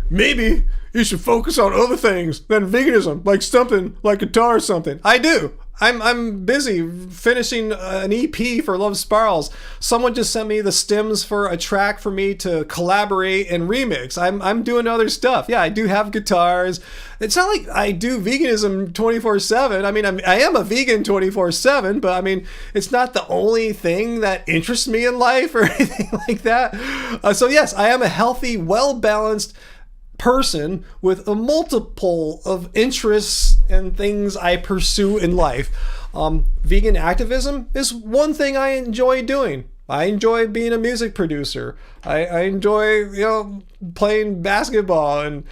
Maybe you should focus on other things than veganism, like something like guitar or something. I do. I'm busy finishing an EP for Love Spirals. Someone just sent me the stems for a track for me to collaborate and remix. I'm doing other stuff. Yeah, I do have guitars. It's not like I do veganism 24/7. I mean, I am a vegan 24/7, but I mean, it's not the only thing that interests me in life or anything like that. So yes, I am a healthy, well-balanced person with a multiple of interests and things I pursue in life. Vegan activism is one thing I enjoy doing. I enjoy being a music producer. I enjoy, playing basketball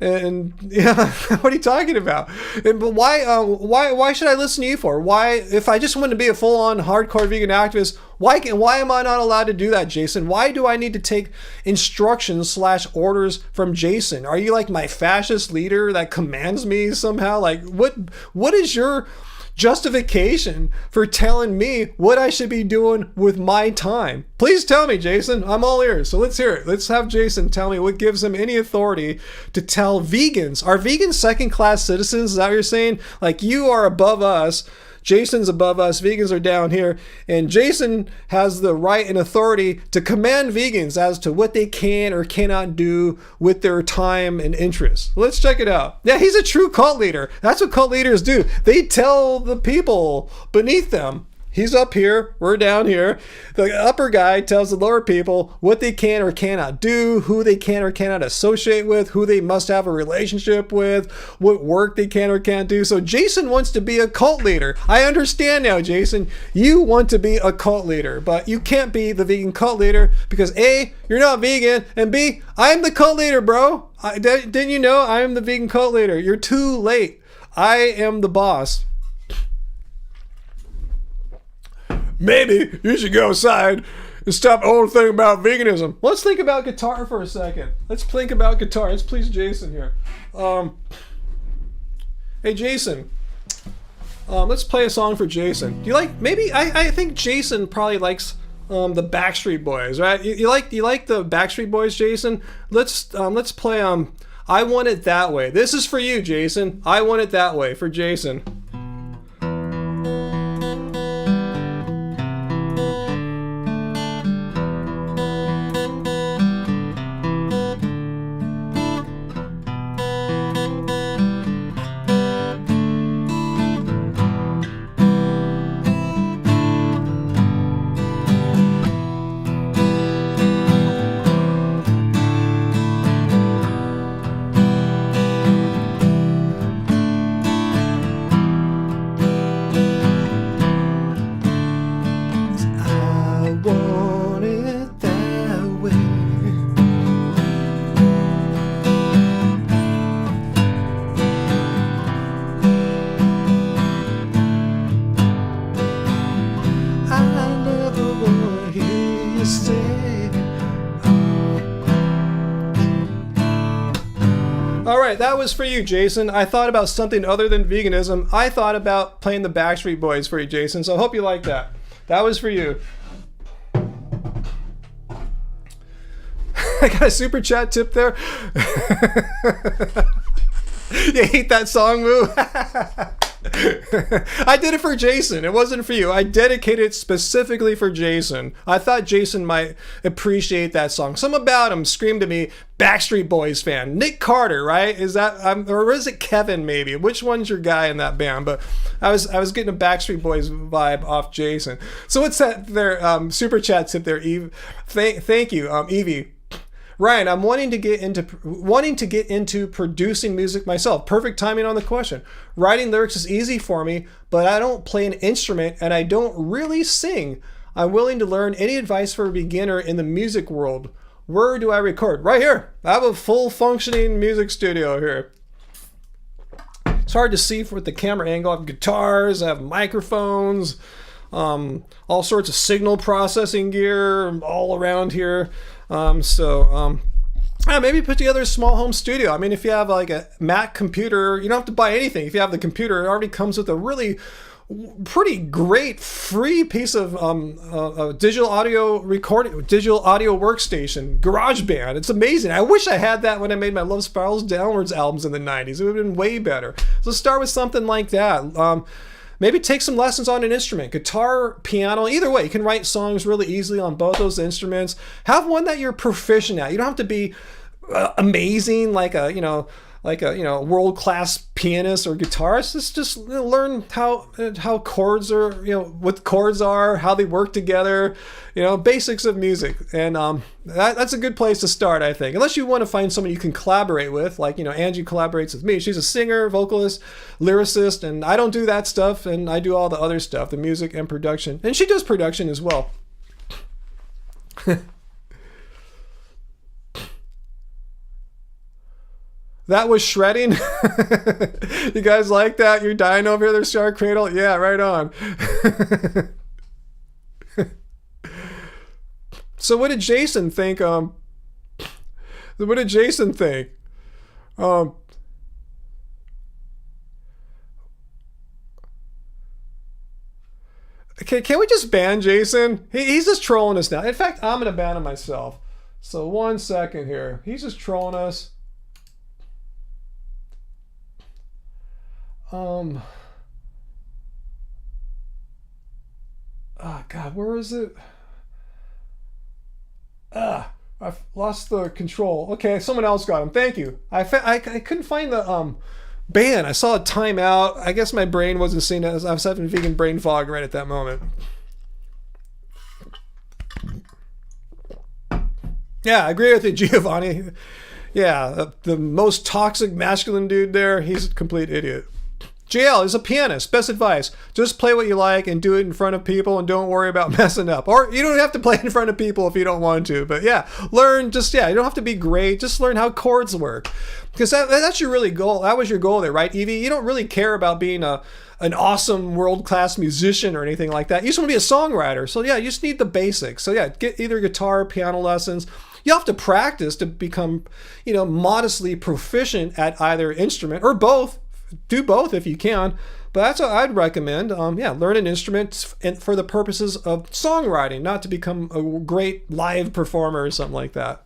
and yeah. What are you talking about? But why should I listen to you for? Why, if I just want to be a full-on hardcore vegan activist, why am I not allowed to do that, Jason? Why do I need to take instructions / orders from Jason? Are you like my fascist leader that commands me somehow? Like what is your justification for telling me what I should be doing with my time? Please tell me, Jason. I'm all ears. So let's hear it. Let's have Jason tell me what gives him any authority to tell vegans. Are vegans second-class citizens? Is that what you're saying? Like, you are above us. Jason's above us, vegans are down here, and Jason has the right and authority to command vegans as to what they can or cannot do with their time and interests. Let's check it out. Yeah, he's a true cult leader. That's what cult leaders do. They tell the people beneath them. He's up here, we're down here. The upper guy tells the lower people what they can or cannot do, who they can or cannot associate with, who they must have a relationship with, what work they can or can't do. So Jason wants to be a cult leader. I understand now, Jason. You want to be a cult leader, but you can't be the vegan cult leader because A, you're not vegan, and B, I'm the cult leader, bro. Didn't you know I am the vegan cult leader? You're too late. I am the boss. Maybe you should go outside and stop overthinking about veganism. Let's think about guitar for a second. Let's think about guitar. Let's please Jason here. Hey, Jason. Let's play a song for Jason. Do you like, maybe, I think Jason probably likes the Backstreet Boys, right? You like the Backstreet Boys, Jason? Let's play I Want It That Way. This is for you, Jason. I Want It That Way for Jason. right, that was for you, Jason. I thought about something other than veganism. I thought about playing the Backstreet Boys for you, Jason. So I hope you like that. That was for you. I got a super chat tip there. You hate that song, Moo? I did it for Jason. It wasn't for you. I dedicated it specifically for Jason. I thought Jason might appreciate that song. Something about him screamed to me, Backstreet Boys fan. Nick Carter, right? Is that, or is it Kevin maybe? Which one's your guy in that band? But I was getting a Backstreet Boys vibe off Jason. So what's that there super chat tip there, Eve? Thank you, Evie. Ryan, I'm wanting to get into producing music myself. Perfect timing on the question. Writing lyrics is easy for me, but I don't play an instrument and I don't really sing. I'm willing to learn. Any advice for a beginner in the music world? Where do I record? Right here. I have a full functioning music studio here. It's hard to see with the camera angle. I have guitars, I have microphones, all sorts of signal processing gear all around here. Maybe put together a small home studio. I mean, if you have like a Mac computer, you don't have to buy anything. If you have the computer, it already comes with a really pretty great free piece of digital audio workstation, GarageBand. It's amazing. I wish I had that when I made my Love Spirals Downwards albums in the 90s. It would have been way better. So start with something like that. Maybe take some lessons on an instrument, guitar, piano, either way. You can write songs really easily on both those instruments. Have one that you're proficient at. You don't have to be amazing like a world-class pianist or guitarist. Just learn how chords are, what chords are, how they work together, basics of music. And that's a good place to start, I think. Unless you want to find someone you can collaborate with, like, Angie collaborates with me. She's a singer, vocalist, lyricist, and I don't do that stuff, and I do all the other stuff, the music and production. And she does production as well. That was shredding. You guys like that? You're dying over here, there's Shark Cradle? Yeah, right on. So what did Jason think? Okay, can we just ban Jason? He's just trolling us now. In fact, I'm gonna ban him myself. So 1 second here. He's just trolling us. Oh God, where is it? I've lost the control. Okay, someone else got him. Thank you. I couldn't find the ban. I saw a timeout. I guess my brain wasn't seeing it. I was having vegan brain fog right at that moment. Yeah, I agree with you, Giovanni. Yeah, the most toxic masculine dude there, he's a complete idiot. JL is a pianist. Best advice: just play what you like and do it in front of people and don't worry about messing up. Or you don't have to play in front of people if you don't want to. But yeah, learn you don't have to be great. Just learn how chords work. Because that's your really goal. That was your goal there, right, Evie? You don't really care about being an awesome world-class musician or anything like that. You just want to be a songwriter. So yeah, you just need the basics. So yeah, get either guitar or piano lessons. You have to practice to become, modestly proficient at either instrument or both. Do both if you can, but that's what I'd recommend. Learn an instrument for the purposes of songwriting, not to become a great live performer or something like that.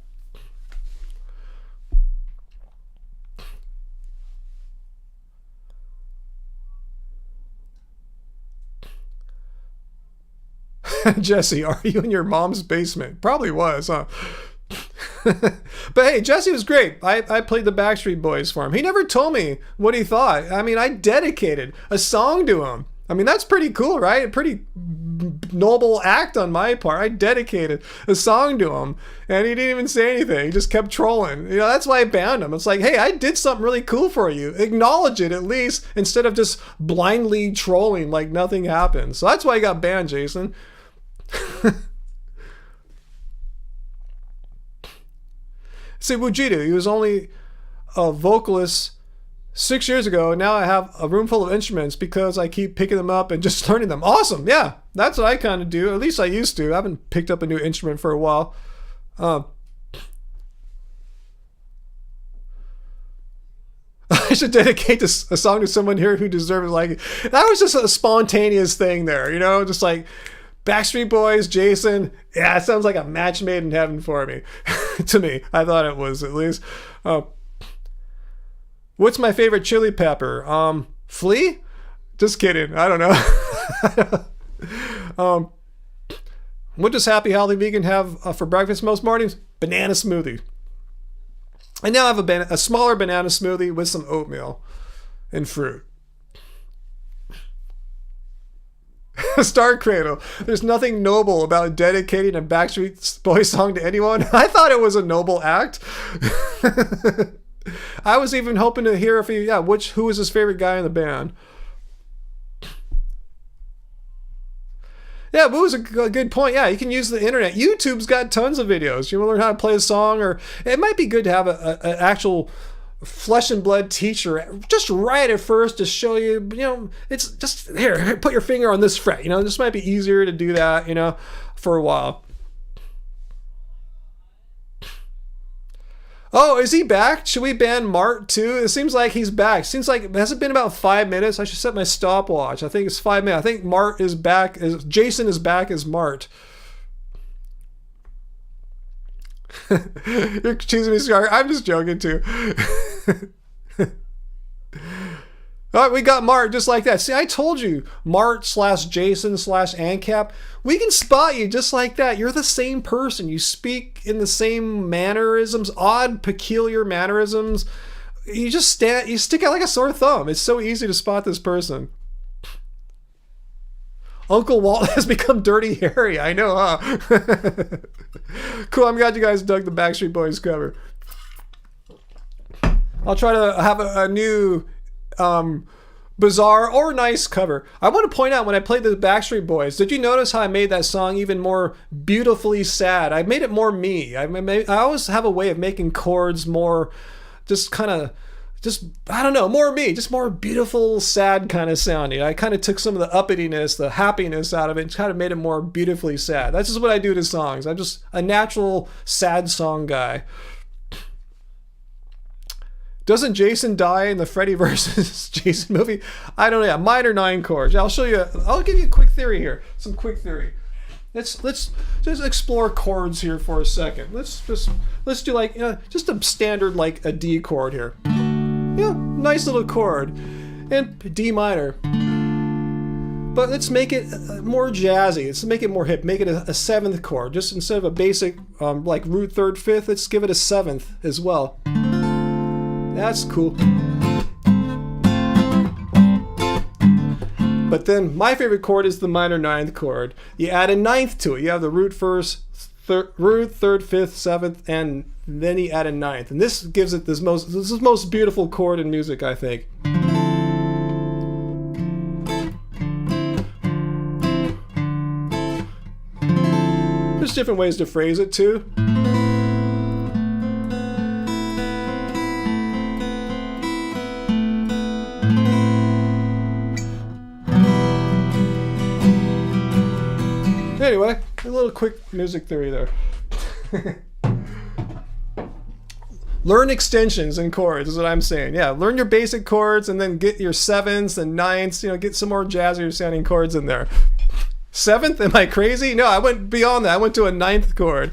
Jesse, are you in your mom's basement? Probably was, huh? But hey, Jesse was great. I played the Backstreet Boys for him. He never told me what he thought. I mean, I dedicated a song to him. I mean, that's pretty cool, right? A pretty noble act on my part. I dedicated a song to him, and he didn't even say anything. He just kept trolling. That's why I banned him. It's like, hey, I did something really cool for you. Acknowledge it at least, instead of just blindly trolling like nothing happened. So that's why I got banned, Jason. See, Wujidu, he was only a vocalist 6 years ago. Now I have a room full of instruments because I keep picking them up and just learning them. Awesome. Yeah, that's what I kind of do. At least I used to. I haven't picked up a new instrument for a while. I should dedicate a song to someone here who deserves it. Like, that was just a spontaneous thing there, you know, just like Backstreet Boys, Jason. Yeah, it sounds like a match made in heaven for me. To me, I thought it was, at least. What's my favorite chili pepper? Flea? Just kidding. I don't know. What does Happy Healthy Vegan have for breakfast most mornings? Banana smoothie. I now have a smaller banana smoothie with some oatmeal and fruit. Star Cradle. There's nothing noble about dedicating a Backstreet Boys song to anyone. I thought it was a noble act. I was even hoping to hear who was his favorite guy in the band. Yeah, but it was a good point. Yeah, you can use the internet. YouTube's got tons of videos. You want to learn how to play a song, or it might be good to have an actual flesh and blood teacher just right at first to show you, you know, it's just here, put your finger on this fret. You know, this might be easier to do that, you know, for a while. Oh, is he back? Should we ban Mart too? It seems like he's back. Seems like, has it been about 5 minutes? I should set my stopwatch. I think it's 5 minutes. I think Mart is back. Jason is back as Mart. You're choosing me, Scar. I'm just joking too. All right, we got Mart just like that. See, I told you, Mart/Jason/ANCAP. We can spot you just like that. You're the same person. You speak in the same mannerisms, odd, peculiar mannerisms. You just you stick out like a sore thumb. It's so easy to spot this person. Uncle Walt has become Dirty Harry. I know, huh? Cool, I'm glad you guys dug the Backstreet Boys cover. I'll try to have a new bizarre or nice cover. I want to point out, when I played the Backstreet Boys, did you notice how I made that song even more beautifully sad? I made it more me. I always have a way of making chords more just kind of, I don't know, more me, just more beautiful, sad kind of sounding. I kind of took some of the uppityness, the happiness out of it, and kind of made it more beautifully sad. That's just what I do to songs. I'm just a natural sad song guy. Doesn't Jason die in the Freddy versus Jason movie? I don't know. Yeah, minor 9 chords. I'll show you. I'll give you a quick theory here. Some quick theory. Let's just explore chords here for a second. Let's do like just a standard, like a D chord here. Yeah, nice little chord, and D minor. But let's make it more jazzy. Let's make it more hip. Make it a 7th chord. Just instead of a basic like root 3rd 5th, let's give it a 7th as well. That's cool. But then my favorite chord is the minor 9th chord. You add a 9th to it. You have the root 1st, root 3rd, 5th, 7th, and then you add a 9th. And this gives it this is the most beautiful chord in music, I think. There's different ways to phrase it too. Anyway, a little quick music theory there. Learn extensions and chords is what I'm saying. Yeah, learn your basic chords and then get your 7ths and 9ths, you know, get some more jazzier sounding chords in there. 7th? Am I crazy? No, I went beyond that. I went to a 9th chord.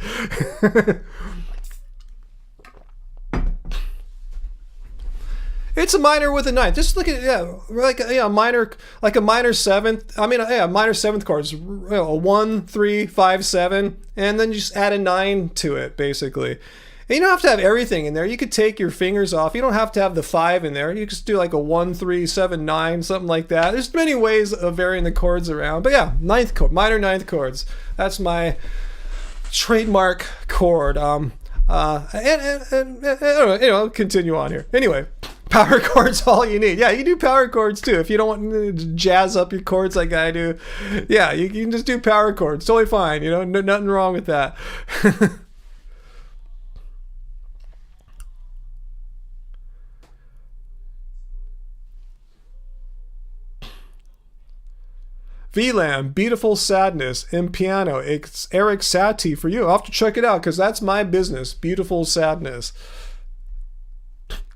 It's a minor with a 9th. Just look at minor, like a minor 7th. I mean, a minor 7th chord is a 1, 3, 5, 7, and then you just add a 9 to it, basically. And you don't have to have everything in there. You could take your fingers off. You don't have to have the 5 in there. You just do like a 1, 3, 7, 9, something like that. There's many ways of varying the chords around. But yeah, 9th chord, minor 9th chords. That's my trademark chord. And continue on here. Anyway. Power chords, all you need. Yeah, you can do power chords too. If you don't want to jazz up your chords like I do, yeah, you can just do power chords. Totally fine. You know, nothing wrong with that. VLAN, Beautiful Sadness, and Piano. It's Eric Satie for you. I'll have to check it out because that's my business. Beautiful Sadness.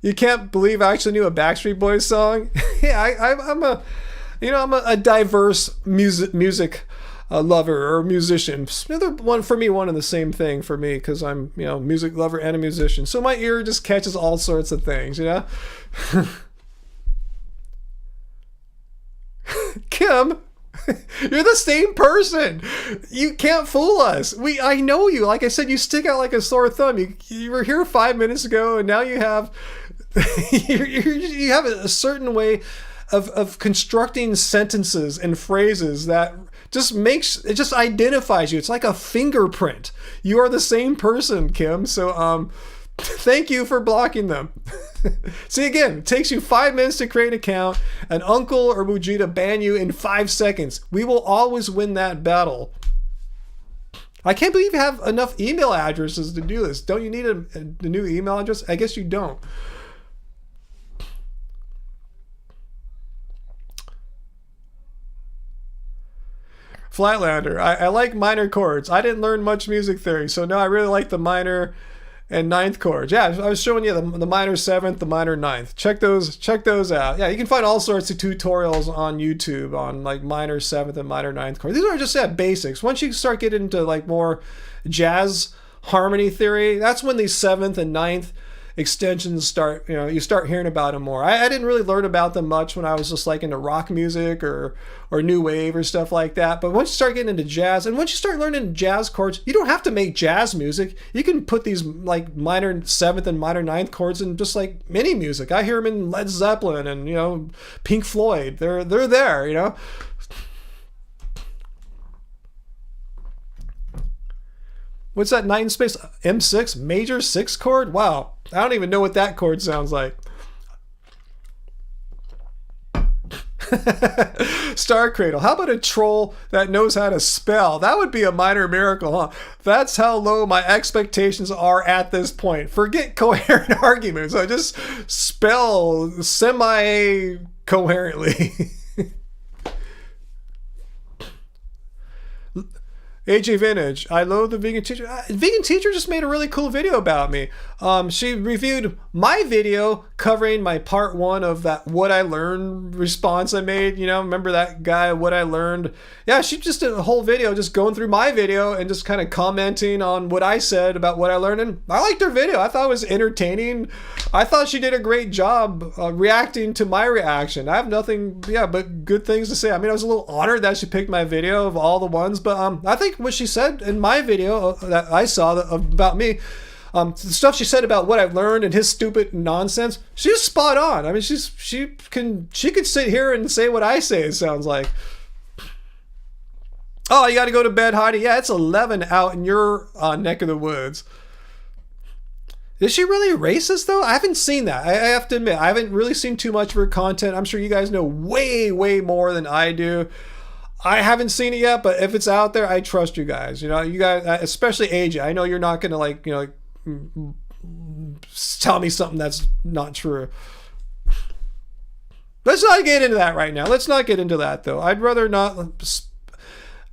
You can't believe I actually knew a Backstreet Boys song. Yeah, I'm a diverse music lover or musician. Another one for me, one and the same thing for me, because I'm music lover and a musician. So my ear just catches all sorts of things, Kim, you're the same person. You can't fool us. I know you. Like I said, you stick out like a sore thumb. You were here 5 minutes ago, and now you have you have a certain way of constructing sentences and phrases that just identifies you. It's like a fingerprint. You are the same person, Kim. So thank you for blocking them. See, again, it takes you 5 minutes to create an account. An uncle or Mujita ban you in 5 seconds. We will always win that battle. I can't believe you have enough email addresses to do this. Don't you need a new email address? I guess you don't. Flatlander. I like minor chords. I didn't learn much music theory, so no, I really like the minor and ninth chords. Yeah, I was showing you the minor seventh, the minor ninth. Check those out. Yeah, you can find all sorts of tutorials on YouTube on like minor seventh and minor ninth chords. These are just basics. Once you start getting into like more jazz harmony theory, that's when these seventh and ninth extensions start, you start hearing about them more. I didn't really learn about them much when I was just like into rock music or new wave or stuff like that. But once you start getting into jazz, and once you start learning jazz chords, you don't have to make jazz music. You can put these like minor seventh and minor ninth chords in just like any music. I hear them in Led Zeppelin and Pink Floyd. They're there. What's that 9 space M6 major 6 chord? Wow, I don't even know what that chord sounds like. Star Cradle. How about a troll that knows how to spell? That would be a minor miracle, huh? That's how low my expectations are at this point. Forget coherent arguments. I just spell semi-coherently. AJ Vintage, I loathe the vegan teacher. Vegan teacher just made a really cool video about me. She reviewed my video covering my part 1 of that What I Learned response I made. Remember that guy, What I Learned? Yeah, she just did a whole video just going through my video and just kind of commenting on what I said about what I learned. And I liked her video. I thought it was entertaining. I thought she did a great job reacting to my reaction. I have nothing but good things to say. I mean, I was a little honored that she picked my video of all the ones, but I think what she said in my video that I saw about me, the stuff she said about what I've learned and his stupid nonsense, she's spot on. I mean, she could sit here and say what I say, it sounds like. Oh, you got to go to bed, Heidi. Yeah, it's 11 out in your neck of the woods. Is she really racist, though? I haven't seen that. I have to admit, I haven't really seen too much of her content. I'm sure you guys know way, way more than I do. I haven't seen it yet, but if it's out there, I trust you guys. You guys, especially AJ. I know you're not going to tell me something that's not true. Let's not get into that right now. Let's not get into that, though. I'd rather not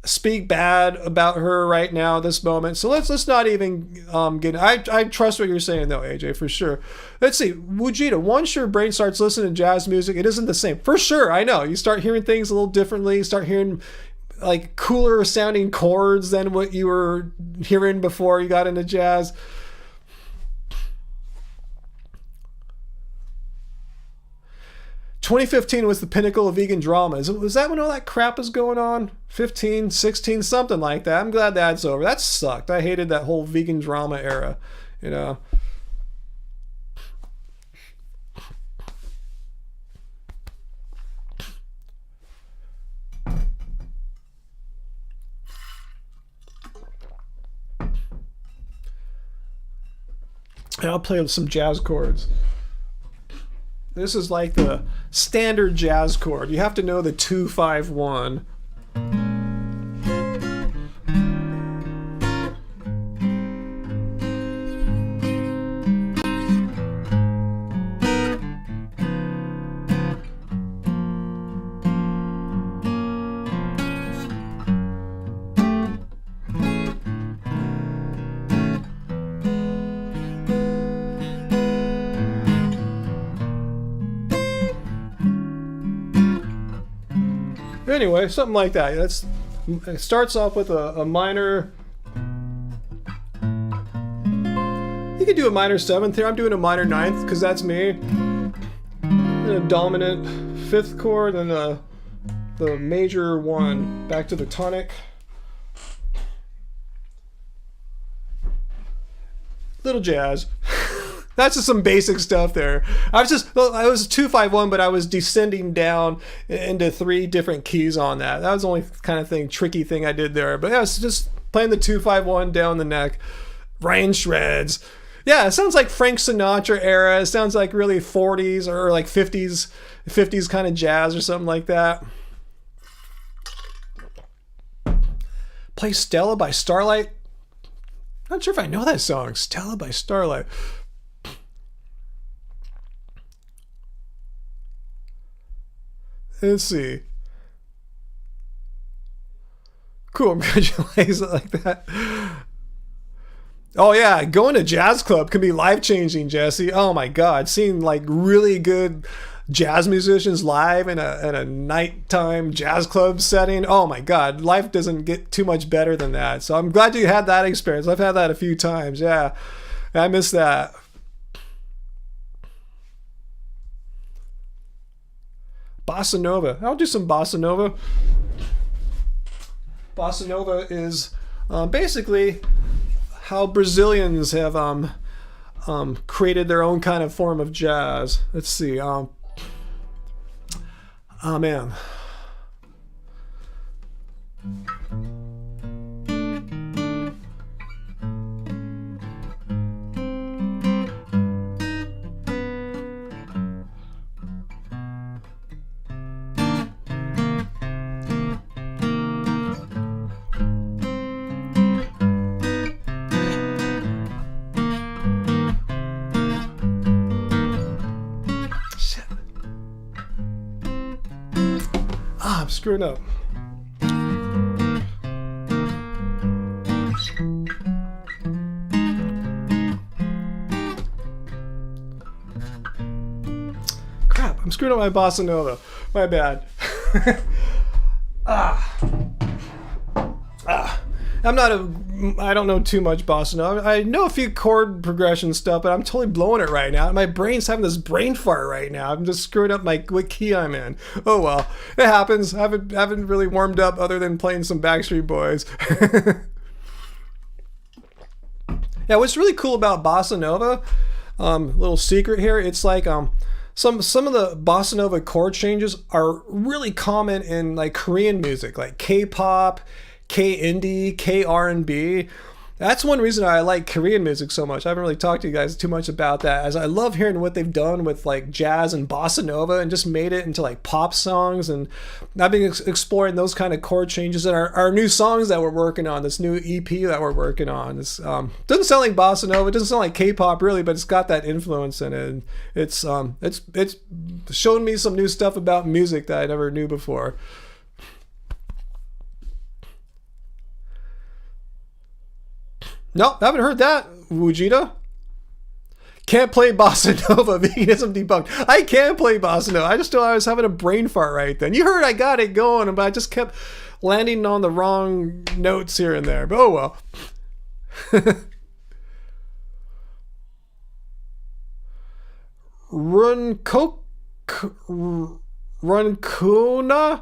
speak bad about her right now at this moment. So let's not even get. I trust what you're saying though, AJ, for sure. Let's see, Wujita. Once your brain starts listening to jazz music, it isn't the same. For sure, I know. You start hearing things a little differently. You start hearing like cooler sounding chords than what you were hearing before you got into jazz. "2015 was the pinnacle of vegan drama." Was that when all that crap was going on? 15, 16, something like that. I'm glad that's over. That sucked. I hated that whole vegan drama era, And I'll play some jazz chords. This is like the standard jazz chord. You have to know the 2-5-1. Anyway, something like that. It starts off with a minor. You could do a minor 7th here. I'm doing a minor 9th because that's me. And a dominant 5th chord, and the major 1 back to the tonic. Little jazz. That's just some basic stuff there. I was 2-5-1, but I was descending down into 3 different keys on that. That was the only kind of tricky thing I did there. But yeah, it's just playing the 2-5-1 down the neck. Rain shreds. Yeah, it sounds like Frank Sinatra era. It sounds like really 40s or like 50s kind of jazz or something like that. Play Stella by Starlight. Not sure if I know that song, Stella by Starlight. Let's see. Cool, I'm glad you plays it like that. Oh yeah, going to jazz club can be life-changing, Jesse. Oh my God, seeing like really good jazz musicians live in a nighttime jazz club setting. Oh my God, life doesn't get too much better than that. So I'm glad you had that experience. I've had that a few times. Yeah, I miss that. Bossa Nova. I'll do some Bossa Nova. Bossa Nova is basically how Brazilians have created their own kind of form of jazz. Let's see. Oh man. I'm screwing up. Crap, I'm screwing up my Bossa Nova. My bad. I don't know too much Bossa Nova. I know a few chord progression stuff, but I'm totally blowing it right now. My brain's having this brain fart right now. I'm just screwing up what key I'm in. Oh well, it happens. I haven't really warmed up other than playing some Backstreet Boys. Yeah, what's really cool about Bossa Nova, little secret here, it's like some of the Bossa Nova chord changes are really common in like Korean music, like K-pop, K-indie, K-R&B. That's one reason I like Korean music so much. I haven't really talked to you guys too much about that, as I love hearing what they've done with like jazz and bossa nova and just made it into like pop songs. And I've been exploring those kind of chord changes in our new songs that we're working on, this new EP that we're working on. This doesn't sound like bossa nova, it doesn't sound like K-pop really, but it's got that influence in it. And it's shown me some new stuff about music that I never knew before. No, I haven't heard that, Wujita. Can't play Bossa Nova, veganism debunked. I can play Bossa Nova. I just thought I was having a brain fart right then. You heard I got it going, but I just kept landing on the wrong notes here and there. But oh well. Runkuna?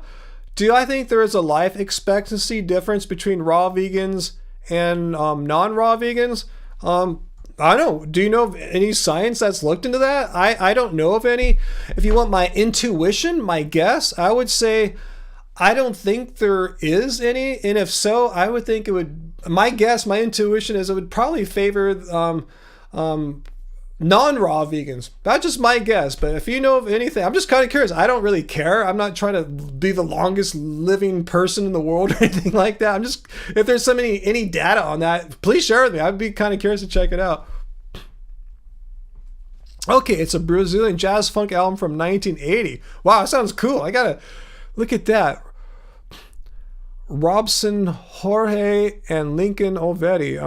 Do I think there is a life expectancy difference between raw vegans and non-raw vegans? I don't know. Do you know of any science that's looked into that? I don't know of any. If you want my intuition, my guess, I would say I don't think there is any. And if so, I would think it would, my guess, my intuition is it would probably favor non-raw vegans. That's just my guess. But if you know of anything, I'm just kind of curious. I don't really care. I'm not trying to be the longest living person in the world or anything like that. I'm just, if there's any data on that, please share with me. I'd be kind of curious to check it out. Okay, it's a Brazilian jazz funk album from 1980. Wow, that sounds cool. I gotta look at that. Robson Jorge and Lincoln Olvetti.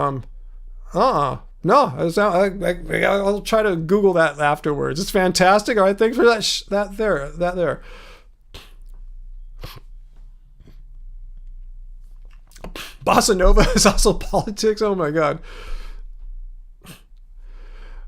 No, I'll try to Google that afterwards. It's fantastic. All right, thanks for that there. Bossa Nova is also politics. Oh my God.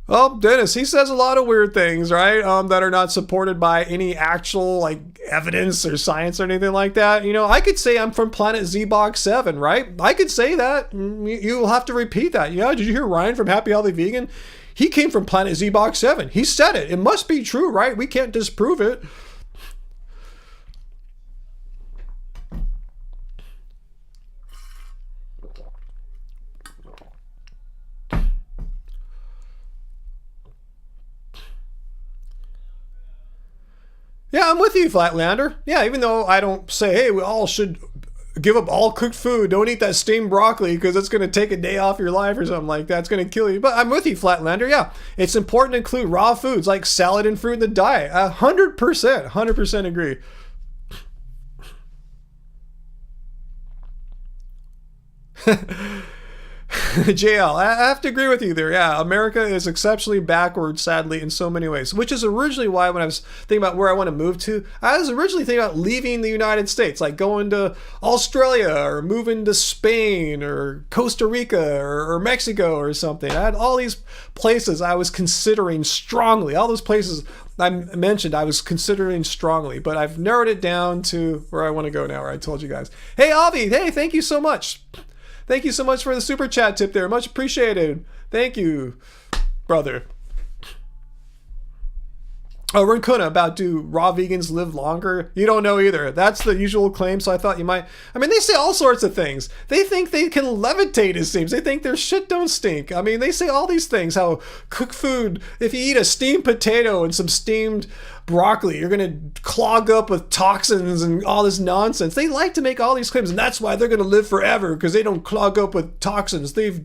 Well, Dennis, he says a lot of weird things, right? That are not supported by any actual like evidence or science or anything like that. You know, I could say I'm from Planet Z-Box 7, right? I could say that. You'll have to repeat that. Yeah, did you hear Ryan from Happy Healthy Vegan? He came from Planet Z-Box 7. He said it. It must be true, right? We can't disprove it. Yeah, I'm with you, Flatlander. Yeah, even though I don't say, hey, we all should give up all cooked food. Don't eat that steamed broccoli because it's going to take a day off your life or something like that. It's going to kill you. But I'm with you, Flatlander. Yeah, it's important to include raw foods like salad and fruit in the diet. 100% agree. JL, I have to agree with you there. Yeah, America is exceptionally backward, sadly, in so many ways, which is originally why when I was thinking about where I want to move to, I was originally thinking about leaving the United States, like going to Australia or moving to Spain or Costa Rica or Mexico or something. I had all these places I was considering strongly, all those places I mentioned I was considering strongly, but I've narrowed it down to where I want to go now, where I told you guys. Hey, Avi, hey, thank you so much. Thank you so much for the super chat tip there. Much appreciated. Thank you, brother. Oh, Rincona about do raw vegans live longer? You don't know either. That's the usual claim, so I thought you might. I mean, they say all sorts of things. They think they can levitate, it seems. They think their shit don't stink. I mean, they say all these things, how cooked food, if you eat a steamed potato and some steamed broccoli, you're going to clog up with toxins and all this nonsense. They like to make all these claims, and that's why they're going to live forever, because they don't clog up with toxins. They've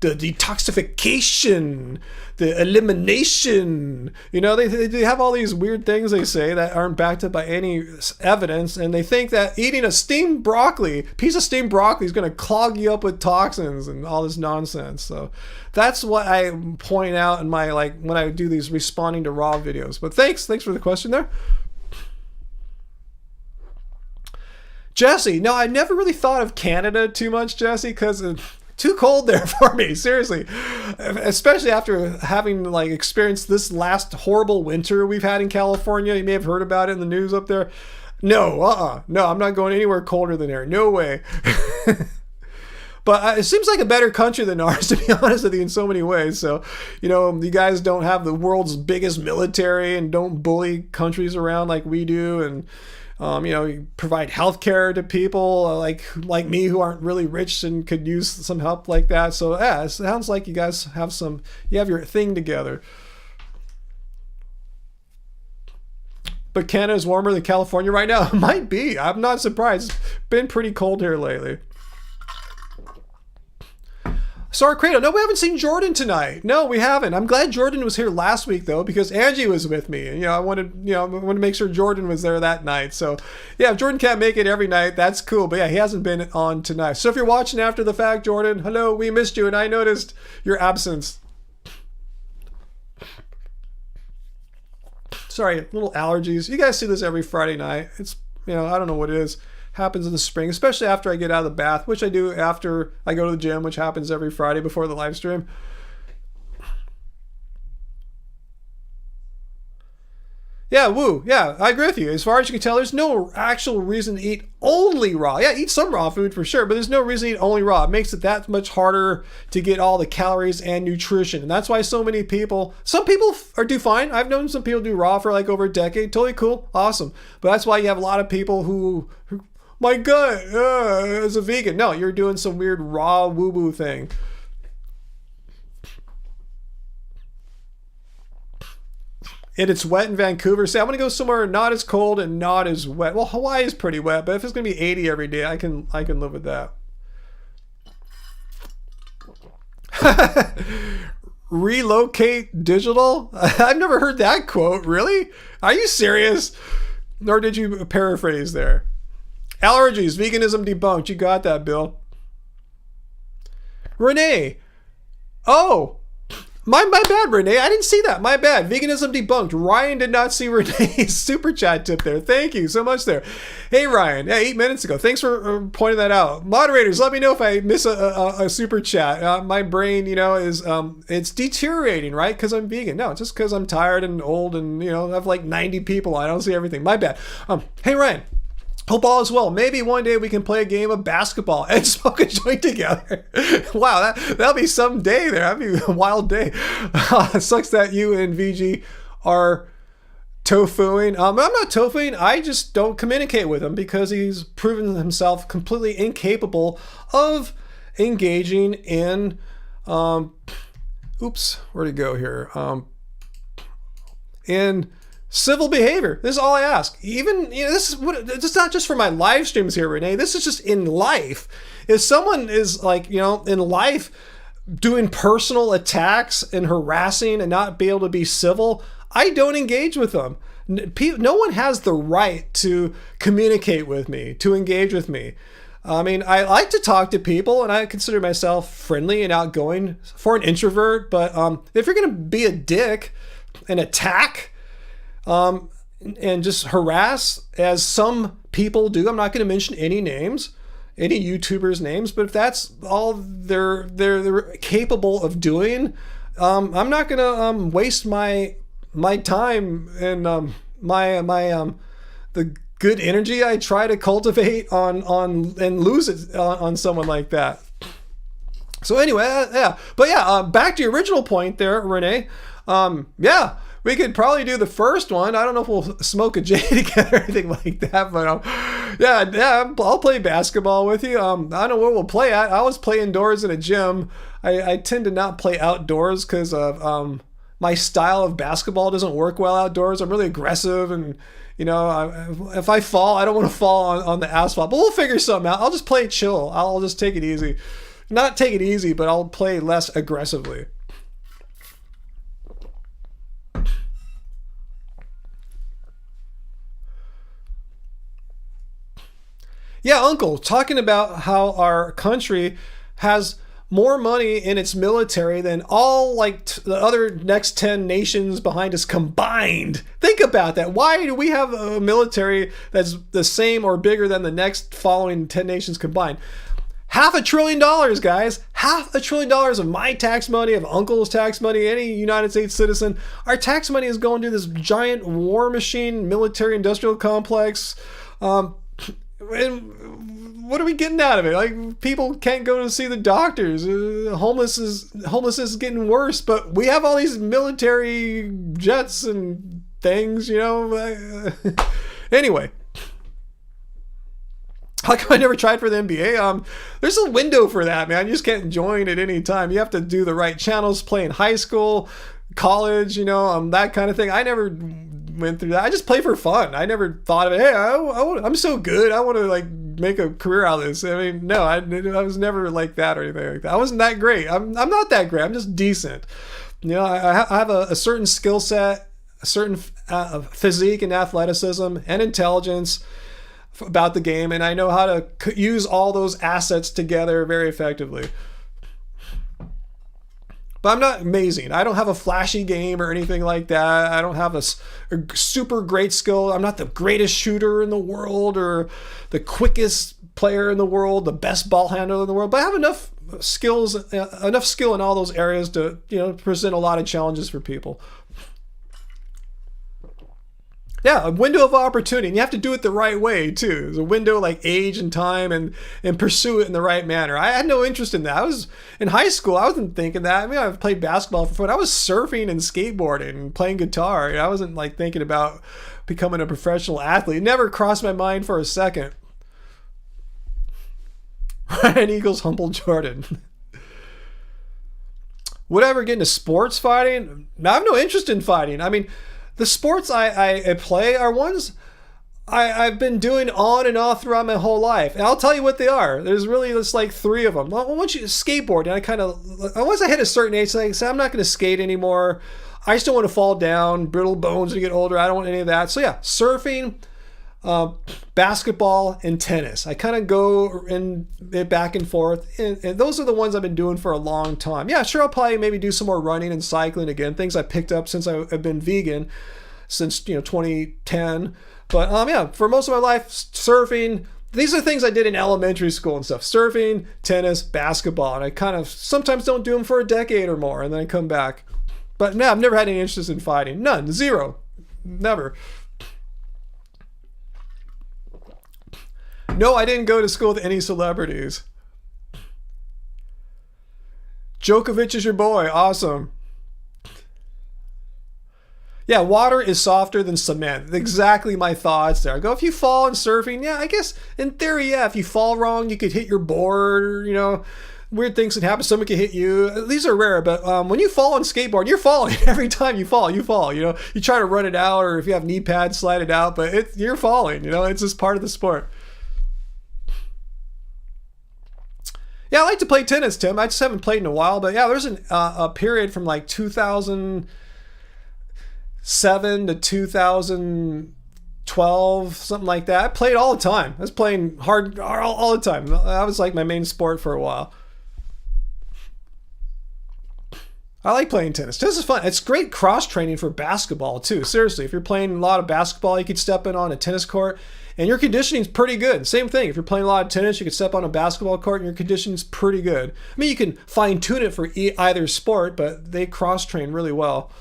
the detoxification, the elimination, you know, they have all these weird things they say that aren't backed up by any evidence, and they think that eating a piece of steamed broccoli is going to clog you up with toxins and all this nonsense. So that's what I point out in my, like, when I do these responding to raw videos. But thanks for the question there. Jesse, no, I never really thought of Canada too much, Jesse, because too cold there for me, seriously. Especially after having like experienced this last horrible winter we've had in California. You may have heard about it in the news up there. No, no, I'm not going anywhere colder than there. No way. But it seems like a better country than ours, to be honest with you, in so many ways. So, you know, you guys don't have the world's biggest military and don't bully countries around like we do, and you know, you provide healthcare to people like me who aren't really rich and could use some help like that. So yeah, it sounds like you guys have your thing together. But Canada's warmer than California right now. It might be. I'm not surprised. It's been pretty cold here lately. Sorry, Credo. No, we haven't seen Jordan tonight. No, we haven't. I'm glad Jordan was here last week though, because Angie was with me, and I wanted to make sure Jordan was there that night. So yeah, if Jordan can't make it every night, that's cool. But yeah, he hasn't been on tonight. So if you're watching after the fact, Jordan, hello, we missed you, and I noticed your absence. Sorry, little allergies. You guys see this every Friday night. It's, I don't know what it is. Happens in the spring, especially after I get out of the bath, which I do after I go to the gym, which happens every Friday before the live stream. Yeah, woo. Yeah, I agree with you. As far as you can tell, there's no actual reason to eat only raw. Yeah, eat some raw food for sure, but there's no reason to eat only raw. It makes it that much harder to get all the calories and nutrition. And that's why some people do fine. I've known some people do raw for like over a decade. Totally cool. Awesome. But that's why you have a lot of people who my gut, as a vegan. No, you're doing some weird raw woo-woo thing. And it's wet in Vancouver. Say, I'm going to go somewhere not as cold and not as wet. Well, Hawaii is pretty wet, but if it's going to be 80 every day, I can live with that. Relocate digital? I've never heard that quote. Really? Are you serious? Or did you paraphrase there? Allergies, veganism debunked. You got that, Bill. Renee. Oh, My bad, Renee. I didn't see that. My bad. Veganism debunked. Ryan did not see Renee's super chat tip there. Thank you so much there. Hey, Ryan. Yeah, 8 minutes ago. Thanks for pointing that out. Moderators, let me know if I miss a super chat. My brain, is it's deteriorating, right? Because I'm vegan. No, just because I'm tired and old and, I have like 90 people. I don't see everything. My bad. Hey, Ryan. Hope all is well. Maybe one day we can play a game of basketball and smoke a joint together. Wow, that'll be some day there. That'll be a wild day. It sucks that you and VG are tofuing. I'm not tofuing. I just don't communicate with him because he's proven himself completely incapable of engaging in, oops, where'd it go here? In civil behavior. This is all I ask. Even, this is what, it's not just for my live streams here, Renee. This is just in life. If someone is like, in life doing personal attacks and harassing and not be able to be civil, I don't engage with them. No one has the right to communicate with me, to engage with me. I mean, I like to talk to people and I consider myself friendly and outgoing for an introvert. But if you're going to be a dick and attack, and just harass as some people do. I'm not going to mention any names, any YouTubers' names, but if that's all they're capable of doing, I'm not going to waste my time and the good energy I try to cultivate on and lose it on someone like that. So anyway, back to your original point there, Renee. We could probably do the first one. I don't know if we'll smoke a J together or anything like that, but I'll play basketball with you. I don't know where we'll play at. I always play indoors in a gym. I tend to not play outdoors because of my style of basketball doesn't work well outdoors. I'm really aggressive, and if I fall, I don't want to fall on the asphalt. But we'll figure something out. I'll just play chill. I'll just take it easy. Not take it easy, but I'll play less aggressively. Yeah, Uncle, talking about how our country has more money in its military than all the other next 10 nations behind us combined. Think about that. Why do we have a military that's the same or bigger than the next following 10 nations combined? $500 billion, guys. $500 billion of my tax money, of Uncle's tax money, any United States citizen. Our tax money is going to this giant war machine, military industrial complex. And what are we getting out of it? Like, people can't go to see the doctors. Homelessness is getting worse, but we have all these military jets and things, Anyway. How come I never tried for the NBA? There's a window for that, man. You just can't join at any time. You have to do the right channels, play in high school, college, that kind of thing. I never went through that. I just play for fun. I never thought of it. Hey, I'm so good. I want to make a career out of this. I mean, no, I was never like that or anything like that. I wasn't that great. I'm not that great. I'm just decent. I have a certain skill set, a certain physique and athleticism and intelligence about the game, and I know how to use all those assets together very effectively. But I'm not amazing. I don't have a flashy game or anything like that. I don't have a super great skill. I'm not the greatest shooter in the world or the quickest player in the world, the best ball handler in the world. But I have enough skill in all those areas to, present a lot of challenges for people. Yeah, a window of opportunity, and you have to do it the right way too. There's a window like age and time, and pursue it in the right manner. I had no interest in that. I was in high school. I wasn't thinking that. I mean, I played basketball for fun. I was surfing and skateboarding and playing guitar. I wasn't thinking about becoming a professional athlete. It never crossed my mind for a second. Ryan Eagles humble Jordan. Would I ever get into sports fighting? No, I have no interest in fighting. I mean, the sports I play are ones I've been doing on and off throughout my whole life. And I'll tell you what they are. There's really just 3 of them. Once you skateboard, and once I hit a certain age, I say, I'm not going to skate anymore. I still want to fall down, brittle bones when you get older. I don't want any of that. So yeah, surfing, basketball and tennis. I kind of go in back and forth, and those are the ones I've been doing for a long time. Yeah, sure, I'll probably maybe do some more running and cycling again, things I picked up since I've been vegan since 2010. But yeah, for most of my life, surfing. These are things I did in elementary school and stuff. Surfing, tennis, basketball. And I kind of sometimes don't do them for a decade or more, and then I come back. But no, I've never had any interest in fighting. None. Zero. Never. No, I didn't go to school with any celebrities. Djokovic is your boy. Awesome. Yeah, water is softer than cement. Exactly my thoughts there. I go, if you fall in surfing, yeah, I guess in theory, yeah, if you fall wrong, you could hit your board, or, weird things can happen. Someone can hit you. These are rare, but when you fall on skateboard, you're falling. Every time you fall. You try to run it out, or if you have knee pads, slide it out, but you're falling, it's just part of the sport. Yeah, I like to play tennis, Tim. I just haven't played in a while, but yeah, there's a period from like 2007 to 2012, something like that. I played all the time. I was playing hard all the time. That was like my main sport for a while. I like playing tennis. Tennis is fun. It's great cross training for basketball too. Seriously, if you're playing a lot of basketball, you could step in on a tennis court and your conditioning's pretty good. Same thing. If you're playing a lot of tennis, you could step on a basketball court and your conditioning's pretty good. I mean, you can fine tune it for either sport, but they cross train really well.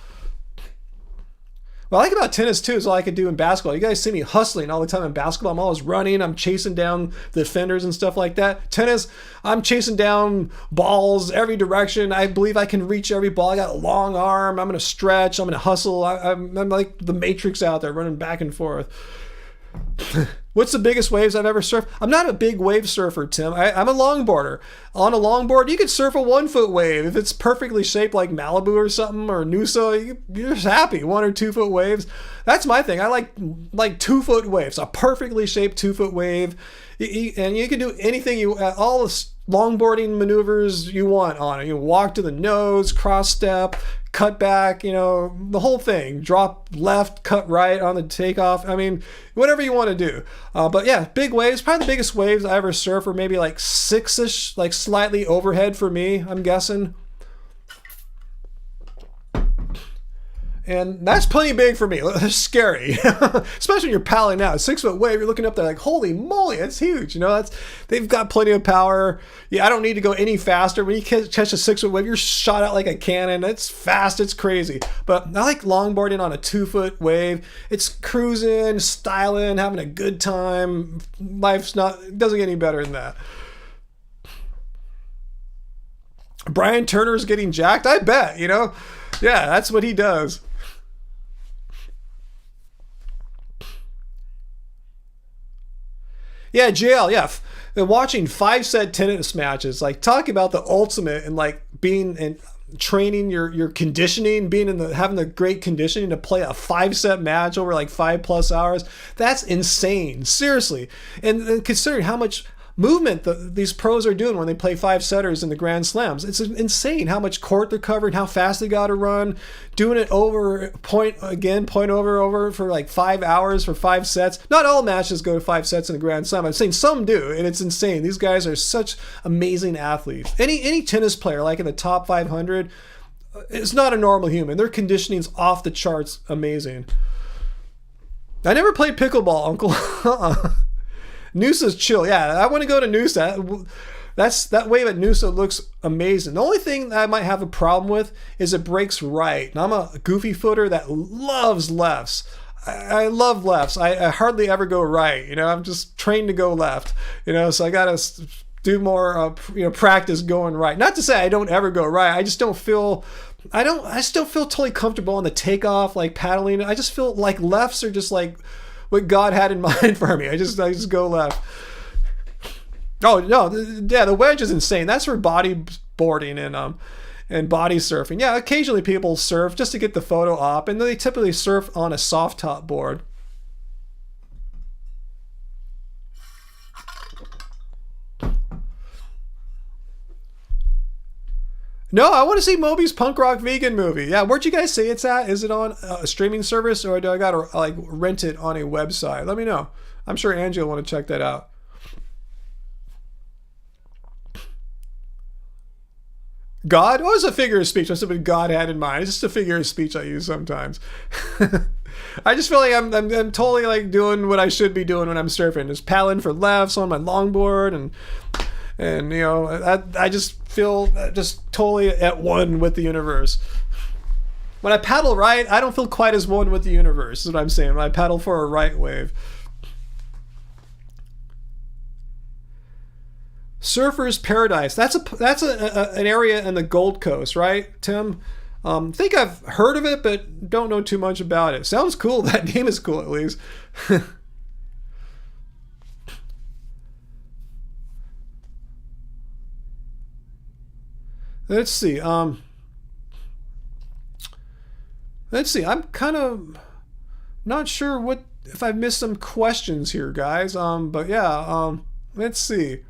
What I like about tennis too is all I could do in basketball. You guys see me hustling all the time in basketball. I'm always running. I'm chasing down the defenders and stuff like that. Tennis, I'm chasing down balls every direction. I believe I can reach every ball. I got a long arm. I'm going to stretch. I'm going to hustle. I'm like the Matrix out there running back and forth. What's the biggest waves I've ever surfed? I'm not a big wave surfer, Tim. I'm a longboarder. On a longboard, you could surf a 1 foot wave. If it's perfectly shaped like Malibu or something, or Noosa, you're just happy. 1 or 2 foot waves. That's my thing. I like 2 foot waves. A perfectly shaped 2 foot wave. And you can do anything all the longboarding maneuvers you want on it. You walk to the nose, cross step, cut back, the whole thing. Drop left, cut right on the takeoff. I mean, whatever you want to do. But yeah, big waves. Probably the biggest waves I ever surf are maybe like 6-ish, like slightly overhead for me, I'm guessing. And that's plenty big for me. It's scary, especially when you're paddling out. 6 foot wave, you're looking up there like, holy moly, that's huge. They've got plenty of power. Yeah, I don't need to go any faster. When you catch a 6 foot wave, you're shot out like a cannon. It's fast, it's crazy. But I like longboarding on a 2 foot wave. It's cruising, styling, having a good time. It doesn't get any better than that. Brian Turner's getting jacked? I bet, Yeah, that's what he does. Yeah, JL, yeah. And watching 5-set tennis matches, like talk about the ultimate and like being and training your conditioning, having the great conditioning to play a 5-set match over like 5+ hours. That's insane. Seriously. And considering how much movement these pros are doing when they play 5-setters in the Grand Slams. It's insane how much court they're covering, how fast they got to run, doing it point over for like 5 hours for 5 sets. Not all matches go to 5 sets in the Grand Slam. I'm saying some do, and it's insane. These guys are such amazing athletes. Any tennis player like in the top 500 is not a normal human. Their conditioning's off the charts amazing. I never played pickleball, Uncle. Noosa's chill. Yeah, I want to go to Noosa. That wave at Noosa looks amazing. The only thing that I might have a problem with is it breaks right. And I'm a goofy footer that loves lefts. I love lefts. I hardly ever go right. I'm just trained to go left. So I gotta do more practice going right. Not to say I don't ever go right. I just don't feel. I still feel totally comfortable on the takeoff, like paddling. I just feel like lefts are just like what God had in mind for me. I just go left. Oh no, yeah, the wedge is insane. That's for bodyboarding and body surfing. Yeah, occasionally people surf just to get the photo op, and they typically surf on a soft top board. No, I want to see Moby's punk rock vegan movie. Yeah, where'd you guys say it's at? Is it on a streaming service, or do I gotta like rent it on a website? Let me know. I'm sure Angie will want to check that out. God? What was a figure of speech? That's something God had in mind. It's just a figure of speech I use sometimes. I just feel like I'm totally like doing what I should be doing when I'm surfing. Just paddling for lefts on my longboard, and you know, I just feel just totally at one with the universe. When I paddle right, I don't feel quite as one with the universe, is what I'm saying. When I paddle for a right wave. Surfer's Paradise. That's an area in the Gold Coast, right, Tim? I think I've heard of it, but don't know too much about it. Sounds cool. That name is cool, at least. Let's see. I'm kind of not sure if I've missed some questions here, guys. But yeah. Let's see.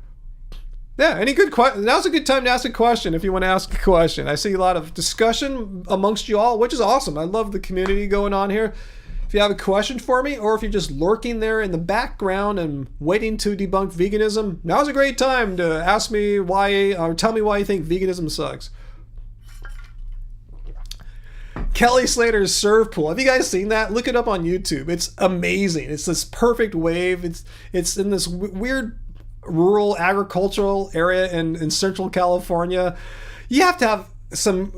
Yeah, any good question? Now's a good time to ask a question if you want to ask a question. I see a lot of discussion amongst you all, which is awesome. I love the community going on here. If you have a question for me, or if you're just lurking there in the background and waiting to debunk veganism, now's a great time to ask me why, or tell me why you think veganism sucks. Kelly Slater's surf pool. Have you guys seen that? Look it up on YouTube. It's amazing. It's this perfect wave. It's in this weird rural agricultural area in Central California. You have to have some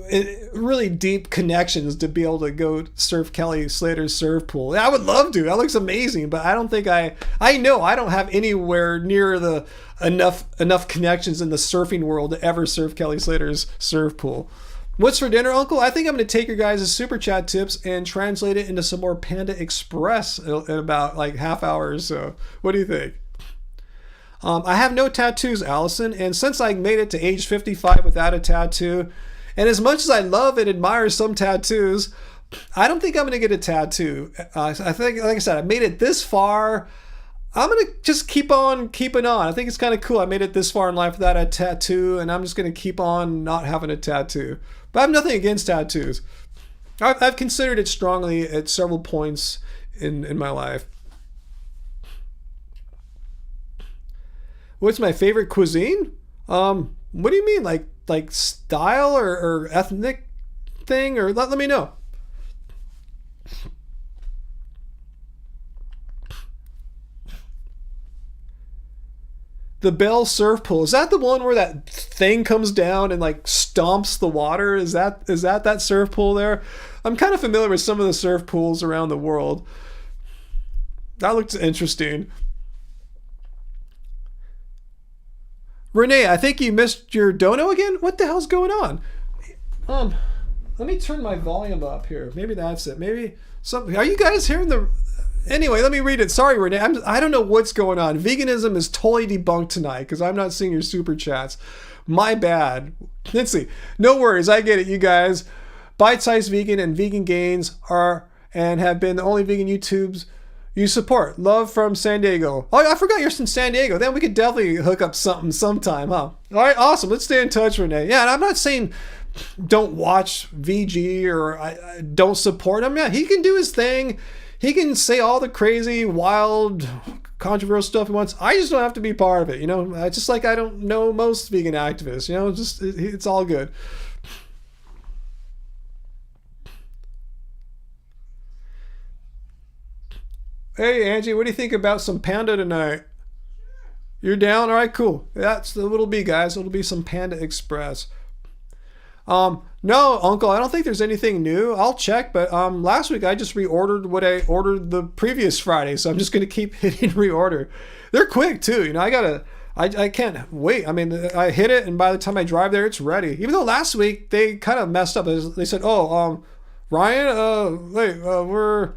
really deep connections to be able to go surf Kelly Slater's surf pool. I would love to. That looks amazing, but I don't think I know I don't have anywhere near the enough connections in the surfing world to ever surf Kelly Slater's surf pool. What's for dinner, Uncle? I think I'm going to take your guys' super chat tips and translate it into some more Panda Express in about like half hour or so. What do you think? I have no tattoos, Allison, and since I made it to age 55 without a tattoo, and as much as I love and admire some tattoos, I don't think I'm going to get a tattoo. I think, like I said, I made it this far. I'm going to just keep on keeping on. I think it's kind of cool. I made it this far in life without a tattoo, and I'm just going to keep on not having a tattoo. But I have nothing against tattoos. I've considered it strongly at several points in my life. What's my favorite cuisine? What do you mean? Like style or ethnic thing? Or let me know. The Bell Surf Pool. Is that the one where that thing comes down and like stomps the water? Is that surf pool there? I'm kind of familiar with some of the surf pools around the world. That looks interesting. Renee, I think you missed your dono again? What the hell's going on? Let me turn my volume up here. Maybe that's it. Maybe something. Are you guys hearing the... Anyway, let me read it. Sorry, Renee. I don't know what's going on. Veganism is totally debunked tonight because I'm not seeing your super chats. My bad. Let's see. No worries. I get it, you guys. Bite-sized Vegan and Vegan Gains are and have been the only vegan YouTubes you support. Love from San Diego. Oh, I forgot you're from San Diego. Then we could definitely hook up something sometime, huh? All right, awesome. Let's stay in touch, Renee. Yeah, and I'm not saying don't watch VG or don't support him. Yeah, he can do his thing. He can say all the crazy, wild, controversial stuff he wants. I just don't have to be part of it, you know? Just like I don't know most vegan activists, you know? Just it's all good. Hey, Angie, what do you think about some Panda tonight? You're down? All right, cool. That's the little B, guys. It'll be some Panda Express. No, Uncle, I don't think there's anything new. I'll check, but last week I just reordered what I ordered the previous Friday, so I'm just going to keep hitting reorder. They're quick, too. You know, I can't wait. I mean, I hit it, and by the time I drive there, it's ready. Even though last week they kind of messed up. They said, Ryan, we're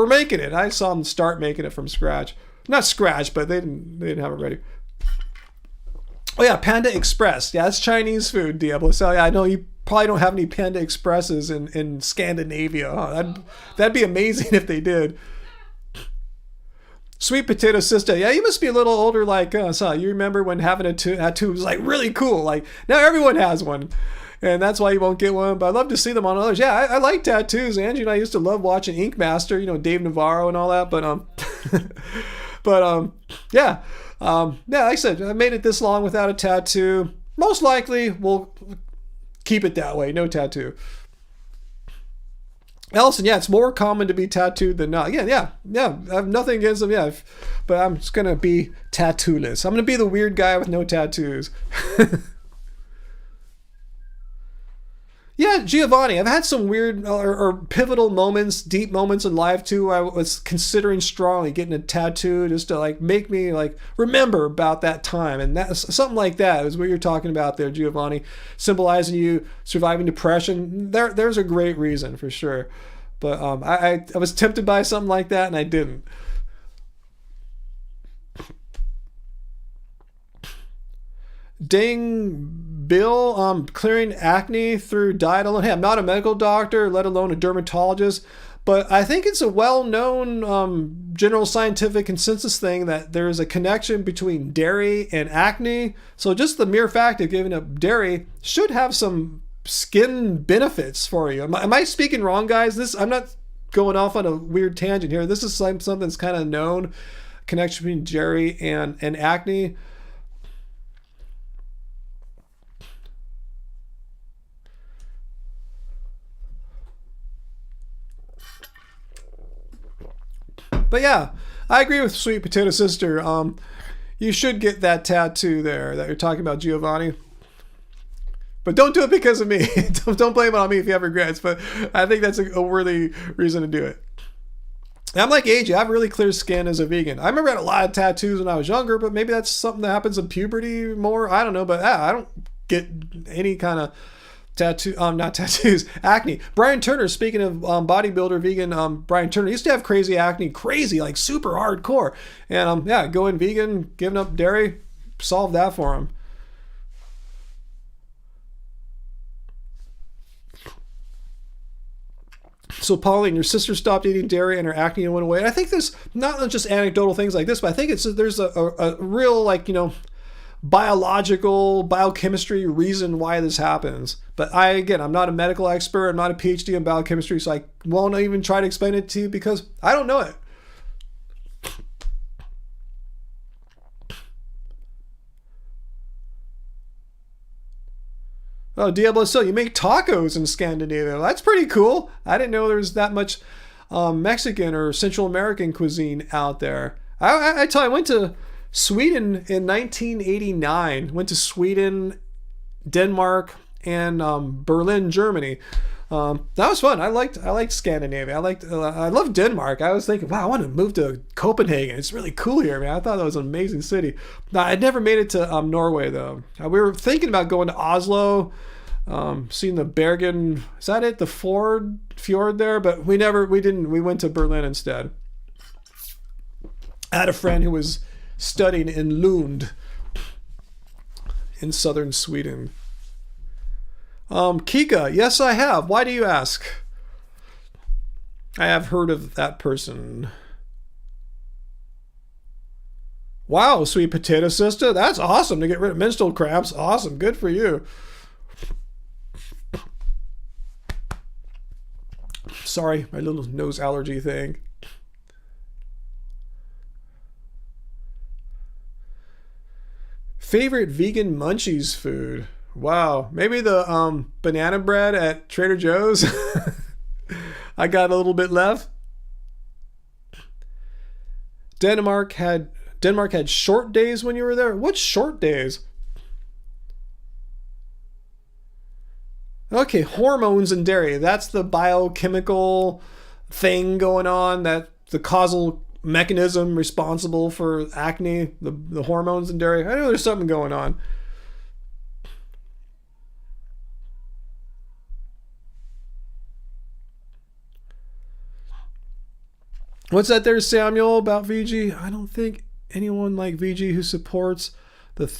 making it. I saw them start making it from scratch. Not scratch, but they didn't have it ready. Oh yeah, Panda Express. Yeah, that's Chinese food, Diablo. So yeah, I know you probably don't have any Panda Expresses in Scandinavia. Huh? That'd be amazing if they did. Sweet Potato Sister. Yeah, you must be a little older like us, huh? You remember when having a tattoo was like really cool. Like now everyone has one. And that's why you won't get one, but I'd love to see them on others. Yeah, I like tattoos. Angie and I used to love watching Ink Master, you know, Dave Navarro and all that, but But yeah, like I said, I made it this long without a tattoo. Most likely, we'll keep it that way. No tattoo. Ellison, yeah, it's more common to be tattooed than not. Again, yeah. I have nothing against them, yeah. But I'm just gonna be tattooless. I'm gonna be the weird guy with no tattoos. Yeah, Giovanni, I've had some weird or pivotal moments, deep moments in life too. I was considering strongly getting a tattoo just to like make me like remember about that time, and that's something like that is what you're talking about there, Giovanni, symbolizing you surviving depression. There's a great reason for sure, but I was tempted by something like that and I didn't. Dang Bill, clearing acne through diet alone. Hey, I'm not a medical doctor, let alone a dermatologist, but I think it's a well-known general scientific consensus thing that there's a connection between dairy and acne. So just the mere fact of giving up dairy should have some skin benefits for you. Am I speaking wrong, guys? I'm not going off on a weird tangent here. This is something that's kind of known, connection between dairy and acne. But yeah, I agree with Sweet Potato Sister. You should get that tattoo there that you're talking about, Giovanni. But don't do it because of me. Don't blame it on me if you have regrets. But I think that's a worthy reason to do it. And I'm like AJ. I have really clear skin as a vegan. I remember I had a lot of tattoos when I was younger, but maybe that's something that happens in puberty more. I don't know. But I don't get any kind of not tattoos, acne. Brian Turner, speaking of bodybuilder, vegan, Brian Turner used to have crazy acne, like super hardcore. And going vegan, giving up dairy, solved that for him. So Pauline, your sister stopped eating dairy and her acne went away. And I think there's not just anecdotal things like this, but I think there's a real biological, biochemistry reason why this happens. But I'm not a medical expert. I'm not a PhD in biochemistry, so I won't even try to explain it to you because I don't know it. Oh, Diablo, so you make tacos in Scandinavia. That's pretty cool. I didn't know there was that much Mexican or Central American cuisine out there. I went to Sweden in 1989. Went to Sweden, Denmark, and Berlin, Germany. That was fun. I liked Scandinavia. I loved Denmark. I was thinking, wow, I want to move to Copenhagen. It's really cool here, man. I thought that was an amazing city. Now, I'd never made it to Norway though. We were thinking about going to Oslo, seeing the Bergen. Is that it? The fjord there? But we didn't. We went to Berlin instead. I had a friend who was studying in Lund in southern Sweden. Kika, yes, I have. Why do you ask? I have heard of that person. Wow, Sweet Potato Sister, that's awesome to get rid of menstrual cramps. Awesome, good for you. Sorry, my little nose allergy thing. Favorite vegan munchies food? Wow, maybe the banana bread at Trader Joe's. I got a little bit left. Denmark had short days when you were there. What short days? Okay, hormones and dairy. That's the biochemical thing going on. That the causal mechanism responsible for acne, the hormones in dairy. I know there's something going on. What's that there, Samuel, about VG? I don't think anyone like VG who supports the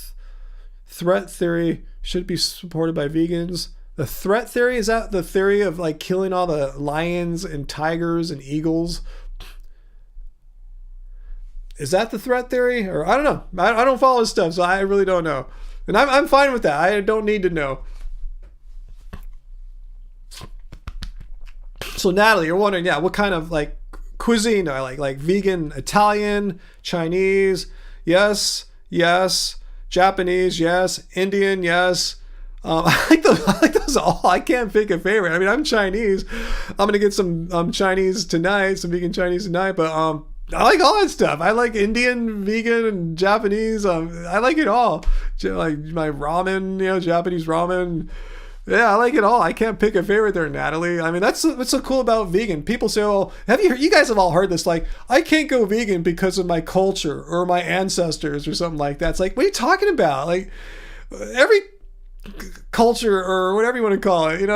threat theory should be supported by vegans. The threat theory, is that the theory of like killing all the lions and tigers and eagles? Is that the threat theory? Or I don't know. I don't follow his stuff, so I really don't know. And I'm fine with that. I don't need to know. So Natalie, you're wondering, what kind of like cuisine do I like vegan Italian, Chinese, yes, yes, Japanese, yes, Indian, yes. I like those all. I can't pick a favorite. I mean, I'm Chinese. I'm gonna get some Chinese tonight, some vegan Chinese tonight. But I like all that stuff. I like Indian, vegan, and Japanese. I like it all. Like my ramen, Japanese ramen. Yeah, I like it all. I can't pick a favorite there, Natalie. I mean, that's what's so cool about vegan. People say, "Oh, you guys have all heard this? Like, I can't go vegan because of my culture or my ancestors or something like that." It's like, what are you talking about? Like, every culture or whatever you want to call it, it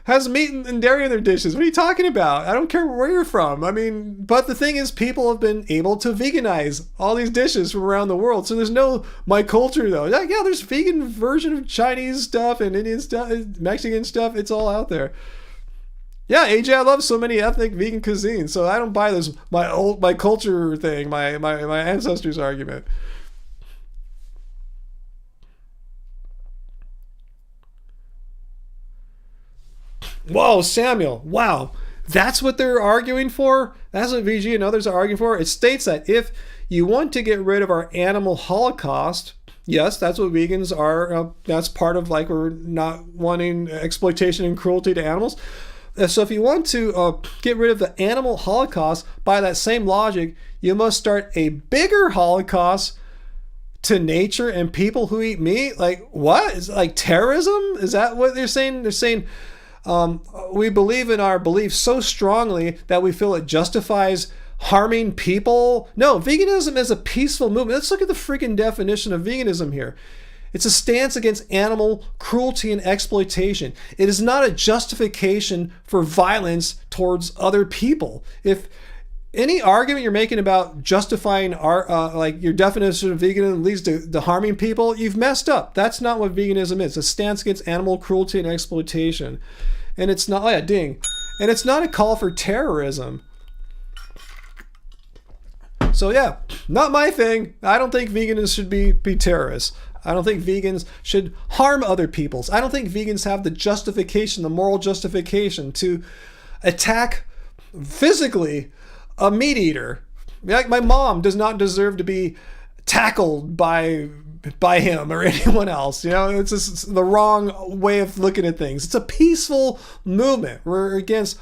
has meat and dairy in their dishes. What are you talking about? I don't care where you're from. I mean, but the thing is, people have been able to veganize all these dishes from around the world. So there's no my culture though. Like, yeah, there's vegan version of Chinese stuff and Indian stuff, Mexican stuff. It's all out there. Yeah, AJ, I love so many ethnic vegan cuisines. So I don't buy this my culture thing, my ancestors argument. Whoa, Samuel. Wow. That's what they're arguing for? That's what VG and others are arguing for? It states that if you want to get rid of our animal holocaust, yes, that's what vegans are. That's part of we're not wanting exploitation and cruelty to animals. So if you want to get rid of the animal holocaust, by that same logic, you must start a bigger holocaust to nature and people who eat meat. Like, what? Is it like terrorism? Is that what they're saying? They're saying we believe in our beliefs so strongly that we feel it justifies harming people. No, veganism is a peaceful movement. Let's look at the freaking definition of veganism here. It's a stance against animal cruelty and exploitation. It is not a justification for violence towards other people. If any argument you're making about justifying your definition of veganism leads to harming people, you've messed up. That's not what veganism is. It's a stance against animal cruelty and exploitation. And it's not, and it's not a call for terrorism. So yeah, not my thing. I don't think vegans should be terrorists. I don't think vegans should harm other peoples. I don't think vegans have the justification, the moral justification to attack physically a meat eater. Like, my mom does not deserve to be tackled by him or anyone else. It's just the wrong way of looking at things. It's a peaceful movement. We're against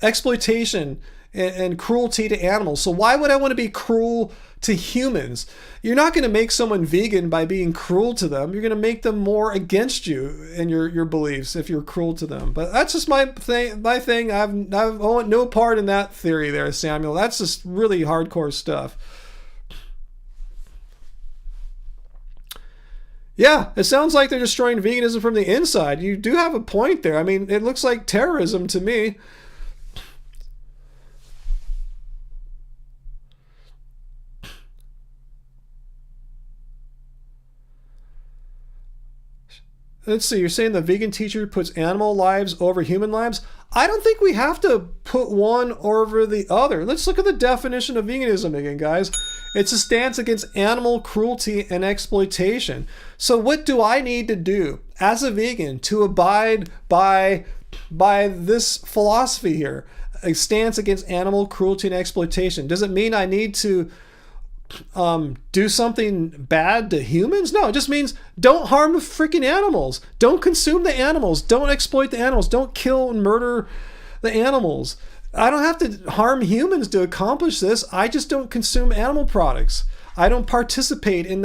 exploitation and cruelty to animals. So why would I want to be cruel to humans? You're not going to make someone vegan by being cruel to them. You're going to make them more against you and your beliefs if you're cruel to them. But that's just my thing. I want no part in that theory there, Samuel. That's just really hardcore stuff. Yeah, it sounds like they're destroying veganism from the inside. You do have a point there. I mean, it looks like terrorism to me. Let's see, you're saying the vegan teacher puts animal lives over human lives? I don't think we have to put one over the other. Let's look at the definition of veganism again, guys. It's a stance against animal cruelty and exploitation. So what do I need to do as a vegan to abide by this philosophy here? A stance against animal cruelty and exploitation. Does it mean I need to do something bad to humans? No, it just means don't harm the freaking animals. Don't consume the animals. Don't exploit the animals. Don't kill and murder the animals. I don't have to harm humans to accomplish this. I just don't consume animal products. I don't participate in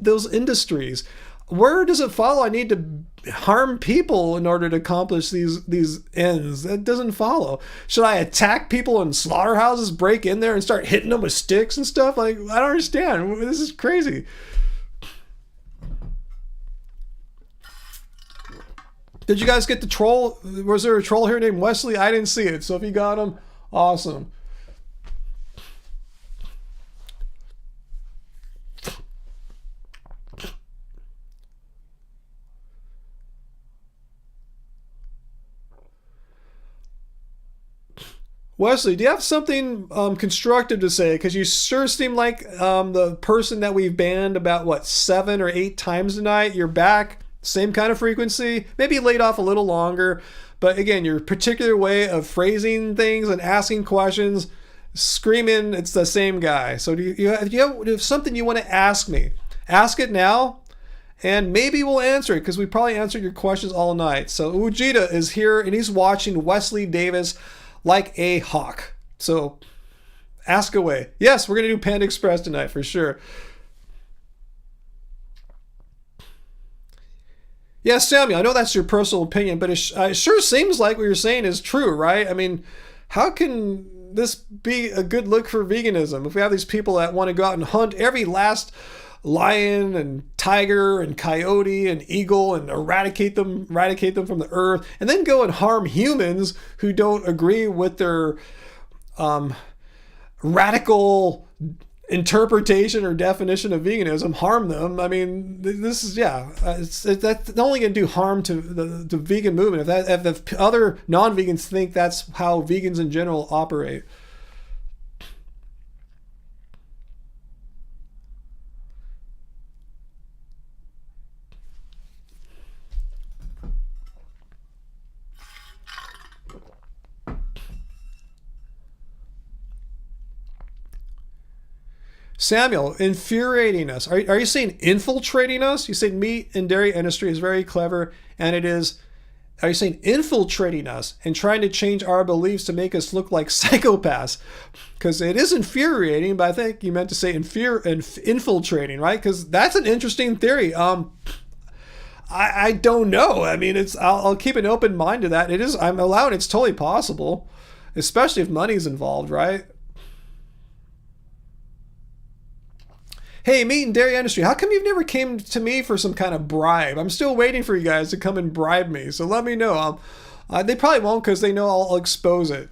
those industries. Where does it follow I need to harm people in order to accomplish these ends? That doesn't follow. Should I attack people in slaughterhouses, break in there and start hitting them with sticks and stuff? Like, I don't understand. This is crazy. Did you guys get the troll? Was there a troll here named Wesley? I didn't see it. So if you got him, awesome. Wesley, do you have something constructive to say? Because you sure seem like the person that we've banned about, 7 or 8 times tonight. You're back, same kind of frequency, maybe laid off a little longer. But again, your particular way of phrasing things and asking questions, screaming it's the same guy. So do you have something you want to ask me? Ask it now, and maybe we'll answer it, because we probably answered your questions all night. So Ujita is here, and he's watching Wesley Davis like a hawk. So ask away. Yes, we're going to do Panda Express tonight for sure. Yeah, Samuel, I know that's your personal opinion, but it sure seems like what you're saying is true, right? I mean, how can this be a good look for veganism if we have these people that want to go out and hunt every last lion and tiger and coyote and eagle and eradicate them from the earth, and then go and harm humans who don't agree with their radical interpretation or definition of veganism, harm them? I mean, this is, that's only going to do harm to the vegan movement if other non-vegans think that's how vegans in general operate. Samuel, infuriating us. Are you saying infiltrating us? You said meat and dairy industry is very clever, and it is. Are you saying infiltrating us and trying to change our beliefs to make us look like psychopaths? Because it is infuriating, but I think you meant to say infiltrating, right? Because that's an interesting theory. I don't know. I mean, I'll keep an open mind to that. It is. I'm allowing. It's totally possible, especially if money's involved, right? Hey, meat and dairy industry, how come you've never came to me for some kind of bribe? I'm still waiting for you guys to come and bribe me. So let me know. They probably won't, because they know I'll expose it.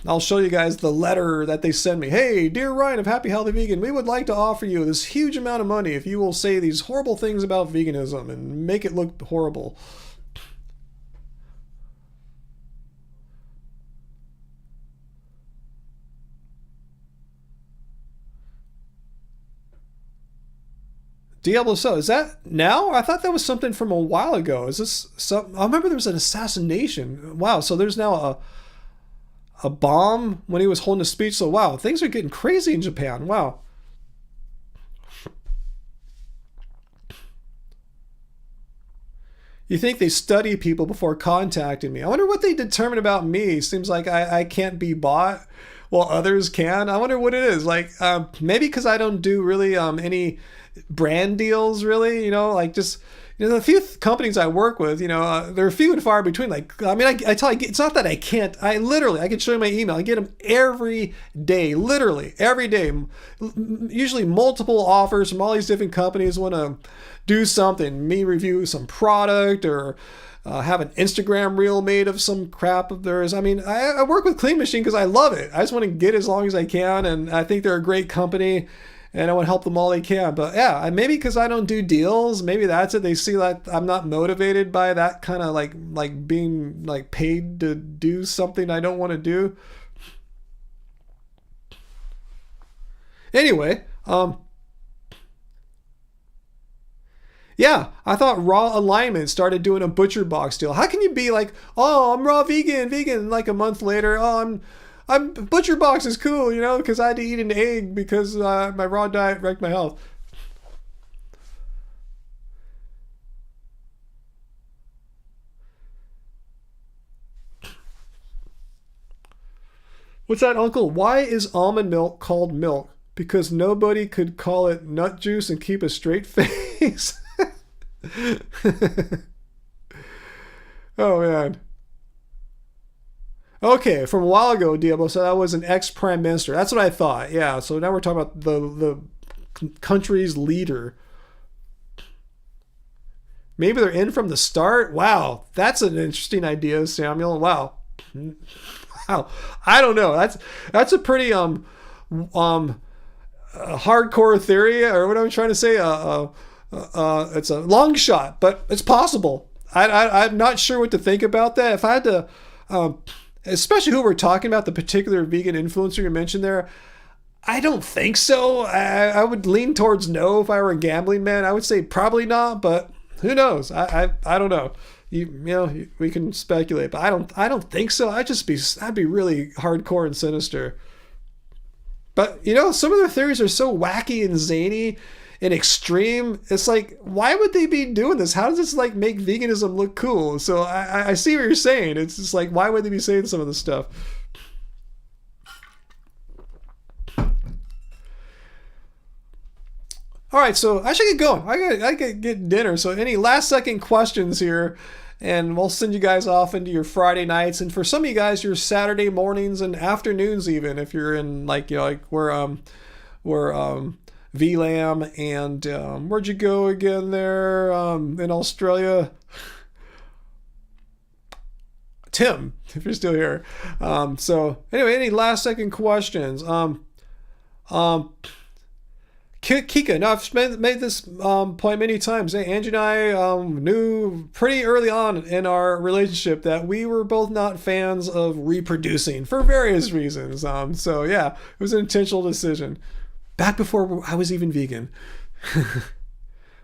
I'll show you guys the letter that they send me. Hey, dear Ryan of Happy Healthy Vegan, we would like to offer you this huge amount of money if you will say these horrible things about veganism and make it look horrible. Diablo So, is that now? I thought that was something from a while ago. Is this something? I remember there was an assassination. Wow, so there's now a bomb when he was holding a speech. So wow, things are getting crazy in Japan. Wow. You think they study people before contacting me? I wonder what they determine about me. Seems like I can't be bought while others can. I wonder what it is. Like maybe because I don't do really any brand deals, really, like just, the few companies I work with, they're few and far between. Like, I mean, I tell you, it's not that I can't, I can show you my email. I get them every day, literally every day, usually multiple offers from all these different companies want to do something, me review some product or have an Instagram reel made of some crap of theirs. I mean, I work with Clean Machine because I love it. I just want to get as long as I can, and I think they're a great company. And I want to help them all they can. But yeah, maybe because I don't do deals, maybe that's it. They see that I'm not motivated by that kind of like being like paid to do something I don't want to do. Anyway, yeah, I thought Raw Alignment started doing a Butcher Box deal. How can you be like, oh, I'm raw vegan, like a month later, oh, I'm Butcher Box is cool, because I had to eat an egg because my raw diet wrecked my health. What's that, Uncle? Why is almond milk called milk? Because nobody could call it nut juice and keep a straight face. Oh, man. Okay, from a while ago, Diablo said that was an ex-prime minister. That's what I thought. Yeah, so now we're talking about the country's leader. Maybe they're in from the start? Wow, that's an interesting idea, Samuel. Wow. Wow. I don't know. That's a pretty hardcore theory, or what I'm trying to say. It's a long shot, but it's possible. I'm not sure what to think about that. If I had to... especially who we're talking about, the particular vegan influencer you mentioned there, I don't think so. I would lean towards no if I were a gambling man. I would say probably not, but who knows? I don't know. We can speculate, but I don't think so. I'd be really hardcore and sinister. But, you know, some of their theories are so wacky and zany and extreme. It's like, why would they be doing this? How does this, like, make veganism look cool? So I see what you're saying. It's just like, why would they be saying some of this stuff? All right, so I should get going. I gotta get dinner. So any last second questions here, and we'll send you guys off into your Friday nights, and for some of you guys, your Saturday mornings and afternoons, even if you're in like, you know, like we're VLAM and where'd you go again there in Australia? Tim, if you're still here. So anyway, any last second questions? Kika, no, I've made this point many times. Hey, Angie and I knew pretty early on in our relationship that we were both not fans of reproducing for various reasons. So yeah, it was an intentional decision. Back before I was even vegan.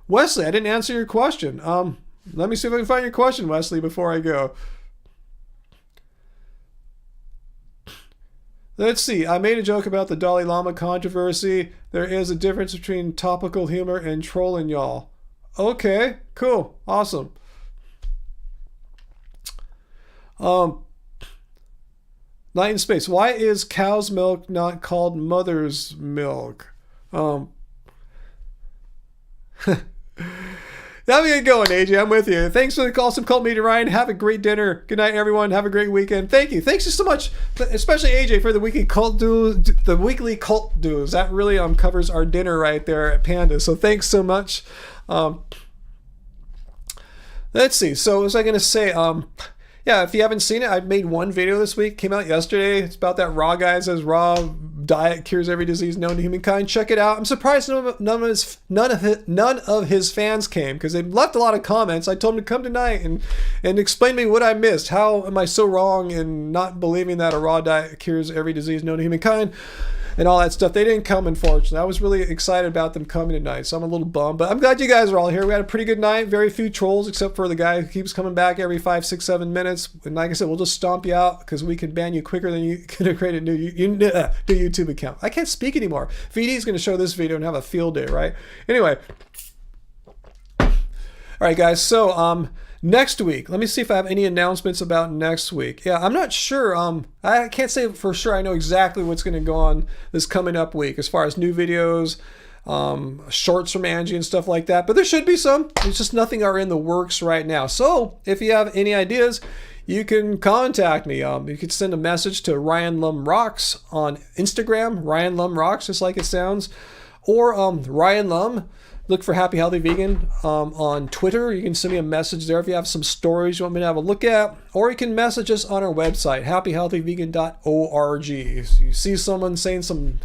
Wesley, I didn't answer your question. Let me see if I can find your question, Wesley, before I go. Let's see. I made a joke about the Dalai Lama controversy. There is a difference between topical humor and trolling y'all. Okay, cool. Awesome. Night in Space. Why is cow's milk not called mother's milk? That'll be it going, AJ. I'm with you. Thanks for the awesome cult meeting, Ryan. Have a great dinner. Good night, everyone. Have a great weekend. Thank you. Thanks so much, especially AJ, for the weekly cult dues. The weekly cult dues. That really covers our dinner right there at Panda. So thanks so much. Let's see. So what was I going to say? Yeah, if you haven't seen it, I've made one video this week. Came out yesterday. It's about that raw guy says raw diet cures every disease known to humankind. Check it out. I'm surprised none of his fans came because they left a lot of comments. I told them to come tonight and explain to me what I missed. How am I so wrong in not believing that a raw diet cures every disease known to humankind? And all that stuff. They didn't come, unfortunately. I was really excited about them coming tonight, so I'm a little bummed. But I'm glad you guys are all here. We had a pretty good night. Very few trolls, except for the guy who keeps coming back every 5, 6, 7 minutes. And like I said, we'll just stomp you out because we can ban you quicker than you can create a new YouTube account. I can't speak anymore. VD is going to show this video and have a field day, right? Anyway. All right, guys. So, next week, let me see if I have any announcements about next week. Yeah, I'm not sure. I can't say for sure I know exactly what's going to go on this coming up week as far as new videos, shorts from Angie and stuff like that. But there should be some. It's just nothing are in the works right now. So if you have any ideas, you can contact me. You could send a message to Ryan Lum Rocks on Instagram. Ryan Lum Rocks, just like it sounds. Or Ryan Lum. Look for Happy Healthy Vegan on Twitter. You can send me a message there if you have some stories you want me to have a look at. Or you can message us on our website, happyhealthyvegan.org. So you see someone saying some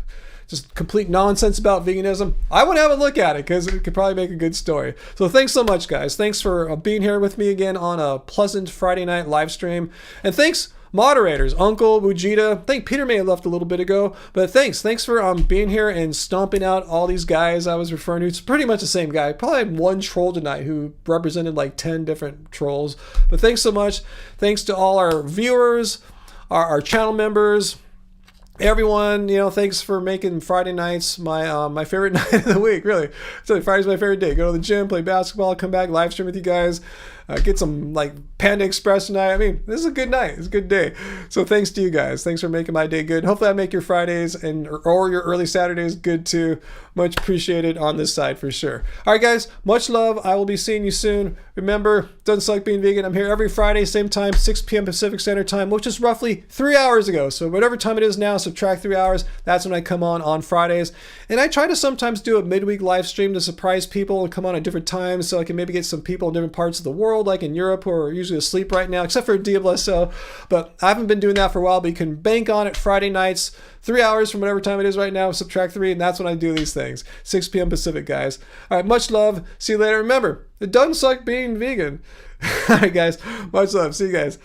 just complete nonsense about veganism, I want to have a look at it because it could probably make a good story. So thanks so much, guys. Thanks for being here with me again on a pleasant Friday night live stream. And thanks, moderators, Uncle, Wujita. I think Peter may have left a little bit ago, but thanks for being here and stomping out all these guys I was referring to. It's pretty much the same guy. Probably had one troll tonight who represented like 10 different trolls. But thanks so much. Thanks to all our viewers, our channel members, everyone. You know, thanks for making Friday nights my favorite night of the week. Really, so Friday's my favorite day. Go to the gym, play basketball, come back, live stream with you guys. Get some like Panda Express tonight. I mean, this is a good night. It's a good day. So thanks to you guys. Thanks for making my day good. Hopefully I make your Fridays or your early Saturdays good too. Much appreciated on this side for sure. All right, guys. Much love. I will be seeing you soon. Remember, doesn't suck being vegan. I'm here every Friday, same time, 6 p.m. Pacific Standard Time, which is roughly 3 hours ago. So whatever time it is now, subtract 3 hours. That's when I come on Fridays. And I try to sometimes do a midweek live stream to surprise people and come on at different times so I can maybe get some people in different parts of the world, like in Europe, who are usually asleep right now, except for DSL. But I haven't been doing that for a while, but you can bank on it Friday nights, 3 hours from whatever time it is right now, subtract 3, and that's when I do these things. 6 p.m. Pacific, guys. All right, much love. See you later. Remember, it doesn't suck being vegan. All right, guys. Much love. See you guys.